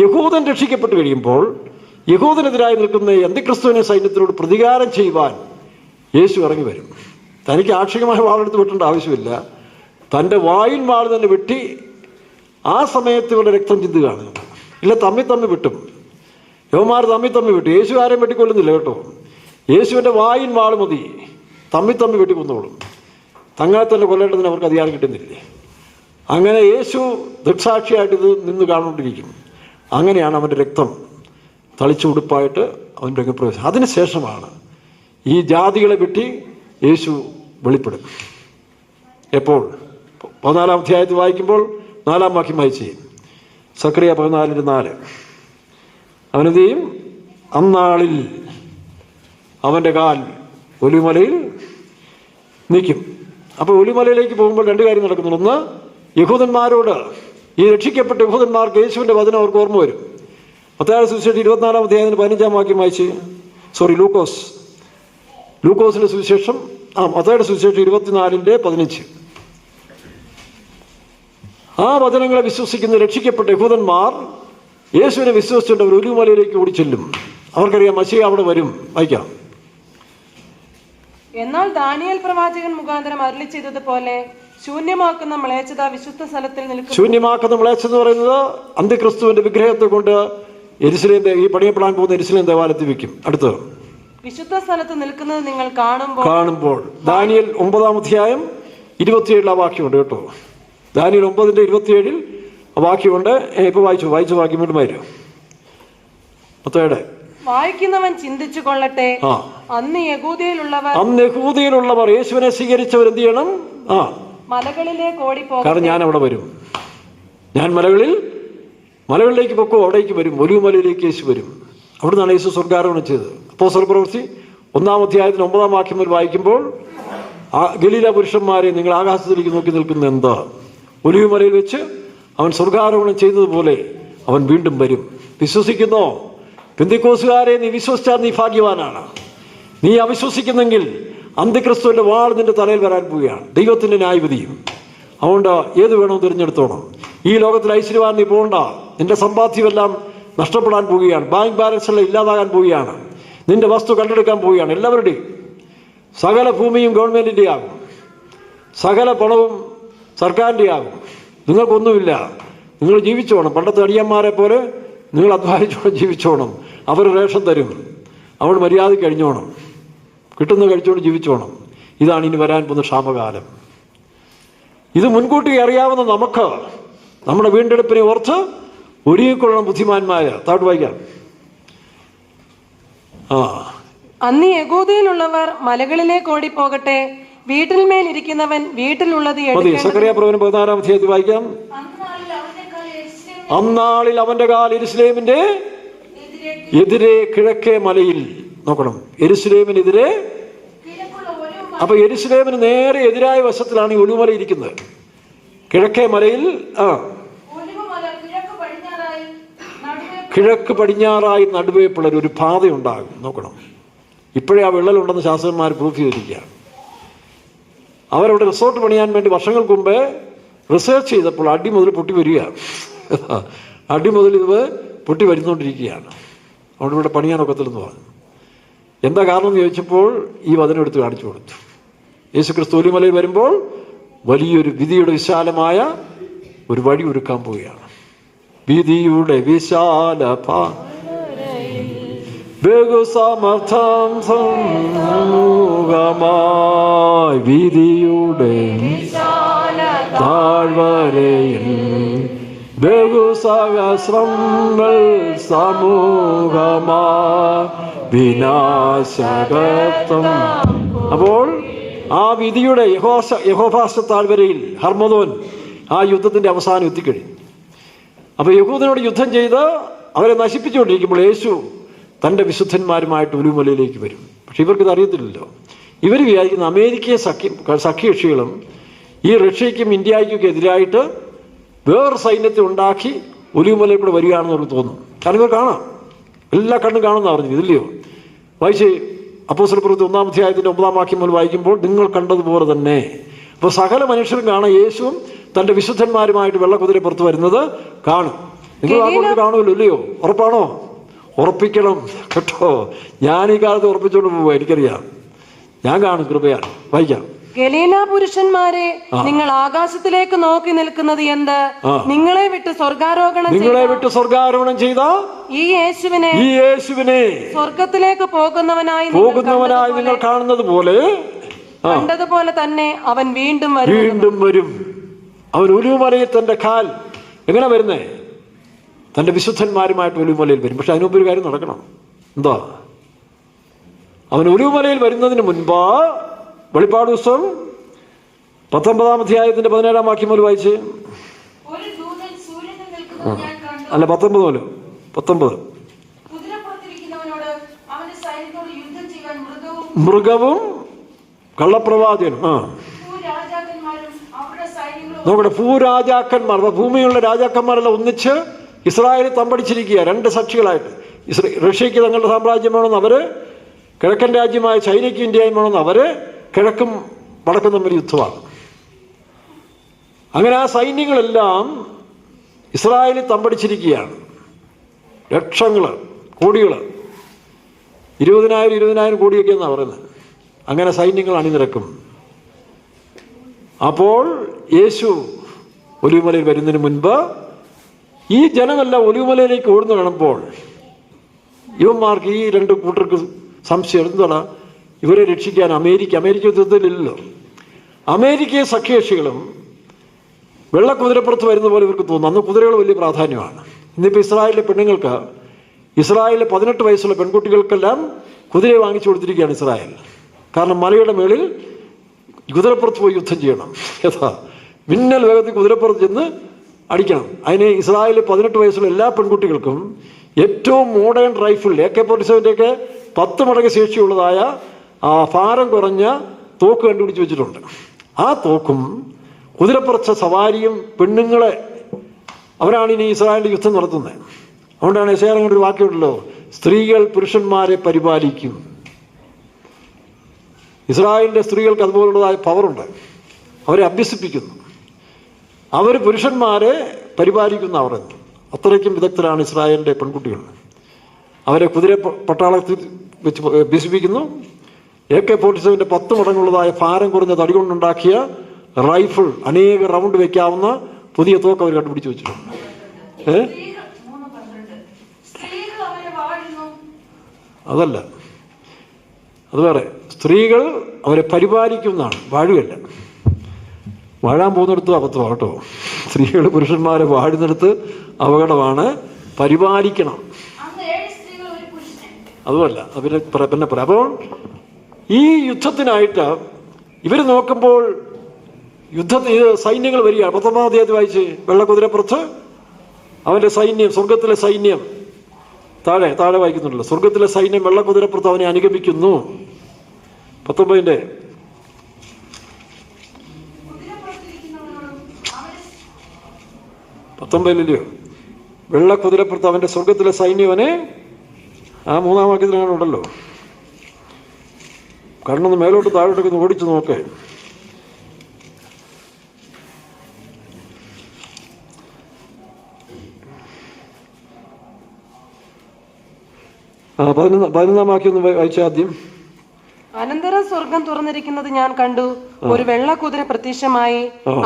യഹൂദൻ രക്ഷിക്കപ്പെട്ട് കഴിയുമ്പോൾ യഹൂദനെതിരായി നിൽക്കുന്ന അന്ത്യക്രിസ്തുവിനെ സൈന്യത്തിനോട് പ്രതികാരം ചെയ്യുവാൻ യേശു ഇറങ്ങി വരും. തനിക്ക് ആക്ഷരികമായ വാളെടുത്ത് വെട്ടേണ്ട ആവശ്യമില്ല, തൻ്റെ വായിൽ വാൾ തന്നെ വെട്ടി ആ സമയത്ത് ഇവരുടെ രക്തം ചിന്തുകയാണ്. ഇല്ല, തമ്മി വിട്ടും യവന്മാർ തമ്മി വിട്ടു. യേശു ആരെയും വെട്ടിക്കൊല്ലുന്നില്ല കേട്ടോ. യേശുവിൻ്റെ വായിൽ വാൾ മതി, തമ്മി വെട്ടിക്കൊന്നോളും. തങ്ങളെ തന്നെ കൊല്ലേണ്ടതിന് അവർക്ക് അധികാരം കിട്ടുന്നില്ലേ? അങ്ങനെ യേശു ദൃക്സാക്ഷിയായിട്ട് ഇത് നിന്ന് കാണുകൊണ്ടിരിക്കും. അങ്ങനെയാണ് അവൻ്റെ രക്തം തളിച്ചു ഉടുപ്പായിട്ട് അവൻ രംഗപ്രവേശം. അതിനുശേഷമാണ് ഈ ജാതികളെ വെട്ടി യേശു വെളിപ്പെടും. എപ്പോൾ? 14-ാം അധ്യായത്തിൽ വായിക്കുമ്പോൾ 4-ാം വാക്യം വായിച്ച് സക്കറിയ 14:4 അവനെന്ത് ചെയ്യും? അന്നാളിൽ അവൻ്റെ കാൽ ഒലിമലയിൽ നിൽക്കും. അപ്പോൾ ഒലിമലയിലേക്ക് പോകുമ്പോൾ രണ്ട് കാര്യം നടക്കുന്നുണ്ട്. ഒന്ന്, യഹൂദന്മാരോട്, ഈ രക്ഷിക്കപ്പെട്ട യഹൂദന്മാർക്ക് യേശുവിൻ്റെ വചനം അവർക്ക് ഓർമ്മ വരും. മത്തായിയുടെ സുവിശേഷം 24-ാം അധ്യായത്തിന് 15-ാം വാക്യം വായിച്ച് ലൂക്കോസിന്റെ സുവിശേഷം മത്തായിയുടെ സുവിശേഷം 24:15. ആ വചനങ്ങളെ വിശ്വസിക്കുന്ന രക്ഷിക്കപ്പെട്ട യഹൂദന്മാർ യേശുവിനെ വിശ്വസിച്ചുകൊണ്ട് അവർ ഒലിവുമലയിലേക്ക് ഓടിച്ചെല്ലും. അവർക്കറിയാം മശിഹ അവിടെ വരും. വായിക്കാം. എന്നാൽ ദാനിയേൽ പ്രവാചകൻ മുഖാന്തരം അരുളി ചെയ്തതുപോലെ ശൂന്യമാക്കുന്ന മ്ലേച്ഛത വിശുദ്ധ സ്ഥലത്തിൽ നിൽക്കും. ശൂന്യമാക്കുന്ന മ്ലേച്ഛത എന്ന് പറയുന്നത് അന്ത്യക്രിസ്തുവിന്റെ വിഗ്രഹത്തെ കൊണ്ട് യെരുശലേം, ഈ പണിയപ്പെടാൻ പോകുന്ന യെരുശലേം ദേവാലയത്തിൽ വെക്കും. അടുത്ത് വിശുദ്ധ സ്ഥലത്ത് നിൽക്കുന്നത് നിങ്ങൾ കാണുമ്പോൾ ദാനിയേൽ 9-ാം അധ്യായം 27-ാം വാക്യമുണ്ട് കേട്ടോ. ദാനിയേൽ 9:27 വാക്യമുണ്ട്. ഇപ്പൊ വായിച്ചു വാക്യം വീണ്ടും വരും. മത്തായിയുടെ വായിക്കുന്നവൻ ചിന്തിച്ചു കൊള്ളട്ടെ. അന്ന് യഹൂദയിലുള്ളവർ യേശുവിനെ സ്വീകരിച്ചവർ എന്ത് ചെയ്യണം? മലകളിലേക്ക് ഓടിപ്പോകും. കാരണം ഞാൻ അവിടെ വരും. ഞാൻ മലകളിലേക്ക് പൊക്കോ, അവിടേക്ക് വരും. ഒലിവുമലയിലേക്ക് യേശു വരും. അവിടെ നിന്നാണ് യേശു സ്വർഗ്ഗാരോഹണം ചെയ്തത്. അപ്പോസ്തല പ്രവൃത്തി 1-ാം അധ്യായത്തിന് 9-ാം വാക്യം മുതൽ വായിക്കുമ്പോൾ ഗലീല പുരുഷന്മാരെ, നിങ്ങൾ ആകാശത്തിലേക്ക് നോക്കി നിൽക്കുന്ന എന്താ? ഒലിവുമലയിൽ വെച്ച് അവൻ സ്വർഗ്ഗാരോഹണം ചെയ്തതുപോലെ അവൻ വീണ്ടും വരും. വിശ്വസിക്കുന്നോ? പെന്തിക്കോസുകാരെ, നീ വിശ്വസിച്ചാൽ നീ ഭാഗ്യവാനാണ്. നീ അവിശ്വസിക്കുന്നെങ്കിൽ അന്ത്യക്രിസ്തുവിന്റെ വാൾ നിന്റെ തലയിൽ വരാൻ പോവുകയാണ്. ദൈവത്തിന്റെ ന്യായവിധിയും. അതുകൊണ്ട് ഏത് വേണോ തിരഞ്ഞെടുത്തോണം. ഈ ലോകത്തിൽ ഐശ്വര്യവാൻ നീ പോകണ്ട. നിന്റെ സമ്പാദ്യമെല്ലാം നഷ്ടപ്പെടാൻ പോവുകയാണ്. ബാങ്ക് ബാലൻസ് എല്ലാം ഇല്ലാതാകാൻ പോവുകയാണ്. നിന്റെ വസ്തു കണ്ടെടുക്കാൻ പോവുകയാണ്. എല്ലാവരുടെയും സകല ഭൂമിയും ഗവൺമെന്റിന്റെ ആകും. സകല പണവും സർക്കാരിൻ്റെ ആകും. നിങ്ങൾക്കൊന്നുമില്ല. നിങ്ങൾ ജീവിച്ചോണം. പണ്ടത്തെ അടിയന്മാരെ പോലെ നിങ്ങൾ അധ്വാനിച്ചോണം, ജീവിച്ചോണം. അവർ റേഷൻ തരും. അവർ മര്യാദ കഴിഞ്ഞോണം. കിട്ടുന്നത് കഴിച്ചുകൊണ്ട് ജീവിച്ചോണം. ഇതാണ് ഇനി വരാൻ പോകുന്ന ക്ഷാമകാലം. ഇത് മുൻകൂട്ടി അറിയാവുന്ന നമുക്ക് നമ്മുടെ വീണ്ടെടുപ്പിനെ ഓർത്ത് ഒരുങ്ങിക്കൊള്ളണം ബുദ്ധിമാന്മാര്. താഴോട്ട് വായിക്കാം. അന്ന് യഹൂദയിലുള്ളവർ മലകളിലേക്ക് ഓടിപ്പോകട്ടെ. വീട്ടിന്മേൽ ഇരിക്കുന്നവൻ വീട്ടിലുള്ളത് സക്കറിയ പ്രവചനം 16-ാം അധ്യായത്തിൽ വായിക്കാം. അന്നാളിൽ അവന്റെ കാൽ യെരുശലേമിന്റെ എതിരെ കിഴക്കേ മലയിൽ. നോക്കണം, യെരുശലേമിനെതിരെ. അപ്പൊ യെരുശലേമിന് നേരെ എതിരായ വശത്തിലാണ് ഈ ഒലിവുമല ഇരിക്കുന്നത്. കിഴക്കേ മലയിൽ കിഴക്ക് പടിഞ്ഞാറായി നടുവേ പിള്ളേർ ഒരു പാതയുണ്ടാകും. നോക്കണം, ഇപ്പോഴേ ആ വിള്ളലുണ്ടെന്ന് ശാസ്ത്രജ്ഞന്മാർ പ്രൂഫ് ചെയ്തിരിക്കുകയാണ്. അവരവിടെ റിസോർട്ട് പണിയാൻ വേണ്ടി വർഷങ്ങൾക്ക് മുമ്പേ റിസർച്ച് ചെയ്തപ്പോൾ അടി മുതൽ പൊട്ടി വരിക. അടി മുതൽ ഇത് പൊട്ടി വരുന്നുകൊണ്ടിരിക്കുകയാണ്. അവിടെ ഇവിടെ പണിയാനൊക്കത്തില്ലെന്ന് പറഞ്ഞു. എന്താ കാരണം എന്ന് ചോദിച്ചപ്പോൾ ഈ വചനം എടുത്ത് കാണിച്ചു കൊടുത്തു. യേശുക്രിസ്തു ഒലിവുമലയിൽ വരുമ്പോൾ വലിയൊരു വിധിയുടെ വിശാലമായ ഒരു വഴി ഒരുക്കാൻ പോവുകയാണ്. വിധിയുടെ വിശാല ബഹുസമർത്ഥം സമൂഹമായി വിധിയുടെ താഴ്വരയിൽ ബഹുസഹസ്രങ്ങൾ സമൂഹമായി വിനാശകത്വം. അപ്പോൾ ആ വിധിയുടെ യഹോഭാസ താഴ്വരയിൽ ഹർമദോൻ ആ യുദ്ധത്തിന്റെ അവസാനം എത്തിക്കഴിഞ്ഞു. അപ്പൊ യഹൂദനോട് യുദ്ധം ചെയ്ത് അവരെ നശിപ്പിച്ചുകൊണ്ടിരിക്കുമ്പോൾ യേശു തൻ്റെ വിശുദ്ധന്മാരുമായിട്ട് ഒലിവുമലയിലേക്ക് വരും. പക്ഷെ ഇവർക്കിത് അറിയത്തില്ലല്ലോ. ഇവർ വിചാരിക്കുന്ന അമേരിക്കയെ സഖ്യകക്ഷികളും ഈ റഷ്യയ്ക്കും ഇന്ത്യയ്ക്കൊക്കെ എതിരായിട്ട് വേറെ സൈന്യത്തെ ഉണ്ടാക്കി ഒലിവുമലയിൽ കൂടെ വരികയാണെന്ന് അവർക്ക് തോന്നും. കാരണം ഇവർ കാണാം, എല്ലാ കണ്ണും കാണുന്ന പറഞ്ഞു. ഇതില്ലയോ വായിച്ച് അപ്പോസ്തല പ്രവൃത്തി 1-ാം അധ്യായത്തിന്റെ 9-ാം വാക്യം മുതൽ വായിക്കുമ്പോൾ നിങ്ങൾ കണ്ടതുപോലെ തന്നെ. അപ്പോൾ സകല മനുഷ്യരും കാണാം യേശുവും തൻ്റെ വിശുദ്ധന്മാരുമായിട്ട് വെള്ളക്കുതിര പുറത്ത് വരുന്നത് കാണും. നിങ്ങൾ അങ്ങോട്ട് കാണുമല്ലോ, ഇല്ലയോ? ഉറപ്പാണോ? ഉറപ്പിക്കണം കേട്ടോ. ഞാൻ ഈ കാലത്ത് ഉറപ്പിച്ചോണ്ട് പോവുക. എനിക്കറിയാം, ഞാൻ കാണും. കൃപയാണ്. വായിക്കാം. ഗലീല പുരുഷന്മാരെ, നിങ്ങൾ ആകാശത്തിലേക്ക് നോക്കി നിൽക്കുന്നത് എന്ത്? നിങ്ങളെ വിട്ട് സ്വർഗാരോഹണം ചെയ്ത ഈ യേശുവിനെ സ്വർഗത്തിലേക്ക് പോകുന്നവനായി നിങ്ങൾ കാണുന്നത് പോലെ കണ്ടതുപോലെ തന്നെ അവൻ വീണ്ടും വരും. അവൻ ഒലിവുമലയിൽ തന്റെ കാൽ എങ്ങനെ വരുന്നേ? തന്റെ വിശുദ്ധന്മാരുമായിട്ട് ഒലിവുമലയിൽ വരും. പക്ഷെ അതിനുമുമ്പ് ഒരു കാര്യം നടക്കണം. എന്താ? അവൻ ഒലിവുമലയിൽ വരുന്നതിന് മുൻപ് വെളിപ്പാട് പുസ്തകം 19-ാം അധ്യായത്തിന്റെ 17-ാം വാക്യം മുതൽ വായിച്ച്. അല്ല, 19. മൃഗവും കള്ളപ്രവാചകനും. നോക്കട്ടെ, ഭൂരാജാക്കന്മാർ, ഭൂമിയുള്ള രാജാക്കന്മാരെല്ലാം ഒന്നിച്ച് ഇസ്രായേലിൽ തമ്പടിച്ചിരിക്കുക, രണ്ട് സാക്ഷികളായിട്ട്. റഷ്യക്ക് തങ്ങളുടെ സാമ്രാജ്യം വേണമെന്ന് അവര്, കിഴക്കൻ രാജ്യമായ ചൈനയ്ക്ക് ഇന്ത്യയും വേണമെന്ന് അവര്, കിഴക്കും വടക്കും തമ്മിൽ യുദ്ധമാണ്. അങ്ങനെ ആ സൈന്യങ്ങളെല്ലാം ഇസ്രായേലിൽ തമ്പടിച്ചിരിക്കുകയാണ്. ലക്ഷങ്ങൾ, കോടികൾ, 20,000 കോടിയൊക്കെ എന്നാണ് പറയുന്നത്. അങ്ങനെ സൈന്യങ്ങൾ അണിനിരക്കും. അപ്പോൾ യേശു ഒലിവുമലയിൽ വരുന്നതിന് മുൻപ് ഈ ജനമെല്ലാം ഒലിവുമലയിലേക്ക് ഓടുന്നു കാണുമ്പോൾ ഇവന്മാർക്ക്, ഈ രണ്ട് കൂട്ടർക്ക് സംശയം. എന്താണ്? ഇവരെ രക്ഷിക്കാൻ അമേരിക്ക യുദ്ധത്തിലില്ലല്ലോ. അമേരിക്കയും സഖ്യകക്ഷികളും വെള്ളക്കുതിരപ്പുറത്ത് വരുന്ന പോലെ ഇവർക്ക് തോന്നുന്നു. അന്ന് കുതിരകൾ വലിയ പ്രാധാന്യമാണ്. ഇന്നിപ്പോൾ ഇസ്രായേലിലെ പെണ്ണുങ്ങൾക്ക്, ഇസ്രായേലിലെ 18 വയസ്സുള്ള പെൺകുട്ടികൾക്കെല്ലാം കുതിരയെ വാങ്ങിച്ചു കൊടുത്തിരിക്കുകയാണ് ഇസ്രായേൽ. കാരണം മലയുടെ മേളിൽ കുതിരപ്പുറത്ത് പോയി യുദ്ധം ചെയ്യണം. യഥാ മിന്നൽ വേഗത്തിൽ കുതിരപ്പുറത്ത് ചെന്ന് അടിക്കണം. അതിന് ഇസ്രായേലിൽ 18 വയസ്സുള്ള എല്ലാ പെൺകുട്ടികൾക്കും ഏറ്റവും മോഡേൺ റൈഫിൾ AK-47 10 മടങ്ങ് ശേഷിയുള്ളതായ ഭാരം കുറഞ്ഞ തോക്ക് കണ്ടുപിടിച്ച് വെച്ചിട്ടുണ്ട്. ആ തോക്കും കുതിരപ്പുറച്ച സവാരിയും പെണ്ണുങ്ങളെ അവരാണ് ഇനി ഇസ്രായേലിൽ യുദ്ധം നടത്തുന്നത്. അതുകൊണ്ടാണ് യെശയ്യാ ഒരു വാക്യമുണ്ടല്ലോ, സ്ത്രീകൾ പുരുഷന്മാരെ പരിപാലിക്കും. ഇസ്രായേലിൻ്റെ സ്ത്രീകൾക്ക് അതുപോലുള്ളതായ പവറുണ്ട്. അവരെ അഭ്യസിപ്പിക്കുന്നു. അവർ പുരുഷന്മാരെ പരിപാലിക്കുന്ന അവർ. അത്രയ്ക്കും വിദഗ്ധരാണ് ഇസ്രായേലിൻ്റെ പെൺകുട്ടികൾ. അവരെ കുതിര പട്ടാളത്തിൽ വെച്ച് അഭ്യസിപ്പിക്കുന്നു. AK-47 10 മടങ്ങുള്ളതായ ഭാരം കുറഞ്ഞ തടി കൊണ്ടുണ്ടാക്കിയ റൈഫിൾ, അനേക റൗണ്ട് വെക്കാവുന്ന പുതിയ തോക്ക് അവർ കണ്ടുപിടിച്ച് വെച്ചിട്ടുണ്ട്. അതല്ല, അത് വേറെ. സ്ത്രീകൾ അവരെ പരിപാലിക്കുന്നതാണ്, വാഴുകയല്ല. വാഴാൻ പോകുന്നിടത്ത് അബദ്ധമാണ് കേട്ടോ. സ്ത്രീകൾ പുരുഷന്മാരെ വാഴുന്നിടത്ത് അപകടമാണ്. പരിപാലിക്കണം, അതുമല്ല. പിന്നെ പറയാം. അപ്പോൾ ഈ യുദ്ധത്തിനായിട്ട് ഇവർ നോക്കുമ്പോൾ സൈന്യങ്ങൾ വരികയാണ്. 19-ാം അധ്യായത്തിൽ വായിച്ച്, വെള്ളക്കുതിരപ്പുറത്ത് അവൻ്റെ സൈന്യം, സ്വർഗത്തിലെ സൈന്യം, താഴെ വായിക്കുന്നുണ്ടല്ലോ, സ്വർഗത്തിലെ സൈന്യം വെള്ളക്കുതിരപ്പുറത്ത് അവനെ അനുഗമിക്കുന്നു. 19 19 വെള്ളക്കുതിരപ്പുറത്ത് അവൻ്റെ സ്വർഗത്തിലെ സൈന്യവനെ. ആ 3-ാം വാക്യത്തിലാണ് ഉണ്ടല്ലോ. കണ്ണൊന്ന് മേലോട്ട് താഴോട്ടൊക്കെ ഒന്ന് ഓടിച്ചു നോക്കേ. ആ 11-ാം വാക്യം ഒന്ന് വായിച്ച ആദ്യം. അനന്തരം സ്വർഗം തുറന്നിരിക്കുന്നത് ഞാൻ കണ്ടു. ഒരു വെള്ളക്കുതിര പ്രത്യക്ഷമായി.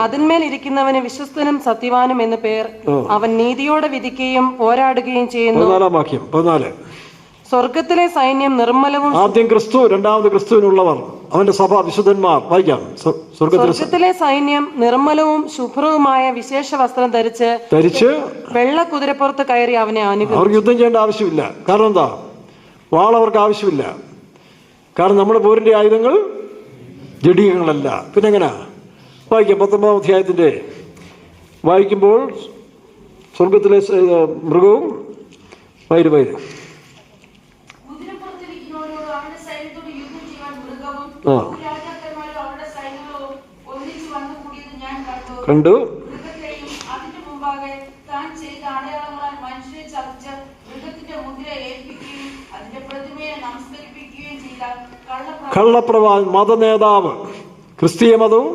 അതിന്മേൽ ഇരിക്കുന്നവന് വിശ്വസ്തനും സത്യവാനും എന്ന് പേർ. അവൻ നീതിയോടെ വിധിക്കുകയും പോരാടുകയും ചെയ്യുന്നു. 14-ാം വാക്യം. 14. സ്വർഗത്തിലെ സൈന്യം നിർമ്മലവും. ആദ്യം ക്രിസ്തു, രണ്ടാമത് ക്രിസ്തുവിനുള്ളവർ, അവന്റെ സഭ, വിശുദ്ധന്മാർ. വായിക്കാം. സ്വർഗത്തിലെ സൈന്യം നിർമ്മലവും ശുഭ്രവുമായ വിശേഷ വസ്ത്രം ധരിച്ച് വെള്ളക്കുതിരപ്പുറത്ത് കയറി അവനെ അനുഗമിച്ചു. അവർക്ക് യുദ്ധം ചെയ്യേണ്ട ആവശ്യമില്ല. കാരണം എന്താ? വാളവർക്ക് ആവശ്യമില്ല. കാരണം നമ്മുടെ പോരിന്റെ ആയുധങ്ങൾ ജഡീകങ്ങളല്ല. പിന്നെ എങ്ങനെയാ വായിക്കാം? 19-ാം അധ്യായത്തിന്റെ വായിക്കുമ്പോൾ സ്വർഗത്തിലെ മൃഗവും വൈര് കണ്ടു. കള്ളപ്രവാചകൻ, മതനേതാവ്, ക്രിസ്തീയ മതവും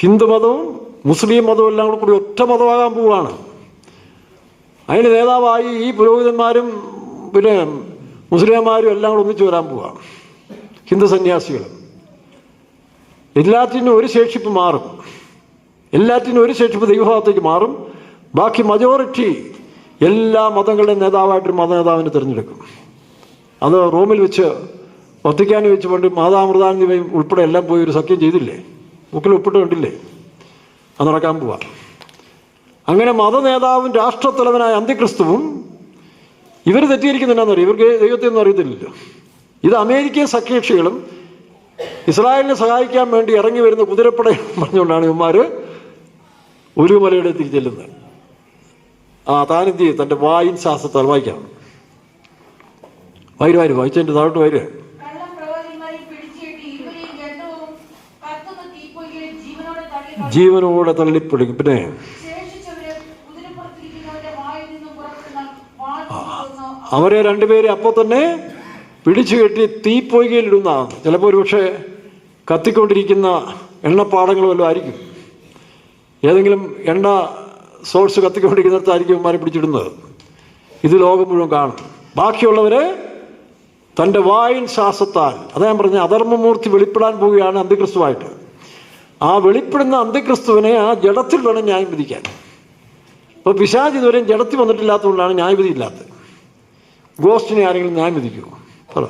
ഹിന്ദു മതവും മുസ്ലിം മതവും എല്ലാം കൂടി ഒറ്റ മതമാകാൻ പോവുകയാണ്. അതിന് നേതാവായി ഈ പുരോഹിതന്മാരും പിന്നെ മുസ്ലിംമാരും എല്ലാം കൂടെ ഒന്നിച്ചു വരാൻ പോവുക. ഹിന്ദു സന്യാസികൾ. എല്ലാറ്റിനും ഒരു ശേഷിപ്പ് മാറും. എല്ലാറ്റിനും ഒരു ശേഷിപ്പ് ദൈവഭാവത്തേക്ക് മാറും. ബാക്കി മജോറിറ്റി എല്ലാ മതങ്ങളുടെയും നേതാവായിട്ടൊരു മതനേതാവിനെ തിരഞ്ഞെടുക്കും. അത് റോമിൽ വെച്ച് വത്തിക്കാനിൽ വെച്ച് പണ്ട് മാതാമൃതാനന്ദമയും ഉൾപ്പെടെ എല്ലാം പോയി ഒരു സഖ്യം ചെയ്തില്ലേ? മുക്കിൽ ഒപ്പിട്ട് കണ്ടില്ലേ? അത് നടക്കാൻ പോവാ. അങ്ങനെ മതനേതാവും രാഷ്ട്രത്തലവനായ അന്ത്യക്രിസ്തുവും ഇവർ തെറ്റിയിരിക്കുന്നുണ്ടെന്ന് പറയും. ഇവർക്ക് ദൈവത്തെയൊന്നും അറിയത്തില്ലല്ലോ. ഇത് അമേരിക്കൻ സഖ്യകക്ഷികളും ഇസ്രായേലിനെ സഹായിക്കാൻ വേണ്ടി ഇറങ്ങി വരുന്ന കുതിരപ്പടയും പറഞ്ഞുകൊണ്ടാണ് ഇവന്മാർ ഒലുമലയുടെ തിരിച്ചെല്ലുന്നത്. താനെന്ത് ചെയ്യും? തൻ്റെ വായിൻ ശാസ്ത്രത്താൽ വായിക്കാം. വായിച്ചതിൻ്റെ താഴോട്ട് വൈര് ജീവനോടെ തള്ളിപ്പിടിക്കും. പിന്നെ അവരെ രണ്ടുപേരെ അപ്പോൾ തന്നെ പിടിച്ചു കെട്ടി തീപ്പൊയ്കയിലിടുന്നതാണ്. ചിലപ്പോൾ ഒരു പക്ഷേ കത്തിക്കൊണ്ടിരിക്കുന്ന എണ്ണപ്പാടങ്ങൾ വല്ലതും ആയിരിക്കും. ഏതെങ്കിലും എണ്ണ സോഴ്സ് കത്തിക്കൊണ്ടിരിക്കുന്നിടത്തായിരിക്കും ഇവന്മാരെ പിടിച്ചിടുന്നത്. ഇത് ലോകം മുഴുവൻ കാണും. ബാക്കിയുള്ളവരെ തൻ്റെ വായിൻ ശ്വാസത്താൽ, അതാ ഞാൻ പറഞ്ഞ അധർമ്മമൂർത്തി വെളിപ്പെടാൻ പോവുകയാണ് അന്ത്യക്രിസ്തുവായിട്ട്. ആ വെളിപ്പെടുന്ന അന്ത്യക്രിസ്തുവിനെ ആ ജഡത്തിൽ വേണം ന്യായം വിധിക്കാൻ. ഇപ്പോൾ പിശാച് ഇതുവരെയും ജഡത്തിൽ വന്നിട്ടില്ലാത്തതുകൊണ്ടാണ് ന്യായവിധി ഇല്ലാത്തത്. ഗോസ്റ്റിനെ ആരെങ്കിലും ന്യായം വിധിക്കുമോ? പറ.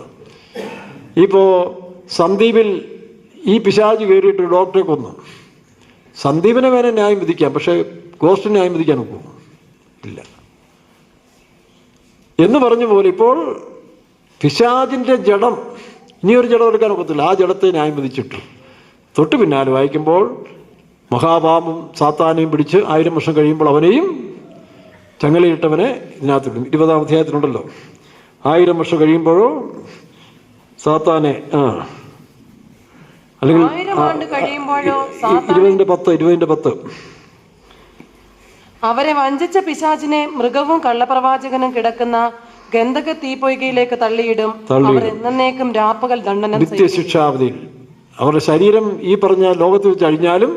ഇപ്പോൾ സന്ദീപിൽ ഈ പിശാച് കയറിയിട്ട് ഡോക്ടറെ കൊന്നു. സന്ദീപിനെ വേണേൽ ന്യായം വിധിക്കാം, പക്ഷേ ഗോസ്റ്റിനെ ന്യായം വിധിക്കാൻ ഒക്കുമോ? ഇല്ല. എന്ന് പറഞ്ഞ പോലെ ഇപ്പോൾ പിശാചിൻ്റെ ജഡം, ഇനിയൊരു ജഡം എടുക്കാൻ ഒക്കത്തില്ല. ആ ജഡത്തെ ന്യായം വിധിച്ചിട്ടു. തൊട്ട് പിന്നാലെ വായിക്കുമ്പോൾ മഹാപാപം സാത്താനെയും പിടിച്ച് 1000 വർഷം കഴിയുമ്പോൾ അവനെയും ചങ്ങലയിട്ടവനെ ഇതിനകത്ത് വിടും. 20-ാം അധ്യായത്തിലുണ്ടല്ലോ. 1000 വർഷം കഴിയുമ്പോഴോ സാത്താനെ അല്ലെങ്കിൽ 20:10 അവരെ വഞ്ചിച്ച പിശാചിനെ മൃഗവും കള്ളപ്രവാചകനും കിടക്കുന്ന ഗന്ധക തീപ്പൊയ്കയിലേക്ക് തള്ളിയിടും. അവർ എന്നേക്കും രാപ്പകൽ ദണ്ഡനം, നിത്യശിക്ഷാവധിയിൽ. അവരുടെ ശരീരം ഈ പറഞ്ഞ ലോകത്ത് വെച്ച് അഴിഞ്ഞാലും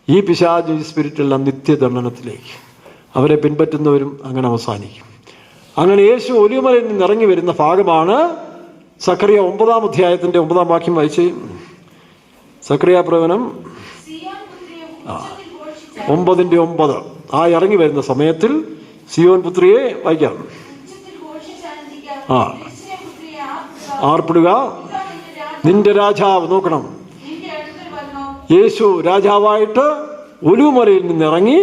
ഈ പിശാച് സ്പിരിറ്റെല്ലാം നിത്യദണ്ഡനത്തിലേക്ക്. അവരെ പിൻപറ്റുന്നവരും അങ്ങനെ അവസാനിക്കും. അങ്ങനെ യേശു ഒലിവുമലയിൽ നിന്ന് ഇറങ്ങി വരുന്ന ഭാഗമാണ് സക്കറിയ 9-ാം അധ്യായത്തിൻ്റെ 9-ാം വാക്യം വായിച്ച്. സക്കറിയ പ്രവചനം 9:9. ആ ഇറങ്ങി വരുന്ന സമയത്തിൽ സിയോൻ പുത്രിയെ വായിക്കാം. ആർപ്പിടുക, നിന്റെ രാജാവ്. നോക്കണം, യേശു രാജാവായിട്ട് ഒലിവുമലയിൽ നിന്നിറങ്ങി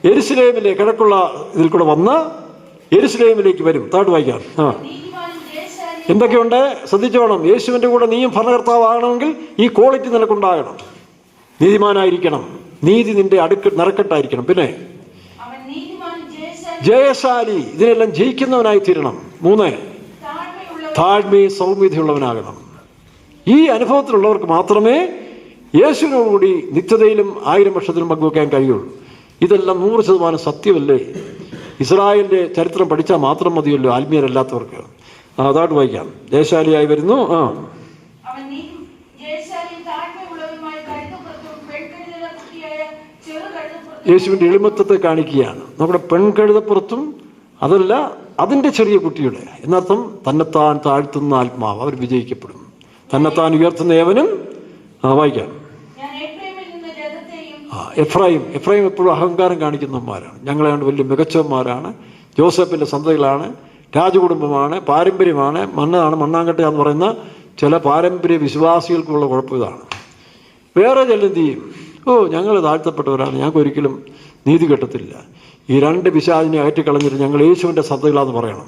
യെരുശലേമിലെ കിഴക്കുള്ള ഇതിൽ കൂടെ വന്ന് യെരുശലേമിലേക്ക് വരും. താഴോട്ട് വായിക്കാം. എന്തൊക്കെയുണ്ട് ശ്രദ്ധിച്ചോണം. യേശുവിൻ്റെ കൂടെ നീയും ഭരണകർത്താവാകണമെങ്കിൽ ഈ ക്വാളിറ്റി നിനക്കുണ്ടാകണം. നീതിമാനായിരിക്കണം, നീതി നിന്റെ നറുക്കെട്ടായിരിക്കണം. പിന്നെ ജയശാലി, ഇതിനെല്ലാം ജയിക്കുന്നവനായി തീരണം. 3, താഴ്മയും സൗമ്യതയുള്ളവനാകണം. ഈ അനുഭവത്തിലുള്ളവർക്ക് മാത്രമേ യേശുവിനോടുകൂടി നിത്യതയിലും 1000 വർഷത്തിലും പങ്കുവെക്കാൻ കഴിയുള്ളൂ. ഇതെല്ലാം 100% സത്യമല്ലേ? ഇസ്രായേലിൻ്റെ ചരിത്രം പഠിച്ചാൽ മാത്രം മതിയല്ലോ ആത്മീയരല്ലാത്തവർക്ക്. അതായിട്ട് വായിക്കാം. ജയശാലിയായി വരുന്നു. യേശുവിൻ്റെ എളിമത്വത്തെ കാണിക്കുകയാണ്. നമ്മുടെ പെൺകഴുതപ്പുറത്തും അതല്ല, അതിൻ്റെ ചെറിയ കുട്ടിയുടെ എന്നർത്ഥം തന്നെത്താൻ താഴ്ത്തുന്ന ആത്മാവ് അവർ വിജയിക്കപ്പെടും. തന്നെത്താൻ ഉയർത്തുന്ന ഏവനും വായിക്കാം. എഫ്രൈം എപ്പോഴും അഹങ്കാരം കാണിക്കുന്നവന്മാരാണ്. ഞങ്ങളെ കൊണ്ട് വലിയ മികച്ചവന്മാരാണ്, ജോസഫിൻ്റെ സന്തതികളാണ്, രാജകുടുംബമാണ്, പാരമ്പര്യമാണ്, മണ്ണാങ്കട്ടയാന്ന് പറയുന്ന ചില പാരമ്പര്യ വിശ്വാസികൾക്കുള്ള കുഴപ്പം ഇതാണ്. വേറെ ചിലന്ത് ചെയ്യും, ഞങ്ങൾ താഴ്ത്തപ്പെട്ടവരാണ്, ഞങ്ങൾക്ക് ഒരിക്കലും നീതി കിട്ടത്തില്ല. ഈ 2 പിശാചിനെ അയറ്റിക്കളഞ്ഞിട്ട് ഞങ്ങൾ യേശുവിൻ്റെ സന്തതികളാന്ന് പറയണം,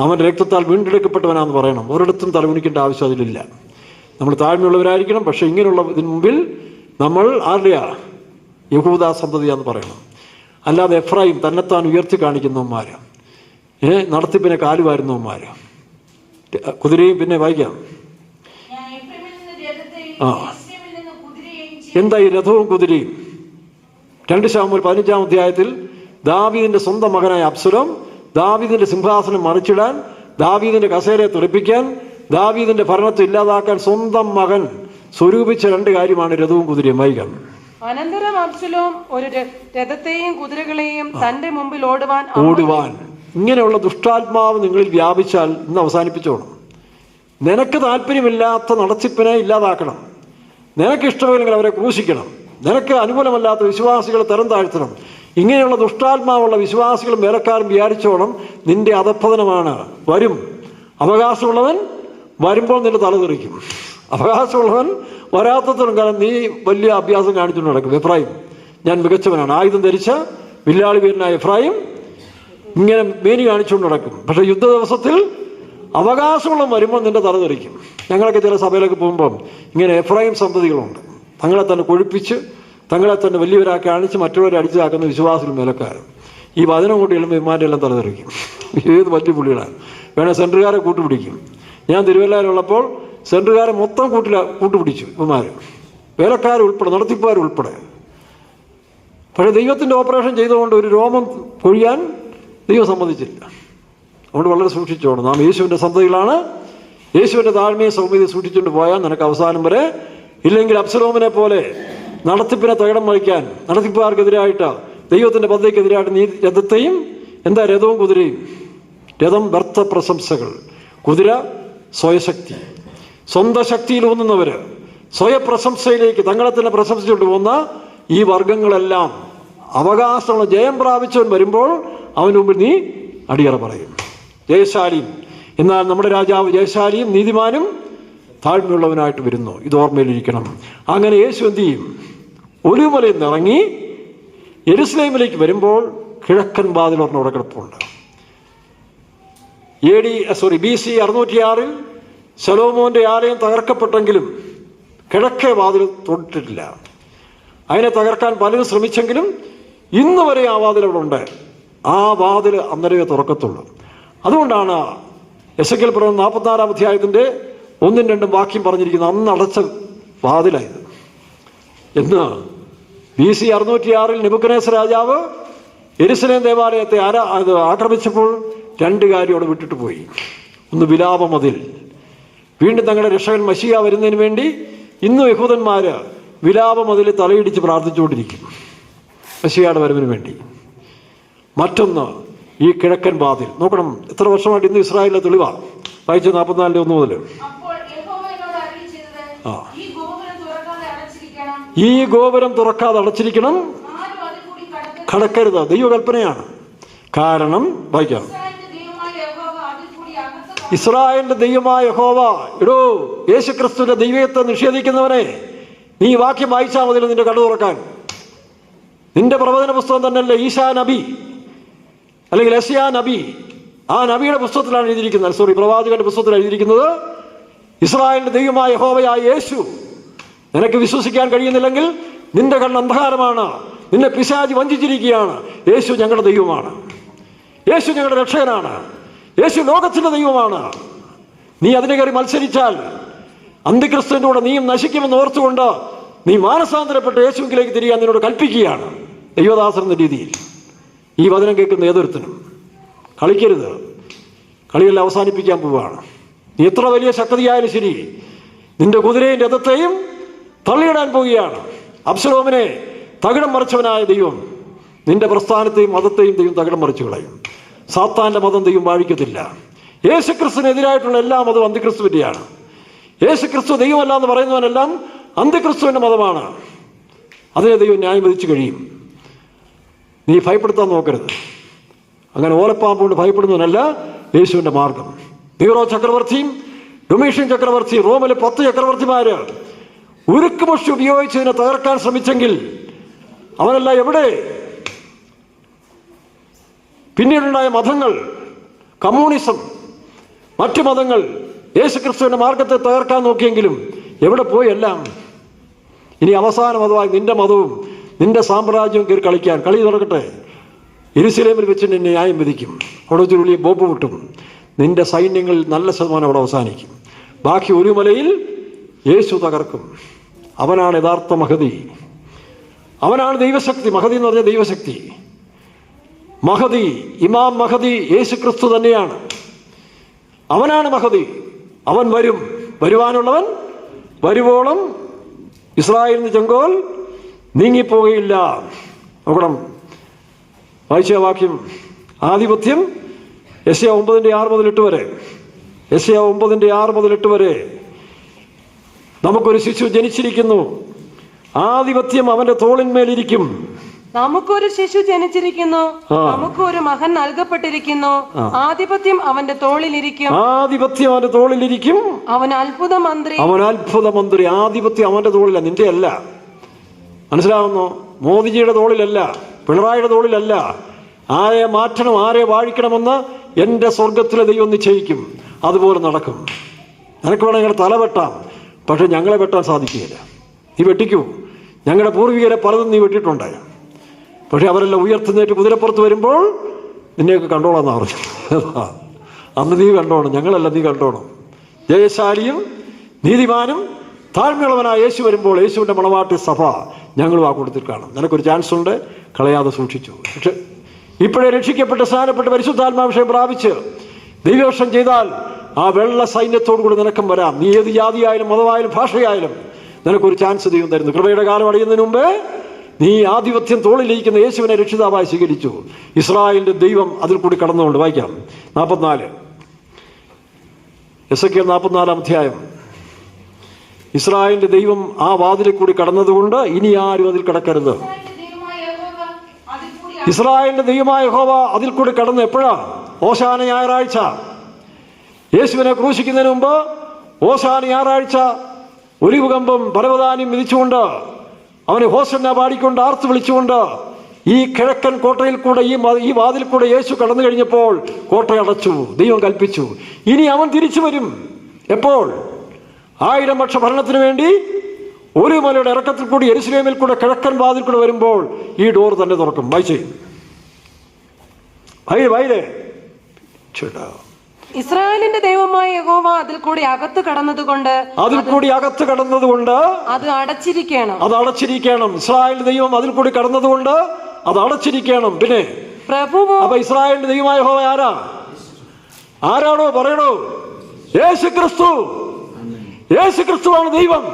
അവൻ്റെ രക്തത്താൽ വീണ്ടെടുക്കപ്പെട്ടവനാന്ന് പറയണം. ഒരിടത്തും തലകുനിക്കേണ്ട ആവശ്യം അതിലില്ല. നമ്മൾ താഴ്മയുള്ളവരായിരിക്കണം. പക്ഷേ ഇങ്ങനെയുള്ള ഇതിന് മുമ്പിൽ നമ്മൾ ആരുടെയാ? യഹൂദ സന്തതിയാന്ന് പറയണം. അല്ലാതെ എഫ്രൈം തന്നെത്താൻ ഉയർത്തി കാണിക്കുന്നവന്മാർ, നടത്തിപ്പിനെ കാലുവാരുന്നവന്മാർ, കുതിരയും. പിന്നെ വായിക്കാം. എന്താ ഈ രഥവും കുതിരയും? 2 ശമൂവേൽ 15-ാം അധ്യായത്തിൽ ദാവീദിന്റെ സ്വന്തം മകനായ അബ്സലോം ദാവീദിന്റെ സിംഹാസനം മറിച്ചിടാൻ, ദാവീദിന്റെ കസേരയെ തെറിപ്പിക്കാൻ, ദാവീദിന്റെ ഭരണത്തെ ഇല്ലാതാക്കാൻ സ്വന്തം മകൻ സ്വരൂപിച്ച 2 കാര്യമാണ് രഥവും കുതിരയും. വായിക്കാം. അനന്തരം അബ്സലോം ഒരു രഥത്തെയും കുതിരകളെയും തന്റെ മുമ്പിൽ ഓടുവാൻ. ഇങ്ങനെയുള്ള ദുഷ്ടാത്മാവ് നിങ്ങളിൽ വ്യാപിച്ചാൽ ഇന്ന് അവസാനിപ്പിച്ചോണം. നിനക്ക് താല്പര്യമില്ലാത്ത നടത്തിപ്പിനെ ഇല്ലാതാക്കണം. നിനക്ക് ഇഷ്ടമില്ലെങ്കിൽ അവരെ ക്രൂശിക്കണം. നിനക്ക് അനുകൂലമല്ലാത്ത വിശ്വാസികളെ തരം താഴ്ത്തണം. ഇങ്ങനെയുള്ള ദുഷ്ടാത്മാവുള്ള വിശ്വാസികളും വേലക്കാരും വിചാരിച്ചോണം നിന്റെ അധപ്പതനമാണ്. വരും, അവകാശമുള്ളവൻ വരുമ്പോൾ നിന്റെ തല തെറിക്കും. അവകാശമുള്ളവൻ വരാത്തത്തോളം കാലം നീ വലിയ അഭ്യാസം കാണിച്ചുകൊണ്ട് നടക്കും. എഫ്രായിം ഞാൻ മികച്ചവനാണ്, ആയുധം ധരിച്ച വില്ലാളി വീരനായ എഫ്രായിം ഇങ്ങനെ മേനി കാണിച്ചുകൊണ്ട് നടക്കും. പക്ഷേ യുദ്ധ ദിവസത്തിൽ അവകാശമുള്ള വരുമ്പോൾ നിന്റെ തല തെറിക്കും. ഞങ്ങളൊക്കെ ചില സഭയിലൊക്കെ പോകുമ്പം ഇങ്ങനെ എഫ്രായിം സന്തതികളുണ്ട്, തങ്ങളെ തന്നെ കൊഴുപ്പിച്ച് തങ്ങളെ തന്നെ വലിയവരാക്കി കാണിച്ച് മറ്റുള്ളവരെ അടിച്ചാക്കുന്ന വിശ്വാസികൾ മേലക്കാരും. ഈ വചനം കൊണ്ട് എല്ലാം ഇമാരുടെ എല്ലാം തല തെറിക്കും. ഏത് വലിയ പുള്ളികളാണ്. വേണേൽ സെൻറ്ററുകാരെ കൂട്ടുപിടിക്കും. ഞാൻ തിരുവല്ലയിലുള്ളപ്പോൾ സെൻറ്ററുകാരെ മൊത്തം കൂട്ടുപിടിച്ചു ഇവന്മാർ, വേലക്കാരുൾപ്പെടെ നടത്തിപ്പുകാരുൾപ്പെടെ. പക്ഷേ ദൈവത്തിൻ്റെ ഓപ്പറേഷൻ ചെയ്തുകൊണ്ട് ഒരു രോമം കൊഴിയാൻ ദൈവം സമ്മതിച്ചില്ല. അതുകൊണ്ട് വളരെ സൂക്ഷിച്ചോണം. നാം യേശുവിൻ്റെ സന്തതികളാണ്. യേശുവിൻ്റെ താഴ്മയെ സൗമ്യത സൂക്ഷിച്ചുകൊണ്ട് പോയാൽ നിനക്ക് അവസാനം വരെ, ഇല്ലെങ്കിൽ അബ്സലോമിനെ പോലെ നടത്തിപ്പിനെ തകിടം മറിക്കാൻ, നടത്തിപ്പുകാർക്കെതിരായിട്ട് ദൈവത്തിൻ്റെ പദ്ധതിക്കെതിരായിട്ട് നീ രഥത്തെയും രഥവും കുതിരയും. രഥം വ്യർത്ഥ പ്രശംസകൾ, കുതിര സ്വയശക്തി. സ്വന്തം ശക്തിയിൽ ഊന്നുന്നവർ സ്വയപ്രശംസയിലേക്ക് തങ്ങളെ തന്നെ പ്രശംസിച്ചുകൊണ്ട് പോകുന്ന ഈ വർഗങ്ങളെല്ലാം അവകാശമുള്ള ജയം പ്രാപിച്ചവൻ വരുമ്പോൾ അവന് മുമ്പിൽ നീ അടിയറ പറയും. ജയശാലിയും, എന്നാൽ നമ്മുടെ രാജാവ് ജയശാലിയും നീതിമാനും താഴ്മയുള്ളവനായിട്ട് വരുന്നു. ഇത് ഓർമ്മയിലിരിക്കണം. അങ്ങനെ യേശു എന്ത് ചെയ്യും? ഒലിവുമലയിൽ നിന്ന് ഇറങ്ങി യെരുസലേമിലേക്ക് വരുമ്പോൾ കിഴക്കൻ വാതിൽ അവിടെ കിടപ്പുണ്ട്. BC 606 ശലോമോന്റെ ആലയം തകർക്കപ്പെട്ടെങ്കിലും കിഴക്കേ വാതിൽ തൊട്ടിട്ടില്ല. അതിനെ തകർക്കാൻ പലരും ശ്രമിച്ചെങ്കിലും ഇന്ന് വരെ ആ വാതിൽ അവിടെ ഉണ്ട്. ആ വാതിൽ അന്നേരമേ തുറക്കത്തുള്ളൂ. അതുകൊണ്ടാണ് എസെക്കിയേൽ പ്രവചനം 44-ാം അധ്യായത്തിൻ്റെ 1-2 വാക്യം പറഞ്ഞിരിക്കുന്നത്, അന്ന് അടച്ച വാതിലായത് എന്ന്. BC 606 നെബൂഖദ്നേസർ രാജാവ് യെരുശലേം ദേവാലയത്തെ ആക്രമിച്ചപ്പോൾ 2 കാര്യം അവിടെ വിട്ടിട്ട് പോയി. ഒന്ന് വിലാപമതിൽ. വീണ്ടും തങ്ങളുടെ രക്ഷകൻ മശിയ വരുന്നതിന് വേണ്ടി ഇന്നും യഹൂദന്മാർ വിലാപമതിൽ തലയിടിച്ച് പ്രാർത്ഥിച്ചുകൊണ്ടിരിക്കും, മശിയയുടെ വരവിന് വേണ്ടി. മറ്റൊന്ന് ഈ കിഴക്കൻ വാതിൽ. നോക്കണം, എത്ര വർഷമായിട്ട് ഇന്ന് ഇസ്രായേലിലെ തെളിവാണ്. വായിച്ചു 44-1 മുതൽ. ഈ ഗോപുരം തുറക്കാതെ അടച്ചിരിക്കണം, കടക്കരുത്. ദൈവകൽപ്പനയാണ്. കാരണം വായിക്കാം, ഇസ്രായേലിന്റെ ദൈവമായ യഹോവ. എടോ, യേശുക്രിസ്തുവിന്റെ ദൈവത്തെ നിഷേധിക്കുന്നവനെ നീ വാക്യം വായിച്ചാൽ മതി നിന്റെ കണ്ണു തുറക്കാൻ. നിന്റെ പ്രവചന പുസ്തകം തന്നെയല്ലേ ഈശാ നബി അല്ലെങ്കിൽ യെശയ്യാ നബി, ആ നബിയുടെ പുസ്തകത്തിലാണ് എഴുതിയിരിക്കുന്നത്. പ്രവാചകന്റെ പുസ്തകത്തിൽ എഴുതിയിരിക്കുന്നത് ഇസ്രായേലിന്റെ ദൈവമായ യഹോവയായ യേശു. നിനക്ക് വിശ്വസിക്കാൻ കഴിയുന്നില്ലെങ്കിൽ നിന്റെ കണ്ണ് അന്ധകാരമാണ്, നിന്നെ പിശാചി വഞ്ചിച്ചിരിക്കുകയാണ്. യേശു ഞങ്ങളുടെ ദൈവമാണ്, യേശു ഞങ്ങളുടെ രക്ഷകനാണ്, യേശു ലോകത്തിന്റെ ദൈവമാണ്. നീ അതിനെ കയറി മത്സരിച്ചാൽ അന്തിക്രിസ്തുവിന്റെ കൂടെ നീയും നശിക്കുമെന്ന് ഓർത്തുകൊണ്ട് നീ മാനസാന്തരപ്പെട്ട് യേശുവിലേക്ക് തിരിയാൻ നിന്നോട് കൽപ്പിക്കുകയാണ് ദൈവദാസൻ എന്ന രീതിയിൽ. ഈ വചനം കേൾക്കുന്ന ഏതൊരുത്തനും കളിക്കരുത്. കളിയെല്ലാം അവസാനിപ്പിക്കാൻ പോവുകയാണ്. നീ എത്ര വലിയ ശക്തിയായാലും ശരി, നിന്റെ കുതിരയും രഥത്തെയും തള്ളിയിടാൻ പോവുകയാണ്. അബ്സലോമിനെ തകിടം മറിച്ചവനായ ദൈവം നിന്റെ പ്രസ്ഥാനത്തെയും മതത്തെയും ദൈവം തകിടം മറിച്ചു കളയും. സാത്താന്റെ മതം ദൈവം വാഴിക്കത്തില്ല. യേശുക്രിസ്തുവിനെതിരായിട്ടുള്ള എല്ലാ മതവും അന്തിക്രിസ്തുവിൻ്റെയാണ്. യേശുക്രിസ്തു ദൈവമല്ല എന്ന് പറയുന്നവനെല്ലാം അന്തിക്രിസ്തുവിൻ്റെ മതമാണ്. അതിനെ ദൈവം ന്യായം വിധിച്ചു കഴിയും. നീ ഭയപ്പെടുത്താൻ നോക്കരുത്. അങ്ങനെ ഓലപ്പാമ്പുകൊണ്ട് ഭയപ്പെടുന്നവനല്ല യേശുവിൻ്റെ മാർഗം. നീറോ ചക്രവർത്തിയും ഡൊമീഷ്യൻ ചക്രവർത്തിയും റോമിലെ 10 ചക്രവർത്തിമാര് ഉരുക്കുപക്ഷി ഉപയോഗിച്ചതിനെ തകർക്കാൻ ശ്രമിച്ചെങ്കിൽ അവനല്ല എവിടെ? പിന്നീടുണ്ടായ മതങ്ങൾ, കമ്മ്യൂണിസം, മറ്റു മതങ്ങൾ യേശുക്രിസ്തുവിൻ്റെ മാർഗത്തെ തകർക്കാൻ നോക്കിയെങ്കിലും എവിടെ പോയി എല്ലാം? ഇനി അവസാന മതമായി നിന്റെ മതവും നിന്റെ സാമ്രാജ്യവും കയറി കളിക്കാൻ കളി നടക്കട്ടെ. യെരുശലേമിൽ വെച്ച് നിന്നെ ന്യായം വിധിക്കും. അവിടെ വെച്ച് വലിയ ബോംബ് പൊട്ടും. നിന്റെ സൈന്യങ്ങളിൽ നല്ല ശതമാനം അവിടെ അവസാനിക്കും. ബാക്കി ഒരു മലയിൽ യേശു തകർക്കും. അവനാണ് യഥാർത്ഥ മഹദി. അവനാണ് ദൈവശക്തി. മഹദി എന്ന് പറഞ്ഞാൽ ദൈവശക്തി. മഹദി, ഇമാം മഹദി യേശുക്രിസ്തു തന്നെയാണ്. അവനാണ് മഹദി. അവൻ വരും. വരുവാനുള്ളവൻ വരുവോളം ഇസ്രായേലിന് ചെങ്കോൽ നീങ്ങിപ്പോകയില്ല. നോക്കണം, വായിച്ച വാക്യം. ആധിപത്യം യെശയ്യാ 9:6-8 വരെ. യെശയ്യാ 9:6-8 വരെ. നമുക്കൊരു ശിശു ജനിച്ചിരിക്കുന്നു, ആധിപത്യം അവൻ്റെ തോളിന്മേലിരിക്കും. നമുക്കൊരു ശിശു ജനിച്ചിരിക്കുന്നു, നമുക്കൊരു മകൻ നൽകപ്പെട്ടിരിക്കുന്നു, ആധിപത്യം അവന്റെ തോളിലിരിക്കും. ആധിപത്യം അവന്റെ തോളിലിരിക്കും. അവൻ അത്ഭുത മന്ത്രി. അവൻ അത്ഭുത മന്ത്രി. ആധിപത്യം അവന്റെ തോളില, നിന്റെ അല്ല. മനസ്സിലാവുന്നു? മോദിജിയുടെ തോളിലല്ല, പിണറായിയുടെ തോളിലല്ല. ആരെ മാറ്റണം, ആരെ വാഴിക്കണമെന്ന് എൻ്റെ സ്വർഗത്തിലെ ദൈവം നിശ്ചയിക്കും. അതുപോലെ നടക്കും. നിനക്ക് വേണം ഞങ്ങളുടെ തല വെട്ടാം, പക്ഷെ ഞങ്ങളെ വെട്ടാൻ സാധിക്കുകയില്ല. നീ വെട്ടിക്കൂ. ഞങ്ങളുടെ പൂർവികരെ പലതും നീ വെട്ടിയിട്ടുണ്ട്. പക്ഷെ അവരെല്ലാം ഉയർത്തുന്നേറ്റ് കുതിരപ്പുറത്ത് വരുമ്പോൾ നിന്നെയൊക്കെ കണ്ടോളാന്ന് പറഞ്ഞു. അന്ന് നീ കണ്ടോണം, ഞങ്ങളല്ല, നീ കണ്ടോണം. ജയശാലിയും നീതിമാനും താഴ്മയുള്ളവനായ യേശു വരുമ്പോൾ യേശുവിൻ്റെ മണവാട്ടി സഭ ഞങ്ങളും ആ കൂട്ടത്തിൽ കാണും. നിനക്കൊരു ചാൻസ് ഉണ്ട്, കളയാതെ സൂക്ഷിച്ചു. പക്ഷെ ഇപ്പോഴേ രക്ഷിക്കപ്പെട്ട് സ്നാനപ്പെട്ട് പരിശുദ്ധാത്മാഭിഷേകം പ്രാപിച്ച് ദൈവവേഷം ചെയ്താൽ ആ വെള്ള സൈന്യത്തോടു കൂടി നിനക്കും വരാം. നീ ഏത് ജാതിയായാലും മതമായാലും ഭാഷയായാലും നിനക്കൊരു ചാൻസ് ദൈവം തരുന്നു. കൃപയുടെ കാലം അടയുന്നതിന് മുമ്പേ നീ ആധിപത്യം തോളിലിരിക്കുന്ന യേശുവിനെ രക്ഷിതാവായി സ്വീകരിച്ചു. ഇസ്രായേലിന്റെ ദൈവം അതിൽ കൂടി കടന്നുകൊണ്ട് വായിക്കാം. 44 എസെക്കിയേൽ 44 അധ്യായം. ഇസ്രായേലിന്റെ ദൈവം ആ വാതിലിൽ കൂടി കടന്നതുകൊണ്ട് ഇനി ആരും അതിൽ കടക്കരുത്. ഇസ്രായേലിന്റെ ദൈവമായ യഹോവ അതിൽ കൂടി കടന്ന് എപ്പോഴാ? ഓശാന ഞായറാഴ്ച. യേശുവിനെ ക്രൂശിക്കുന്നതിന് മുമ്പ് ഓശാന ഞായറാഴ്ച ഒലിവുകമ്പും പരവതാനിയും വിധിച്ചുകൊണ്ട് അവനെ ഹോസന്ന പാടിക്കൊണ്ട് ആർത്ത് വിളിച്ചുകൊണ്ട് ഈ കിഴക്കൻ കോട്ടയിൽ കൂടെ ഈ വാതിൽ കൂടെ യേശു കടന്നു കഴിഞ്ഞപ്പോൾ കോട്ടയടച്ചു. ദൈവം കൽപ്പിച്ചു, ഇനി അവൻ തിരിച്ചു വരും. എപ്പോൾ? 1000 വർഷ ഭരണത്തിന് വേണ്ടി ഒരു മലയുടെ ഇറക്കത്തിൽ കൂടി യെരുശലേമിൽ കൂടെ കിഴക്കൻ വാതിൽ കൂടെ വരുമ്പോൾ ഈ ഡോർ തന്നെ തുറക്കും. ഇസ്രായേലിന്റെ ദൈവമായ യഹോവ അതിൽ കൂടി അകത്ത് കടന്നതുകൊണ്ട് അത് അടച്ചിരിക്കണം. അത് അടച്ചിരിക്കണം. ഇസ്രായേലിന്റെ ദൈവം അതിൽ കൂടി കടന്നതുകൊണ്ട് അത് അടച്ചിരിക്കണം. പിന്നെ പ്രഭുവോ? അപ്പൊ ഇസ്രായേലിന്റെ ദൈവമായ യഹോവ ആരാണോ പറയണോ? യേശുക്രിസ്തു. യേശുക്രിസ്തുവാണ് ദൈവം.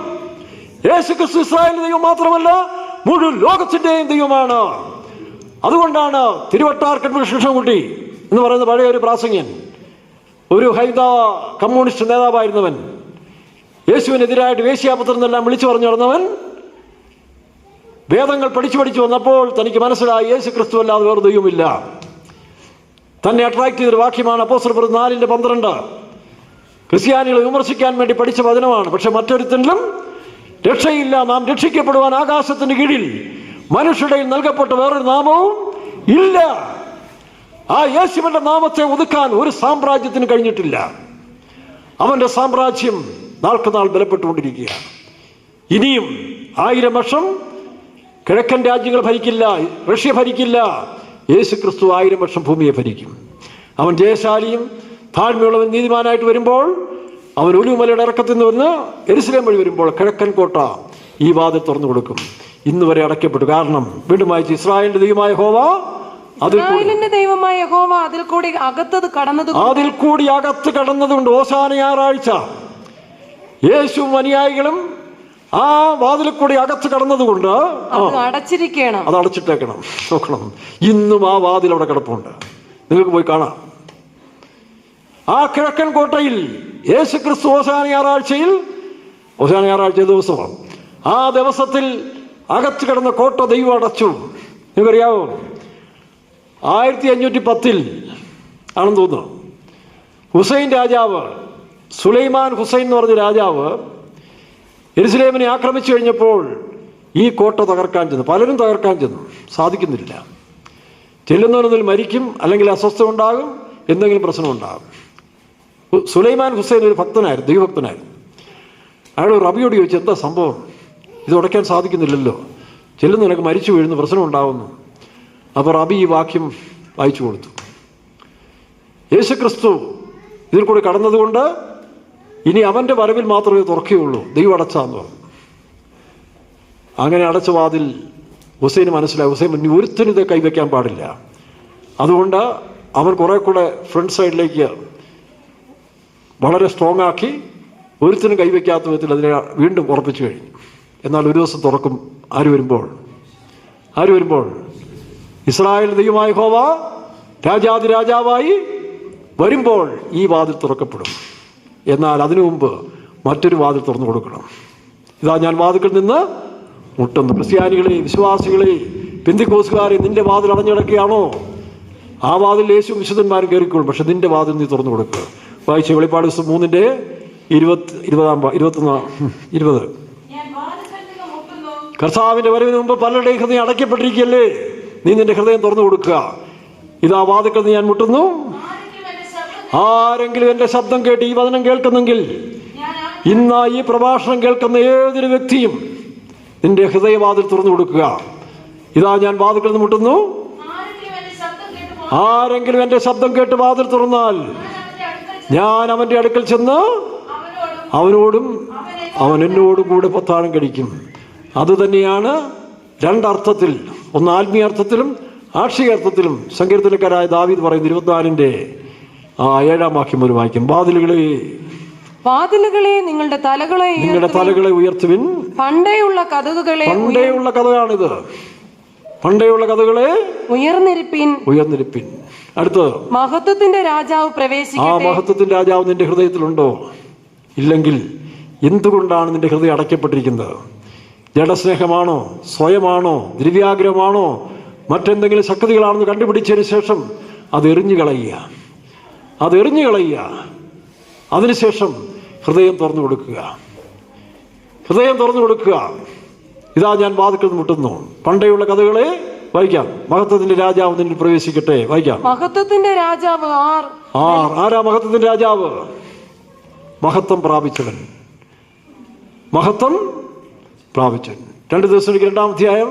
യേശുക്രിസ്തു ഇസ്രായേലിന്റെ ദൈവം മാത്രമല്ല, മുഴുവൻ ലോകത്തിന്റെയും ദൈവമാണ്. അതുകൊണ്ടാണ് തിരുവട്ടാർ കൃഷ്ണൻകുട്ടി എന്ന് പറയുന്ന പഴയ ഒരു പ്രാസംഗ്യൻ, ഒരു ഹൈന്ദവ കമ്മ്യൂണിസ്റ്റ് നേതാവായിരുന്നവൻ, യേശുവിനെതിരായിട്ട് വേശ്യാപുത്രനെല്ലാം വിളിച്ചു പറഞ്ഞു നടന്നവൻ, വേദങ്ങൾ പഠിച്ചു വന്നപ്പോൾ തനിക്ക് മനസ്സിലായി യേശു ക്രിസ്തു അല്ലാതെ വേറെ ദൈവമില്ല. തന്നെ അട്രാക്ട് ചെയ്തൊരു വാക്യമാണ് അപ്പോസ്തലർ 4:12. ക്രിസ്ത്യാനികളെ വിമർശിക്കാൻ വേണ്ടി പഠിച്ച വചനമാണ്. പക്ഷെ മറ്റൊരുത്തനിലും രക്ഷയില്ല. നാം രക്ഷിക്കപ്പെടുവാൻ ആകാശത്തിന് കീഴിൽ മനുഷ്യരുടെ നൽകപ്പെട്ട വേറൊരു നാമവും ഇല്ല. ആ യേശുവിന്റെ നാമത്തെ ഒതുക്കാൻ ഒരു സാമ്രാജ്യത്തിന് കഴിഞ്ഞിട്ടില്ല. അവന്റെ സാമ്രാജ്യം നാൾക്കുനാൾ ബലപ്പെട്ടുകൊണ്ടിരിക്കുകയാണ്. ഇനിയും 1000 വർഷം കിഴക്കൻ രാജ്യങ്ങൾ ഭരിക്കില്ല, റഷ്യ ഭരിക്കില്ല. യേശു ക്രിസ്തു 1000 വർഷം ഭൂമിയെ ഭരിക്കും. അവൻ ജയശാലിയും താഴ്മയുള്ളവൻ നീതിമാനായിട്ട് വരുമ്പോൾ, അവൻ ഒലിവുമലയുടെ ഇറക്കത്തിൽ നിന്ന് വന്ന് യെരുശലേം വഴി വരുമ്പോൾ കിഴക്കൻ കോട്ട ഈ വാതിൽ തുറന്നു കൊടുക്കും. ഇന്ന് വരെ അടയ്ക്കപ്പെട്ടു. കാരണം വീണ്ടും വായിച്ചു, ഇസ്രായേലിന്റെ ദൈവമായ യഹോവ അതിൽ കൂടി അകത്ത് കടന്നതുകൊണ്ട് ഓശാന ഞായറാഴ്ച യേശുവും അനുയായികളും ആ വാതിൽ കൂടി അകത്ത് കടന്നതുകൊണ്ട് അത് അടച്ചിട്ടേക്കണം. നോക്കണം, ഇന്നും ആ വാതിൽ അവിടെ കിടപ്പുണ്ട്. നിങ്ങൾക്ക് പോയി കാണാം. ആ കിഴക്കൻ കോട്ടയിൽ യേശു ക്രിസ്തു ഓശാന ഞായറാഴ്ച ദിവസമാണ്. ആ ദിവസത്തിൽ അകത്ത് കിടന്ന കോട്ട ദൈവം അടച്ചു. നിങ്ങൾക്കറിയാവോ, 1510 ആണെന്ന് തോന്നുന്നു, ഹുസൈൻ രാജാവ്, സുലൈമാൻ ഹുസൈൻ എന്ന് പറഞ്ഞ രാജാവ് യെരുശലേമിനെ ആക്രമിച്ചു കഴിഞ്ഞപ്പോൾ ഈ കോട്ട തകർക്കാൻ ചെന്നു. പലരും തകർക്കാൻ ചെന്നു, സാധിക്കുന്നില്ല. ചെല്ലുന്നവനൊന്നിൽ മരിക്കും, അല്ലെങ്കിൽ അസ്വസ്ഥ ഉണ്ടാകും, എന്തെങ്കിലും പ്രശ്നം ഉണ്ടാകും. സുലൈമാൻ ഹുസൈൻ ഒരു ഭക്തനായിരുന്നു, ദൈവഭക്തനായിരുന്നു. അയാൾ റബിയോട് ചോദിച്ചു, എന്താ സംഭവം, ഇത് ഉടയ്ക്കാൻ സാധിക്കുന്നില്ലല്ലോ, ചെല്ലുന്ന നിനക്ക് മരിച്ചു വീഴുന്നു, പ്രശ്നം ഉണ്ടാകുന്നു. അപ്പോൾ റബി ഈ വാക്യം വായിച്ചു കൊടുത്തു. യേശുക്രിസ്തു ഇതിൽ കൂടി കടന്നതുകൊണ്ട് ഇനി അവൻ്റെ വരവിൽ മാത്രമേ തുറക്കുകയുള്ളൂ, ദൈവം അടച്ചാന്ന് പറഞ്ഞു. അങ്ങനെ അടച്ച വാതിൽ ഹുസൈന് മനസ്സിലായി. ഹുസൈൻ ഇനി ഒരുത്തനും ഇത് കൈവയ്ക്കാൻ പാടില്ല. അതുകൊണ്ട് അവൻ കുറെ കൂടെ ഫ്രണ്ട് സൈഡിലേക്ക് വളരെ സ്ട്രോങ് ആക്കി ഒരുത്തനും കൈവയ്ക്കാത്ത വിധത്തിൽ അതിനെ വീണ്ടും ഉറപ്പിച്ചു കഴിഞ്ഞു. എന്നാൽ ഒരു ദിവസം തുറക്കും. ആര് വരുമ്പോൾ ഇസ്രായേൽ ദൈവമായ യഹോവ രാജാതിരാജാവായി വരുമ്പോൾ ഈ വാതിൽ തുറക്കപ്പെടും. എന്നാൽ അതിനു മുമ്പ് മറ്റൊരു വാതിൽ തുറന്നു കൊടുക്കണം. ഇതാ ഞാൻ വാതിൽക്കൽ നിന്ന് മുട്ടുന്നു. ക്രിസ്ത്യാനികളെ, വിശ്വാസികളെ, പെന്തിക്കോസുകാരെ, നിന്റെ വാതിൽ അടഞ്ഞിടക്കുകയാണോ? ആ വാതിൽ യേശു വിശുദ്ധന്മാരും കയറിക്കോളും, പക്ഷെ നിന്റെ വാതിൽ നീ തുറന്നു കൊടുക്കുക. വായിച്ച വെളിപ്പാട് 3:20. കർത്താവിന്റെ വരവിന് മുമ്പ് പലരുടെയും ഹൃദയം അടയ്ക്കപ്പെട്ടിരിക്കുകയല്ലേ, നീ നിന്റെ ഹൃദയം തുറന്നു കൊടുക്കുക. ഇതാ വാതിൽക്കൽ ഞാൻ മുട്ടുന്നു, ആരെങ്കിലും എന്റെ ശബ്ദം കേട്ട് ഈ വചനം കേൾക്കുന്നെങ്കിൽ, ഇന്ന് ഈ പ്രഭാഷണം കേൾക്കുന്ന ഏതൊരു വ്യക്തിയും നിന്റെ ഹൃദയവാതിൽ തുറന്നു കൊടുക്കുക. ഇതാ ഞാൻ വാതിൽക്കൽ നിന്ന് മുട്ടുന്നു, ആരെങ്കിലും എന്റെ ശബ്ദം കേട്ട് വാതിൽ തുറന്നാൽ ഞാൻ അവന്റെ അടുക്കൽ ചെന്ന് അവനോടും അവൻ എന്നോടും കൂടെ പത്താഴം കഴിക്കും. അത് തന്നെയാണ് രണ്ടർത്ഥത്തിൽ, ഒന്ന് ആത്മീയ അർത്ഥത്തിലും ആക്ഷിക അർത്ഥത്തിലും സങ്കീർത്തനക്കാരായ ദാവീദ് പറയുന്ന 24:7 വാക്യം ഒരു വാക്യം. വാതിലുകളെ നിങ്ങളുടെ തലകളെ ഉയർത്തുവിൻ. പണ്ടേയുള്ള കഥയാണിത്. പണ്ടേയുള്ള കഥകളെ ഉയർന്നിരിപ്പിൻ. അടുത്തത്, മഹത്വത്തിന്റെ രാജാവ് പ്രവേശിക്കട്ടെ. ആ മഹത്വത്തിന്റെ രാജാവ് നിന്റെ ഹൃദയത്തിലുണ്ടോ? ഇല്ലെങ്കിൽ എന്തുകൊണ്ടാണ് നിന്റെ ഹൃദയം അടയ്ക്കപ്പെട്ടിരിക്കുന്നത്? ജഡസ്നേഹമാണോ, സ്വയമാണോ, ദ്രവ്യാഗ്രഹമാണോ, മറ്റെന്തെങ്കിലും ശക്തികളാണെന്ന് കണ്ടുപിടിച്ചതിന് ശേഷം അത് എറിഞ്ഞു കളയുക. അതിനുശേഷം ഹൃദയം തുറന്നു കൊടുക്കുക. ഇതാ ഞാൻ വാതിൽക്കൽ മുട്ടുന്നു. പണ്ടേയുള്ള കഥകളെ വായിക്കാം. മഹത്വത്തിന്റെ രാജാവ് നിന്നിൽ പ്രവേശിക്കട്ടെ. വായിക്കാം. മഹത്വത്തിന്റെ രാജാവ് ആരാ? മഹത്വത്തിന്റെ രാജാവ് മഹത്വം പ്രാപിച്ചവൻ. 2 ദിവസത്തേക്ക് 2-ാം അധ്യായം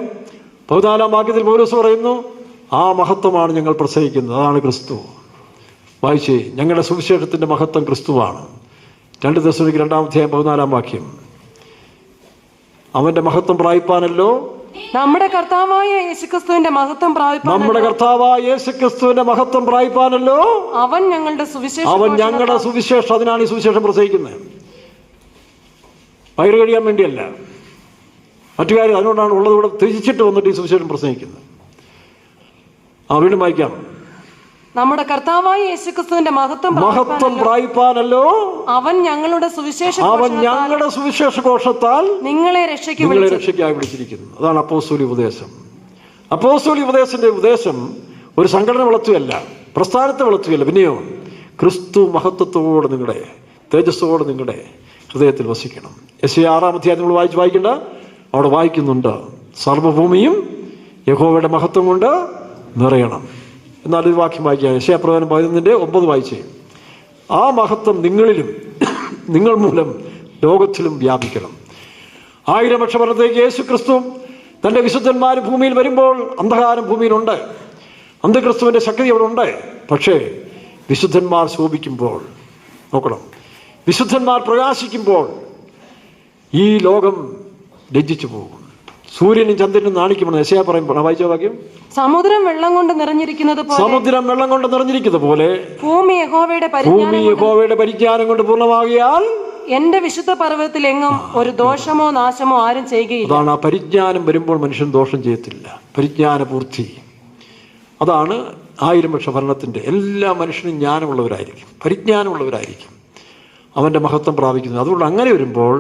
14-ാം വാക്യത്തിൽ പൗലോസ് പറയുന്നു, ആ മഹത്വമാണ് ഞങ്ങൾ പ്രസംഗിക്കുന്നത്, അതാണ് ക്രിസ്തു. വായിച്ചേ, ഞങ്ങളുടെ സുവിശേഷത്തിന്റെ മഹത്വം ക്രിസ്തുവാണ്. 2 ദിവസത്തേക്ക് 2-ാം അധ്യായം 14-ാം വാക്യം. അവന്റെ മഹത്വം പ്രാപിപ്പാനല്ലോ, നമ്മുടെ കർത്താവായ യേശുക്രിസ്തുവിന്റെ മഹത്വം പ്രാപിപ്പാനല്ലോ അവൻ ഞങ്ങളുടെ സുവിശേഷം. അതിനാണ് ഈ സുവിശേഷം പ്രസംഗിക്കുന്നത്. വയറ് കഴിയാൻ വേണ്ടിയല്ല, മറ്റു കാര്യം. അതുകൊണ്ടാണ് ഉള്ളതുകൂടെ തിരിച്ചിട്ട് വന്നിട്ട് ഈ സുവിശേഷം പ്രസംഗിക്കുന്നത്. വീണ്ടും വായിക്കാം. നമ്മുടെ കർത്താവായ യേശുക്രിസ്തുവിന്റെ മഹത്വം പ്രാപിപ്പാനല്ലോ അവൻ ഞങ്ങളുടെ സുവിശേഷഘോഷത്താൽ നിങ്ങളെ രക്ഷയ്ക്കായി വിളിച്ചിരിക്കുന്നു. അതാണ് അപ്പോസ്തോലിക ഉപദേശം. അപ്പോസ്തോലിക ഉപദേശത്തിന്റെ ഉപദേശം ഒരു സംഘടന വളർത്തുകയല്ല, പ്രസ്ഥാനത്തെ വളർത്തുകയല്ല. പിന്നെയോ ക്രിസ്തു മഹത്വത്തോടെ നിങ്ങളുടെ തേജസ്സോടെ നിങ്ങളുടെ ഹൃദയത്തിൽ വസിക്കണം. യെശയ്യാ 6-ാം അധ്യായം നമ്മൾ വായിക്കണ്ട, അവിടെ വായിക്കുന്നുണ്ട്, സർവ്വഭൂമിയും യഹോവയുടെ മഹത്വം കൊണ്ട് നിറയണം. എന്നാൽ ഒരു വാക്യം വായിക്കുക. യെശയ്യാ പ്രവചനം 11:9 വായിച്ചേ. ആ മഹത്വം നിങ്ങളിലും നിങ്ങൾ മൂലം ലോകത്തിലും വ്യാപിക്കണം. 1000 വർഷത്തേക്ക് യേശു ക്രിസ്തു തൻ്റെ വിശുദ്ധന്മാർ ഭൂമിയിൽ വരുമ്പോൾ അന്ധകാരം ഭൂമിയിലുണ്ട്, അന്ധക്രിസ്തുവിൻ്റെ ശക്തി അവിടെ ഉണ്ട്. പക്ഷേ വിശുദ്ധന്മാർ ശോഭിക്കുമ്പോൾ, നോക്കണം, വിശുദ്ധന്മാർ പ്രകാശിക്കുമ്പോൾ ഈ ലോകം ലജ്ജിച്ചു പോകും. സൂര്യനും ചന്ദ്രനും നാണിക്കുമെന്ന് യെശയ്യാ പറയുമ്പോൾ വായിച്ച വാക്യം. സമുദ്രം വെള്ളം കൊണ്ട് നിറഞ്ഞിരിക്കുന്നത് പോലെ ഭൂമി യഹോവയുടെ പരിജ്ഞാനം കൊണ്ട് പൂർണ്ണമാകിയാൽ എന്റെ വിശുദ്ധ പർവ്വതത്തിൽ എങ്ങും ഒരു ദോഷമോ നാശമോ ആരും ചെയ്യുകയില്ല. അതാണ് ആ പരിജ്ഞാനം വരുമ്പോൾ മനുഷ്യൻ ദോഷം ചെയ്യത്തില്ല. പരിജ്ഞാന പൂർത്തി, അതാണ് 1000 വർഷ ഭരണത്തിന്റെ. എല്ലാ മനുഷ്യനും ജ്ഞാനമുള്ളവരായിരിക്കും, പരിജ്ഞാനമുള്ളവരായിരിക്കും, അവന്റെ മഹത്വം പ്രാപിക്കുന്നത്. അതുകൊണ്ട് അങ്ങനെ വരുമ്പോൾ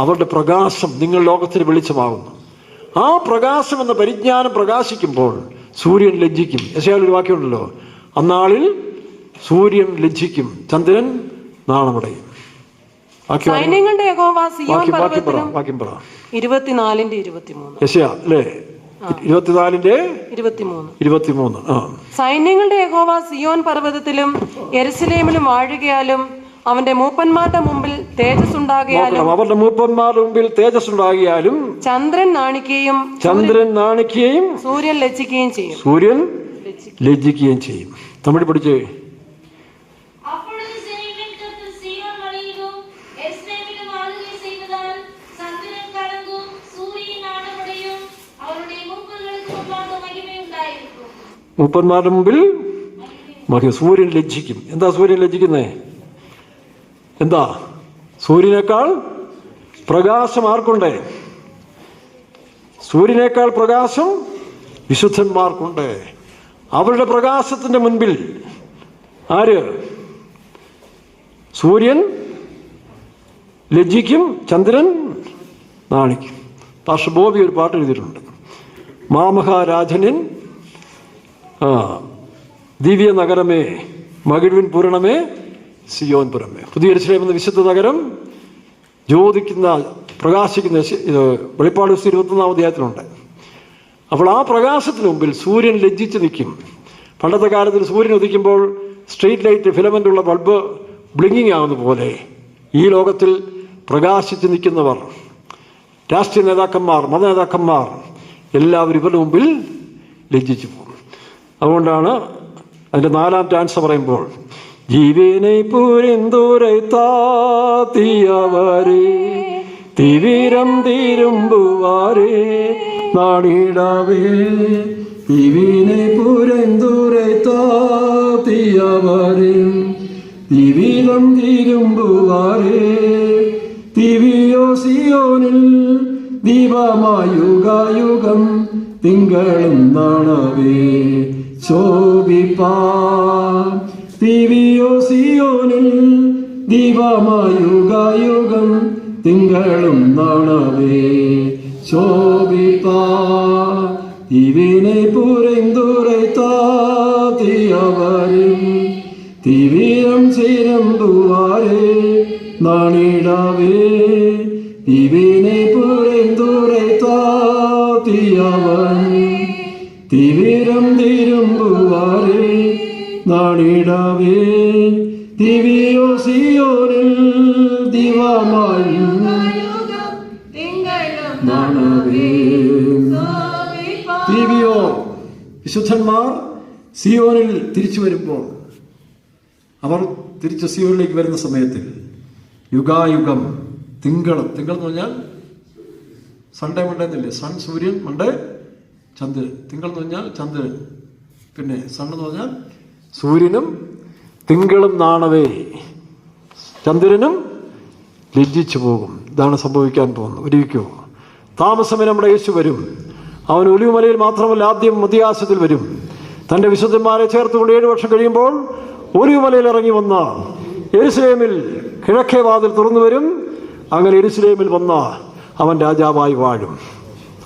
അവരുടെ പ്രകാശം നിങ്ങൾ ലോകത്തിന് വെളിച്ചമാകുന്നു. ആ പ്രകാശം എന്ന പരിജ്ഞാനം പ്രകാശിക്കുമ്പോൾ സൂര്യൻ ലജ്ജിക്കും. യെശയ്യാവിൽ ഒരു വാക്യമുണ്ടല്ലോ, അന്നാളിൽ സൂര്യൻ ലജ്ജിക്കും, ചന്ദ്രൻ നാണമടയും. സൈന്യങ്ങളുടെ യഹോവ സിയോൻ പർവ്വതത്തിലും 24:23 യെശയ്യാ അല്ലേ, 24:23. സൈന്യങ്ങളുടെ യഹോവ സിയോൻ പർവ്വതത്തിലും യെരൂശലേമിലും വാഴുകയാലും അവന്റെ മൂപ്പന്മാരുടെ മുമ്പിൽ തേജസ് ഉണ്ടാകിയാലും ചന്ദ്രൻ നാണിക്കുകയും സൂര്യൻ ലജ്ജിക്കുകയും ചെയ്യും. തമിഴ് പഠിച്ചേ. മൂപ്പന്മാരുടെ മുമ്പിൽ സൂര്യൻ ലജ്ജിക്കും. എന്താ സൂര്യൻ ലജ്ജിക്കുന്നേ? എന്താ? സൂര്യനേക്കാൾ പ്രകാശം ആർക്കുണ്ട്? സൂര്യനേക്കാൾ പ്രകാശം വിശുദ്ധന്മാർക്കുണ്ട്. അവരുടെ പ്രകാശത്തിന്റെ മുൻപിൽ ആര്? സൂര്യൻ ലജ്ജിക്കും, ചന്ദ്രൻ നാണിക്കും. പാസ്റ്റർ ബോബി ഒരു പാട്ട് എഴുതിയിട്ടുണ്ട്. മാമഹാരാജനിൻ ദിവ്യ നഗരമേ മകിഴ്വിൻ പൂരണമേ സിയോൻ പുരമേ. പുതിയ യെരൂശലേം എന്ന വിശുദ്ധ നഗരം ജ്യോതിക്കുന്ന പ്രകാശിക്കുന്ന ഇത് വെളിപ്പാട് 21 അധ്യായത്തിലുണ്ട്. അപ്പോൾ ആ പ്രകാശത്തിന് മുമ്പിൽ സൂര്യൻ ലജ്ജിച്ച് നിൽക്കും. പണ്ടത്തെ കാലത്തിൽ സൂര്യൻ ഉദിക്കുമ്പോൾ സ്ട്രീറ്റ് ലൈറ്റ് ഫിലമെൻ്റ് ഉള്ള ബൾബ് ബ്ലിങ്ങിങ് ആകുന്ന പോലെ ഈ ലോകത്തിൽ പ്രകാശിച്ച് നിൽക്കുന്നവർ, രാഷ്ട്രീയ നേതാക്കന്മാർ, മത നേതാക്കന്മാർ എല്ലാവരും ഇവരുടെ മുമ്പിൽ ലജ്ജിച്ചു പോകും. അതുകൊണ്ടാണ് അതിൻ്റെ 4ാം ടാൻസ് പറയുമ്പോൾ ജീവനെ പുരിന്തുരൈത്താത്തിയവരേ തിവിരം തിരുമ്പുവാരേ നാണിടാവേ തിവിനെ പുരിന്തുരൈത്താത്തിയവരേ തിവിരം തിരുമ്പുവാരേ തിവിയോ സിയോനിൽ ദീപമായുഗായുഗം തിങ്കളും നാണവേ ശോഭിപ്പാ ദിവ്യോ സിയോനിൽ ദീപമായുഗായുഗം തിങ്കളും നാണവേ ശോഭിപ്പാ ദിവ്യനെ പുരന്തുരൈത്താത്തിയവരേ ദിവ്യം ചിരമ്പുവാരേ നാണിടാവേ ദിവ്യനെ പുരന്തുരൈത്താത്തിയവരേ തിവിരം തിരുമ്പുവാരേ നാണിടാവേ ദിവ്യോ സിയോനിൽ ദിവ്യോ വിശുദ്ധന്മാർ സിയോനിൽ തിരിച്ചു വരുമ്പോൾ, അവർ തിരിച്ച് സിയോനിലേക്ക് വരുന്ന സമയത്തിൽ യുഗായുഗം തിങ്കളും, തിങ്കൾ എന്ന് പറഞ്ഞാൽ സൺഡേ മൺഡേ എന്നില്ലേ, സൺ സൂര്യൻ, മൺഡേ ചന്ദ്രൻ, തിങ്കൾ എന്ന് പറഞ്ഞാൽ ചന്ദ്രൻ, പിന്നെ സൺ എന്ന് പറഞ്ഞാൽ സൂര്യനും തിങ്കളും നാണവേ ചന്ദ്രനും ലജ്ജിച്ചു പോകും. ഇതാണ് സംഭവിക്കാൻ പോകുന്നത്. ഒരിക്കോ താമസമേ നമ്മുടെ യേശു വരും. അവൻ ഒലിവുമലയിൽ മാത്രമല്ല, ആദ്യം മധ്യാകാശത്തിൽ വരും. തൻ്റെ വിശുദ്ധന്മാരെ ചേർത്തുകൊണ്ട് 7 വർഷം കഴിയുമ്പോൾ ഒലിവുമലയിൽ ഇറങ്ങി വന്ന യെരൂശലേമിൽ കിഴക്കേ വാതിൽ തുറന്നു വരും. അങ്ങനെ യെരൂശലേമിൽ വന്ന അവൻ രാജാവായി വാഴും.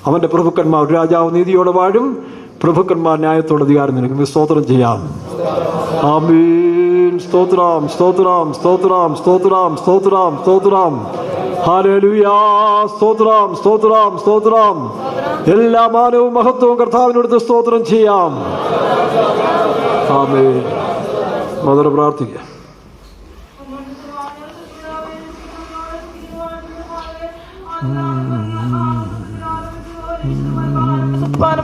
അവൻ്റെ പ്രഭുക്കന്മാർ, രാജാവ് നീതിയോടെ വാഴും, പ്രഭുക്കന്മാർ ന്യായത്തോടെ അധികാരം നൽകും. സ്തോത്രം ചെയ്യാം. ആമീൻ. സ്തോത്രം, സ്തോത്രം, സ്തോത്രം, സ്തോത്രം, സ്തോത്രം, സ്തോത്രം. ഹല്ലേലൂയ. സ്തോത്രം, സ്തോത്രം, സ്തോത്രം. എല്ലാ മാനവും മഹത്വവും കർത്താവിനോട് സ്തോത്രം ചെയ്യാം. ആമീൻ. മദർ പ്രാർത്ഥിക്കാം.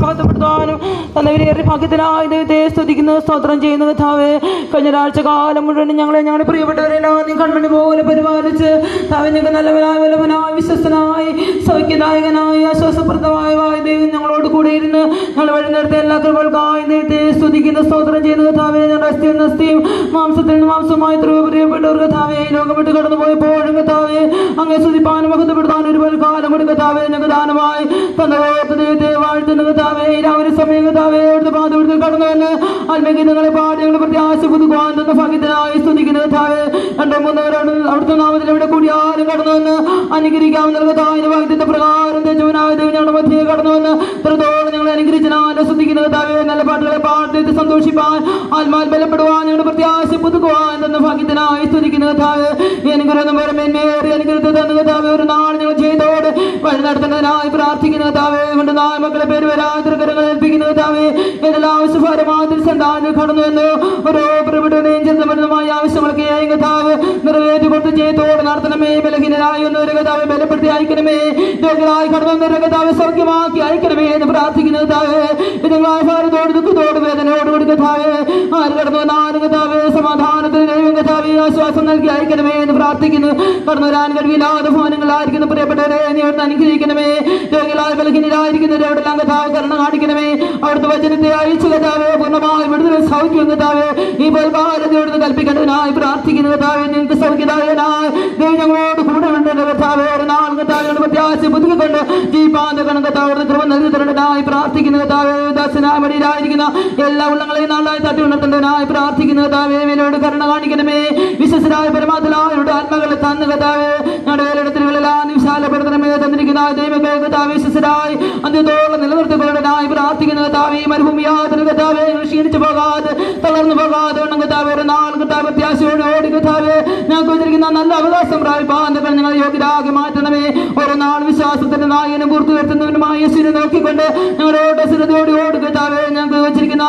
മഹത്വപ്പെടുത്താനും തന്നവരേറെ ഭാഗ്യത്തിനായി ദൈവത്തെ സ്തുതിക്കുന്നു, സ്തോത്രം ചെയ്യുന്നു. കർത്താവേ, കഴിഞ്ഞ ഒരാഴ്ച കാലം മുഴുവൻ ഞങ്ങളുടെ പ്രിയപ്പെട്ടവരെല്ലാം നീ കൺമണി പോലെ പരിപാലിച്ച് ഞങ്ങൾക്ക് നല്ലവനായ വല്ലവനായ വിശ്വസ്തനായി സൗഖ്യദായകനായി ആശ്വാസപ്രദമായ ദൈവം ഞങ്ങളോട് കൂടെ ഇരുന്ന് ഞങ്ങൾ വഴി നേരത്തെ എല്ലാ കൃപകൾക്കായി ദൈവത്തെ സ്തുതിക്കുന്നു, സ്തോത്രം ചെയ്യുന്നു. കർത്താവേ, ഞങ്ങളുടെ അസ്ഥിയും നസ്തിയും മാംസത്തിൽ നിന്ന് മാംസമായി പ്രിയപ്പെട്ടവർ കർത്താവേ ലോകം വിട്ട് കടന്നു പോയപ്പോഴും കർത്താവേ അങ്ങേ സ്തുതിപ്പാനും മഹത്വപ്പെടുത്താനും ഒരുപാട് കാലം കൊണ്ട് കർത്താവേ ഞങ്ങൾക്ക് ദാനമായി തന്ന ദൈവത്തെ വാഴ്ത്തുന്ന കർത്താവേ, രാവിലെ സമയം കർത്താവേ അവിടുത്തെ പാതവിടുത്തെ കടന്നു വന്ന് ആത്മീയങ്ങളെ പാടി ഞങ്ങളുടെ പ്രത്യാശ പുതുക്കുവാൻ തന്ന ഭാഗ്യത്തിനായി സ്തുതിക്കുന്ന കർത്താവേ, 2-3 അവിടുത്തെ നാമത്തിൽ എവിടെ കൂടിയാലും കടന്നു വന്ന് അനുഗ്രഹിക്കാവുന്ന കർത്താവിന്റെ വാഗ്ദത്ത പ്രകാരം തെജവനായ ദൈവം ഞങ്ങളുടെ മധ്യേ കടന്നു വന്ന് ഇത്രത്തോളം ഞങ്ങളെ അനുഗ്രഹിച്ചാൽ സ്തുതിക്കുന്ന കർത്താവേ, നല്ല പാട്ടുകളെ പാടി സന്തോഷിപ്പാൻ ആത്മാൽ ബലപ്പെടുവാൻ ഞങ്ങളുടെ പ്രത്യാശ പുതുക്കുവാൻ തന്ന ഭാഗ്യത്തിനായി സ്തുതിക്കുന്ന കർത്താവേ, അനുഗ്രഹം മേന്മേറി അനുഗ്രഹത്തെ തന്ന കർത്താവേ, ഒരു നാൾ ഞങ്ങൾ ചെയ്തോട് വഴി നടത്തുന്നതിനായി പ്രാർത്ഥിക്കുന്ന കർത്താവേ, കൊണ്ട് നാല് മക്കളെ പേര് വരാതിരകരങ്ങൾ ഏൽപ്പിക്കുന്ന കർത്താവേ, ഏതെല്ലാം ആവശ്യഭാരമാതിൽ സന്താനം കടന്നു എന്ന് ഓരോ പ്രവിടനെയും ചെന്നമരുന്നമായ ആവശ്യങ്ങളൊക്കെ കർത്താവ് നിറവേറ്റി കൊടുത്ത് ചെയ്തോട് നടത്തണമേ. ബലഹീനരായി ഒന്നൊരു കർത്താവെ ബലപ്പെടുത്തി അയക്കണമേ. രോഗികളായി കടന്നൊരു കർത്താവെ സൗഖ്യമാക്കി അയക്കണമേ എന്ന് പ്രാർത്ഥിക്കുന്ന കർത്താവേ, ഇതുങ്ങളായ ഭാരത്തോട് ദുഃഖത്തോട് വേദനയോട് കൂടി കർത്താവേ ആര് കടന്നു വന്നാലും കർത്താവേ സമാധാനത്തിന് ദൈവം കർത്താവേ ആശ്വാസം നൽകി അയക്കണമേ എന്ന് പ്രാർത്ഥിക്കുന്നു. കടന്നു വരാൻ കഴിവില്ലാതെ ഭവനങ്ങളായിരിക്കുന്ന പ്രിയപ്പെട്ടവരെ നീ അവിടുന്ന് അനുഗ്രഹിക്കണമേ. രോഗികളായ ബലഹീനരായിരിക്കുന്നവരെ അവിടെല്ലാം കർത്താവ് കരുണ കാണിക്കണമേ. അവിടുത്തെ വചനത്തെ അയച്ചു കർത്താവേ പൂർണ്ണമായി വിടുതൽ സൗഖ്യം കർത്താവേ ഈ പരിപാലനയോട് കൽപ്പിക്കേണ്ടതിനായി പ്രാർത്ഥിക്കുന്ന കർത്താവേ, നിങ്ങൾക്ക് സൗഖ്യദായകനായി ദൈവം ഞങ്ങളോട് കൂടെ ഉണ്ടെന്ന് കർത്താവേ, ഒരു നാൾ കർത്താവിനോട് പ്രത്യാശ പുതുക്കിക്കൊണ്ട് ജീപ്പാന്റെ കണക്കത്താവിടുന്ന് കൃപ നൽകി തരേണ്ടതിനായി പ്രാർത്ഥിക്കുന്ന കർത്താവേ, ദാസനായ മടിയിലായിരിക്കുന്ന എല്ലാ ഉള്ളങ്ങളെയും നാളായി തട്ടി ഉണർത്തേണ്ടതിനായി പ്രാർത്ഥിക്കുന്ന കർത്താവേ, മേലോട് കരുണ കാണിക്കണമേ. വിശ്വസരായ പരമാത്മാവിനോട് ആത്മകളെ തന്നു കർത്താവേ, ഞങ്ങളുടെ വേലയിടത്തിലെല്ലാം വിശാലപ്പെടുത്തണമേ. തന്നിരിക്കുന്ന വിളിക്കുന്ന ദൈവമേ കർത്താവേ ശിശുരായി അന്ത്യത്തോളം നിലനിർത്തിക്കൊള്ളനായി പ്രാർത്ഥിക്കുന്ന കർത്താവേ മരുഭൂമിയാത്ര കർത്താവേ ക്ഷീണിച്ചു പോകാതെ തളർന്നു പോകാതെ കർത്താവേ ഒരു നാൾ കർത്താവ് പ്രത്യാശയോടെ ഓടി കർത്താവേ ഞങ്ങൾക്ക് വെച്ചിരിക്കുന്ന നല്ല അവകാശം പ്രാപിപ്പാൻ ഞങ്ങൾ യോഗ്യരാക്കി മാറ്റണമേ. ഓരോ നാൾ വിശ്വാസത്തിന്റെ നായകനും പൂർത്തു വരുത്തുന്നവനുമായ യേശുവിനെ നോക്കിക്കൊണ്ട് ഞങ്ങളോട് സ്ഥിരതയോടെ ഓടി കർത്താവേ ഞങ്ങൾക്ക് വെച്ചിരിക്കുന്ന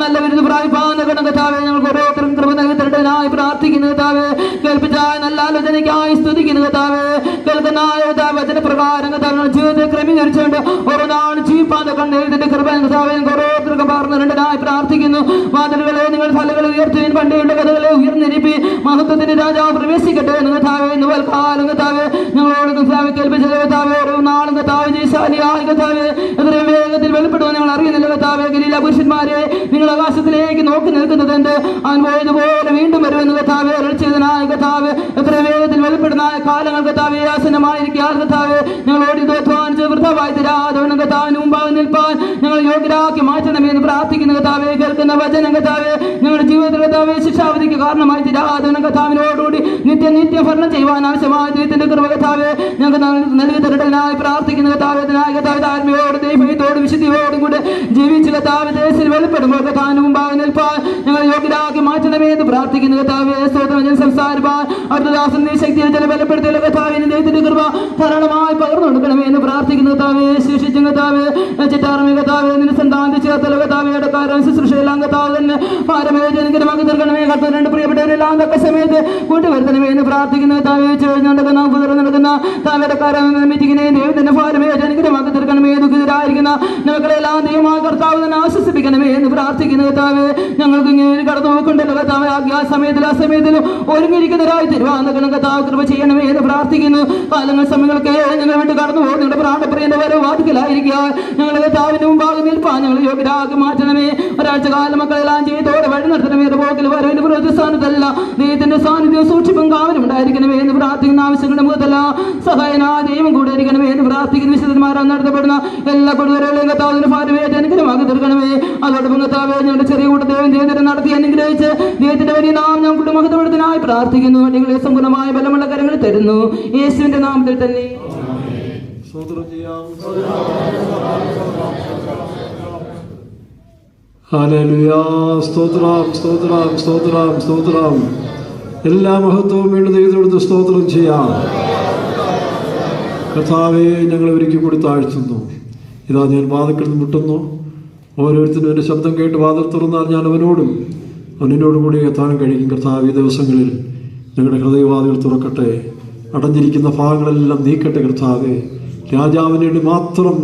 നല്ല വിരുദ്ധ പ്രാപിപ്പാൻ കർത്താവേ ഞങ്ങൾക്ക് ഓരോരുത്തരും കൃപ നൽകി തരേണ്ടതിനായി പ്രാർത്ഥിക്കുന്നു കർത്താവേ. കേൾപ്പിച്ചായ നല്ല ആലോചനയ്ക്കായി സ്തുതിക്കുന്നു കർത്താവേ. കേൾക്കുന്ന വചനപ്രകാരം കർത്താവ് ജീവിതത്തെ ക്രമീകരിച്ചുകൊണ്ട് ഓരോ നാൾ ജീവിപ്പാൻ കണ്ണേതിന്റെ കൃപ കർത്താവേ ഞങ്ങൾക്ക് ഓരോരുത്തർക്കും പറഞ്ഞു തരേണ്ടതിനായി പ്രാർത്ഥിക്കുന്നു. വാതിലുകളെ നിങ്ങൾ തലകളെ ഉയർത്തുവിൻ, പണ്ടേണ്ട കഥകളെ ഉയർന്നിരിപ്പി മഹത്വത്തിന്റെ രാജാവ് പ്രവേശിക്കട്ടെ എന്ന് കർത്താവേ. ഇന്ന് കാലം കർത്താവേ ഞങ്ങളോട് കർത്താവേ കേൾപ്പിച്ചത് കർത്താവേ ഓരോ നാളും കർത്താവ് ജയശാലിയായി കർത്താവേ എത്രയും വേഗത്തിൽ വെളിപ്പെടുവാൻ ഞങ്ങൾ അറിയുന്നില്ല കർത്താവേ. ഗലീല പുരുഷന്മാരെ നിങ്ങൾ ആകാശത്തിലേക്ക് നോക്കി നിൽക്കുന്നത് എന്ത്? അവൻ പോയതുപോലെ വീണ്ടും വരുമെന്ന് കർത്താവേ രക്ഷിതനായ കർത്താവേ എത്രയും വേഗത്തിൽ വെളിപ്പെടുന്ന കാലങ്ങൾ കർത്താവേ ആസന്നമായിരിക്കാൻ കർത്താവേ ഞങ്ങളോട് ഇത് അധ്വാനിച്ച് വൃദ്ധമായി തരാതെ കർത്താവിന് മുമ്പാകെ നിൽപ്പാൻ ഞങ്ങൾ യോഗ്യരാക്കി മാറ്റണമെന്ന് പ്രാർത്ഥിക്കുന്ന കർത്താവേ. കേൾക്കുന്ന വചനം കർത്താവേ ഞങ്ങളുടെ ജീവിതത്തിൽ കർത്താവേ ശിക്ഷാവിധിക്ക് കാരണമായി തരാതെ കർത്താവിനോടുകൂടി നിത്യ ഭരണം ചെയ്യുവാൻ ആവശ്യമായ ദൈവത്തിന്റെ കൃപ കർത്താവേ ഞങ്ങൾക്ക് നൽകി തരേണ്ടതിനായി പ്രാർത്ഥിക്കുന്ന കർത്താവേ. കർത്താവ് താഴ്മയോട് ദൈവത്തോട് വിശുദ്ധിയോടും കൂടെ ജീവിച്ച് കർത്താവ് ദേശത്തിൽ വെളിപ്പെടുമ്പോൾ കർത്താവിന് മുമ്പാകെ നിൽപ്പാൻ ഞങ്ങൾ യോഗ്യരാക്കി മാറ്റണമേ എന്ന് പ്രാർത്ഥിക്കുന്ന കർത്താവേ. സ്തോത്രം സംസാരിപ്പാൻ അടുത്തദാസം നീ ശക്തിയിൽ ചില ബലപ്പെടുത്തിയുള്ള കർത്താവിന് ദൈവത്തിന്റെ കൃപ ധാരാളമായി പകർന്നു കൊടുക്കണമേ എന്ന് പ്രാർത്ഥിക്കുന്ന കർത്താവേ. ശേഷിച്ചും കർത്താവേ ചിറ്റാറമേ കർത്താവേ നിന്റെ സന്താനത്തെ ചേർത്തല കർത്താവേ ഇടക്കാരൻ ശുശ്രൂഷയെല്ലാം കർത്താവ് തന്നെ പാരമേ ജനകരമാക്കി തീർക്കണമേ. കർത്താവ് രണ്ട് പ്രിയപ്പെട്ടവരെല്ലാം തക്ക സമയത്ത് കൂട്ടിവരുത്തണമേ എന്ന് പ്രാർത്ഥിക്കുന്ന കർത്താവേ. നടക്കുന്ന കുതിർന്ന് നടക്കുന്ന താവേടക്കാരൻ മീറ്റിങ്ങിനെ ദൈവത്തിന്റെ പാരമേ ജനകരമാക്കി തീർക്കണമേ. ദുഃഖിതരായിരിക്കുന്ന ഞങ്ങളെല്ലാം ദൈവമായ കർത്താവ് തന്നെ ആശ്വസിപ്പിക്കണമേ എന്ന് പ്രാർത്ഥിക്കുന്ന കർത്താവേ. ഞങ്ങൾക്ക് ഇങ്ങനെ കടന്നു നോക്കണ്ടല്ലോ കർത്താവേ. ആ സമയത്തിലും ഒരുങ്ങിയിരിക്കുന്നവരായി തരുവാൻ കർത്താവ് കൃപ ചെയ്യണമേ എന്ന് പ്രാർത്ഥിക്കുന്നു. കാലങ്ങൾ സമയങ്ങളൊക്കെ ഞങ്ങൾ വിട്ട് കടന്നു പോകും. നിങ്ങളുടെ പ്രാണപ്രിയന്റെ വരെ വാതിക്കലായിരിക്കുക ഞങ്ങൾ കർത്താവിന്റെ മുമ്പാകെ നിൽപ്പാൻ ഞങ്ങൾ യോഗ്യരാക്കി മാറ്റണമേ. ഒരാഴ്ച കാലം മക്കളെല്ലാം ചെയ്തോടെ വഴി നടത്തണമേ. പോക്കിൽ വരവിന്റെ പ്രതിസ്ഥാനത്തല്ല ദൈവത്തിന്റെ സാന്നിധ്യം സൂക്ഷിപ്പും കാവലും ഉണ്ടായിരിക്കണമേ എന്ന് പ്രാർത്ഥിക്കുന്ന ആവശ്യങ്ങളുടെ മുഖത്തല്ല സഹായനാ ദൈവം കൂടെ ഇരിക്കണമേ എന്ന് പ്രാർത്ഥിക്കുന്ന വിശുദ്ധന്മാരാൽ നടത്തപ്പെടുന്ന എല്ലാ കൊടുവരകളെയും കർത്താവിന്റെ ഭാരമേ അനുഗ്രഹമാക്കി തീർക്കണമേ. അതോടൊപ്പം കർത്താവേ ഞങ്ങളുടെ ചെറിയ കൂട്ടത്തെയും ദൈവത്തിനെ നടത്തി അനുഗ്രഹിച്ച് ദൈവത്തിന്റെ വലിയ നാം ഞങ്ങളുടെ മഹത്വപ്പെടുത്താനായി പ്രാർത്ഥിക്കുന്നു. നിങ്ങളെ സമ്പൂർണ്ണമായ ബലമുള്ള കരങ്ങളിൽ തരുന്നു യേശുവിന്റെ നാമത്തിൽ തന്നെ. ഹല്ലേലൂയ. സ്തോത്രം സ്തോത്രം സ്തോത്രം സ്തോത്രം. എല്ലാ മഹത്വവും വീണ്ടും ദൈവത്തോട് സ്തോത്രം ചെയ്യാം. കർത്താവേ ഞങ്ങളെ ഒരുക്കി കൂടി താഴ്ത്തുന്നു. ഇതാ ഞാൻ വാതിൽക്കൽ മുട്ടുന്നു. ഓരോരുത്തരും എൻ്റെ ശബ്ദം കേട്ട് വാതിൽ തുറന്നാൽ ഞാൻ അവനോടും കൂടി എത്താനും കഴിയും. കർത്താവ് ഈ ദിവസങ്ങളിൽ ഞങ്ങളുടെ ഹൃദയവാതിൽ തുറക്കട്ടെ. അടഞ്ഞിരിക്കുന്ന ഭാഗങ്ങളെല്ലാം നീക്കട്ടെ കർത്താവേ. രാജാവിന് വേണ്ടി മാത്രം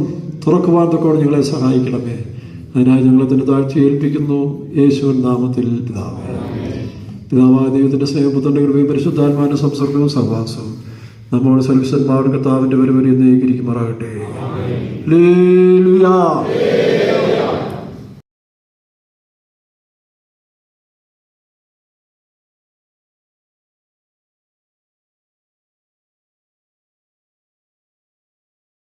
തുറക്കുവാൻ തൊക്കെ ഞങ്ങളെ സഹായിക്കണമേ. അതിനായി ഞങ്ങളെ തന്നെ താഴ്ച ഏൽപ്പിക്കുന്നു യേശുവിൻ നാമത്തിൽ പിതാവേ. പിതാവായ ദൈവത്തിൻ്റെ സ്നേഹപുത്രൻ്റെ കൃപയും പരിശുദ്ധാത്മാവിൻ്റെ സംസർഗവും സഹവാസവും നമ്മോട് സർവ്വസന്മാരുടെ കർത്താവിൻ്റെ വരവരെ എന്നേക്കിരിക്കുമാറാകട്ടെ. ഹല്ലേലൂയ.